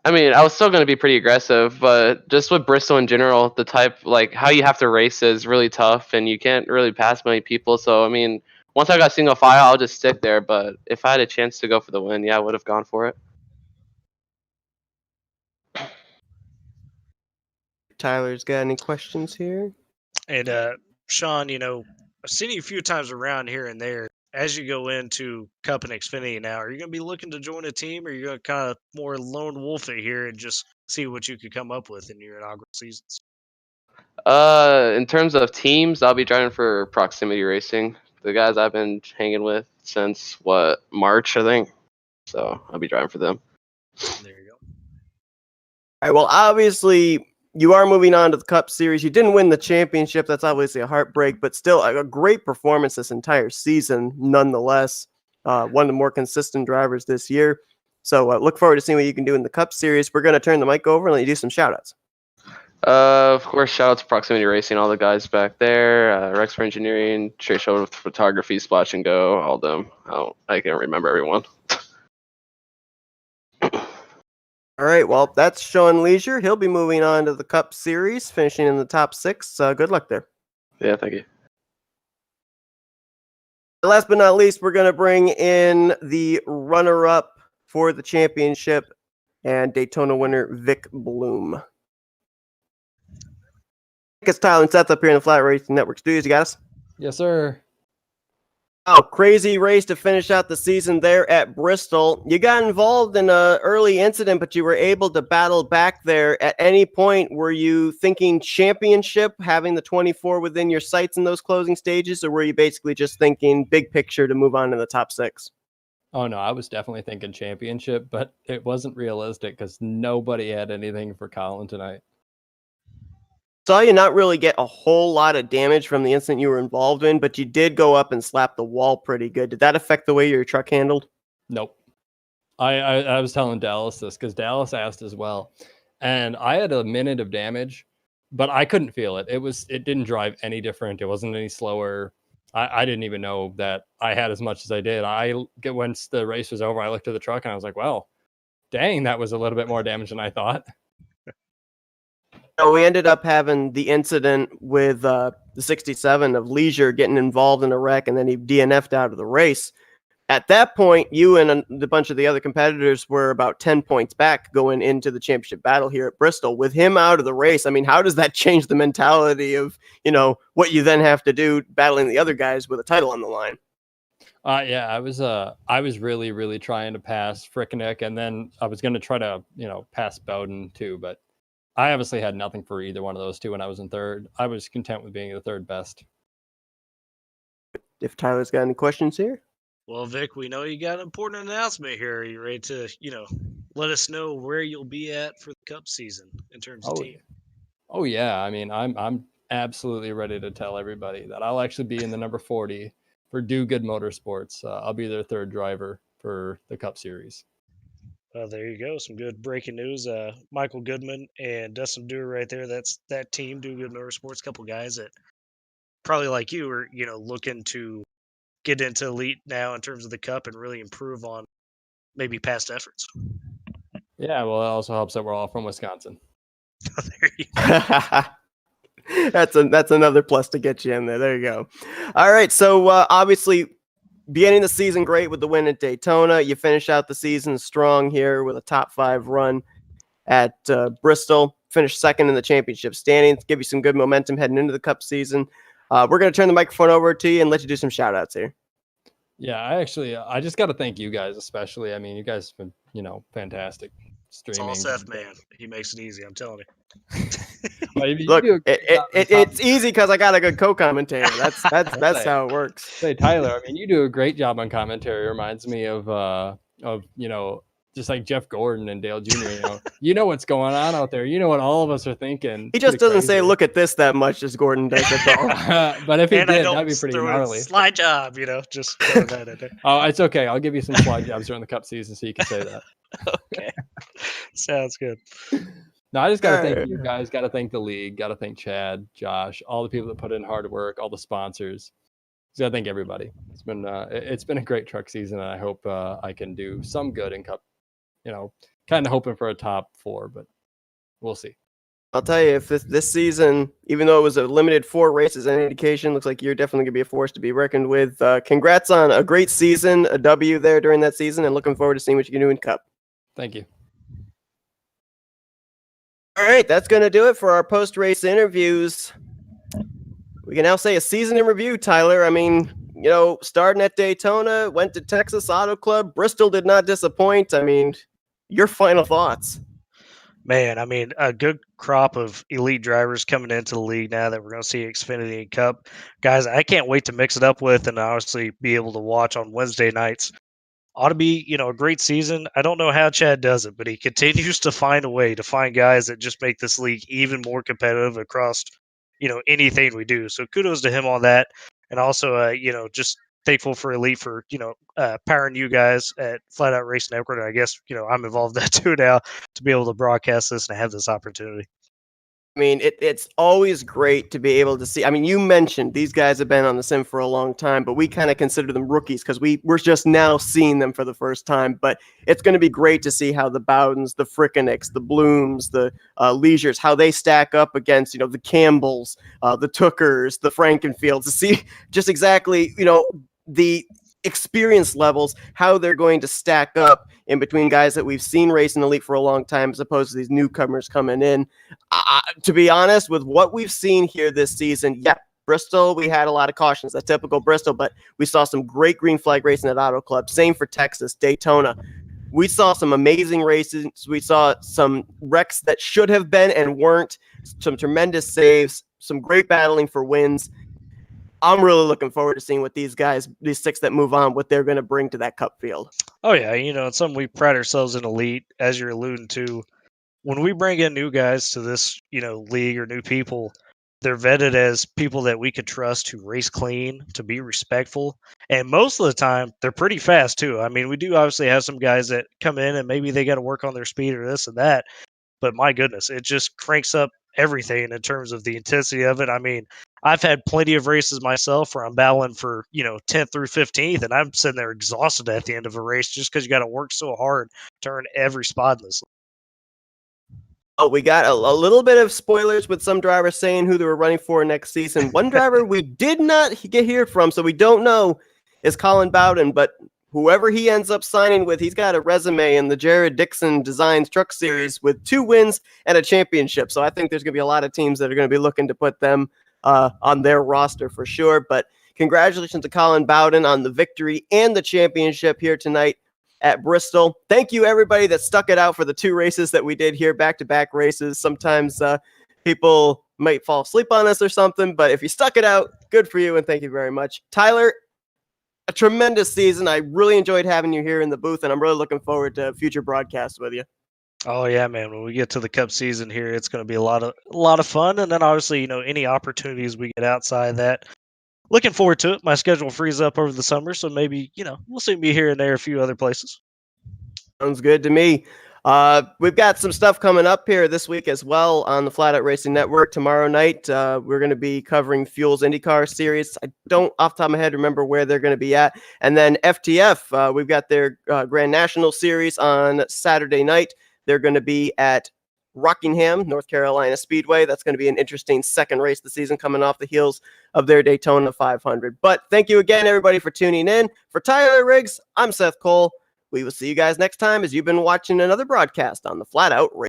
I mean, I was still going to be pretty aggressive, but just with Bristol in general, the type how you have to race is really tough, and you can't really pass many people. So I mean, once I got single file, I'll just stick there. But if I had a chance to go for the win, yeah, I would have gone for it. Tyler's got any questions here? And Sean, I've seen you a few times around here and there. As you go into Cup and Xfinity now, are you going to be looking to join a team, or are you going to kind of more lone wolf it here and just see what you could come up with in your inaugural seasons? In terms of teams, I'll be driving for Proximity Racing, the guys I've been hanging with since March, I think. So I'll be driving for them. There you go. All right, well, obviously, you are moving on to the Cup Series. You didn't win the championship. That's obviously a heartbreak, but still a great performance this entire season, nonetheless. One of the more consistent drivers this year. So look forward to seeing what you can do in the Cup Series. We're going to turn the mic over and let you do some shout-outs. Of course, shout out to Proximity Racing, all the guys back there, Rex for Engineering, Straight Shoulder with Photography, Splash and Go, all of them. I can't remember everyone. All right, well, that's Sean Leisure. He'll be moving on to the Cup Series, finishing in the top 6. Good luck there. Yeah, thank you. Last but not least, we're going to bring in the runner-up for the championship and Daytona winner, Vic Bloom. It's Tyler and Seth up here in the Flat Racing Network studios. You got us? Yes, sir. Oh, crazy race to finish out the season there at Bristol. You got involved in an early incident, but you were able to battle back there. At any point, were you thinking championship, having the 24 within your sights in those closing stages, or were you basically just thinking big picture to move on to the top 6? Oh, no, I was definitely thinking championship, but it wasn't realistic because nobody had anything for Colin tonight. Saw you not really get a whole lot of damage from the incident you were involved in, but you did go up and slap the wall pretty good. Did that affect the way your truck handled? Nope. I was telling Dallas this because Dallas asked as well, and I had a minute of damage, but I couldn't feel it. It didn't drive any different. It wasn't any slower. I didn't even know that I had as much as I did. Once the race was over, I looked at the truck and I was like, "Well, dang, that was a little bit more damage than I thought." We ended up having the incident with the 67 of Leisure getting involved in a wreck, and then he DNF'd out of the race. At that point, you and a bunch of the other competitors were about 10 points back going into the championship battle here at Bristol. With him out of the race, I mean, how does that change the mentality of, what you then have to do battling the other guys with a title on the line? Yeah, I was really, really trying to pass Frickeneck, and then I was going to try to, pass Bowden too, but I obviously had nothing for either one of those two when I was in third. I was content with being the third best. If Tyler's got any questions here. Well, Vic, we know you got an important announcement here. Are you ready to, let us know where you'll be at for the Cup season in terms of team? Oh yeah, I mean, I'm absolutely ready to tell everybody that I'll actually be in the number 40 for Do Good Motorsports. I'll be their third driver for the Cup Series. There you go. Some good breaking news. Michael Goodman and Dustin Dewar right there. That's that team, Do Good Motorsports. A couple guys that probably like you are, looking to get into elite now in terms of the Cup and really improve on maybe past efforts. Yeah, well, it also helps that we're all from Wisconsin. There you go. That's another plus to get you in there. There you go. All right. So obviously, beginning the season great with the win at Daytona. You finish out the season strong here with a top 5 run at Bristol. Finish second in the championship standings. Give you some good momentum heading into the Cup season. We're going to turn the microphone over to you and let you do some shout outs here. Yeah, I just got to thank you guys, especially. I mean, you guys have been, fantastic streaming. It's all Seth, man. He makes it easy. I'm telling you. Well, look, it's easy because I got a good co-commentator. That's how it works. Say, Tyler, I mean, you do a great job on commentary. It reminds me of just like Jeff Gordon and Dale Jr. You know what's going on out there. You know what all of us are thinking. He just doesn't say "look at this" that much as Gordon does. But if he did, that'd be pretty gnarly. Slide job, just throw that in there. Oh, it's okay. I'll give you some slide jobs during the Cup season so you can say that. Okay, sounds good. No, I just got to thank you guys. Got to thank the league. Got to thank Chad, Josh, all the people that put in hard work, all the sponsors. Just got to thank everybody. It's been a great truck season, and I hope I can do some good in Cup. Kind of hoping for a top 4, but we'll see. I'll tell you, if this season, even though it was a limited 4 races, any indication, looks like you're definitely going to be a force to be reckoned with. Congrats on a great season, a W there during that season, and looking forward to seeing what you can do in Cup. Thank you. All right, that's going to do it for our post-race interviews. We can now say a season in review, Tyler. I mean, starting at Daytona, went to Texas Auto Club. Bristol did not disappoint. I mean, your final thoughts. Man, I mean, a good crop of elite drivers coming into the league now that we're going to see Xfinity and Cup. Guys, I can't wait to mix it up with and obviously be able to watch on Wednesday nights. Ought to be, a great season. I don't know how Chad does it, but he continues to find a way to find guys that just make this league even more competitive across, anything we do. So kudos to him on that. And also, just thankful for Elite for, powering you guys at Flatout Racing Network. And I guess, I'm involved in that too now to be able to broadcast this and have this opportunity. I mean, it's always great to be able to see. I mean, you mentioned these guys have been on the sim for a long time, but we kind of consider them rookies because we're just now seeing them for the first time. But it's going to be great to see how the Bowdens, the Frickenecks, the Blooms, the Leisures, how they stack up against, the Campbells, the Tookers, the Frankenfields, to see just exactly, the experience levels, how they're going to stack up in between guys that we've seen race in the Elite for a long time as opposed to these newcomers coming in. To be honest, with what we've seen here this season, Bristol, we had a lot of cautions. That's typical Bristol, but we saw some great green flag racing at Auto Club. Same for Texas, Daytona. We saw some amazing races. We saw some wrecks that should have been and weren't, some tremendous saves, some great battling for wins. I'm really looking forward to seeing what these 6 that move on, what they're going to bring to that Cup field. Oh, yeah. It's something we pride ourselves in Elite, as you're alluding to. when we bring in new guys to this, league or new people, they're vetted as people that we could trust to race clean, to be respectful. And most of the time, they're pretty fast too. I mean, we do obviously have some guys that come in and maybe they got to work on their speed or this and that. But my goodness, it just cranks up everything in terms of the intensity of it. I mean, I've had plenty of races myself where I'm battling for, 10th through 15th, and I'm sitting there exhausted at the end of a race just because you got to work so hard to earn every spot in this. Oh, we got a little bit of spoilers with some drivers saying who they were running for next season. One driver we did not get hear from, so we don't know, is Colin Bowden, but whoever he ends up signing with, he's got a resume in the Jared Dixon Designs Truck Series with 2 wins and a championship. So I think there's going to be a lot of teams that are going to be looking to put them on their roster for sure. But congratulations to Colin Bowden on the victory and the championship here tonight at Bristol. Thank you, everybody that stuck it out for the 2 races that we did here, back-to-back races. Sometimes people might fall asleep on us or something, but if you stuck it out, good for you, and thank you very much. Tyler, a tremendous season. I really enjoyed having you here in the booth, and I'm really looking forward to future broadcasts with you. Oh yeah, man. When we get to the Cup season here, it's going to be a lot of fun. And then obviously, any opportunities we get outside that, looking forward to it. My schedule frees up over the summer, so maybe, we'll see me here and there, a few other places. Sounds good to me. We've got some stuff coming up here this week as well on the Flatout Racing Network. Tomorrow night, we're going to be covering Fuel's IndyCar series. I don't, off the top of my head, remember where they're going to be at. And then FTF, we've got their Grand National series on Saturday night. They're going to be at Rockingham, North Carolina Speedway. That's going to be an interesting second race of the season coming off the heels of their Daytona 500. But thank you again, everybody, for tuning in. For Tyler Riggs, I'm Seth Cole. We will see you guys next time as you've been watching another broadcast on the Flatout Racing.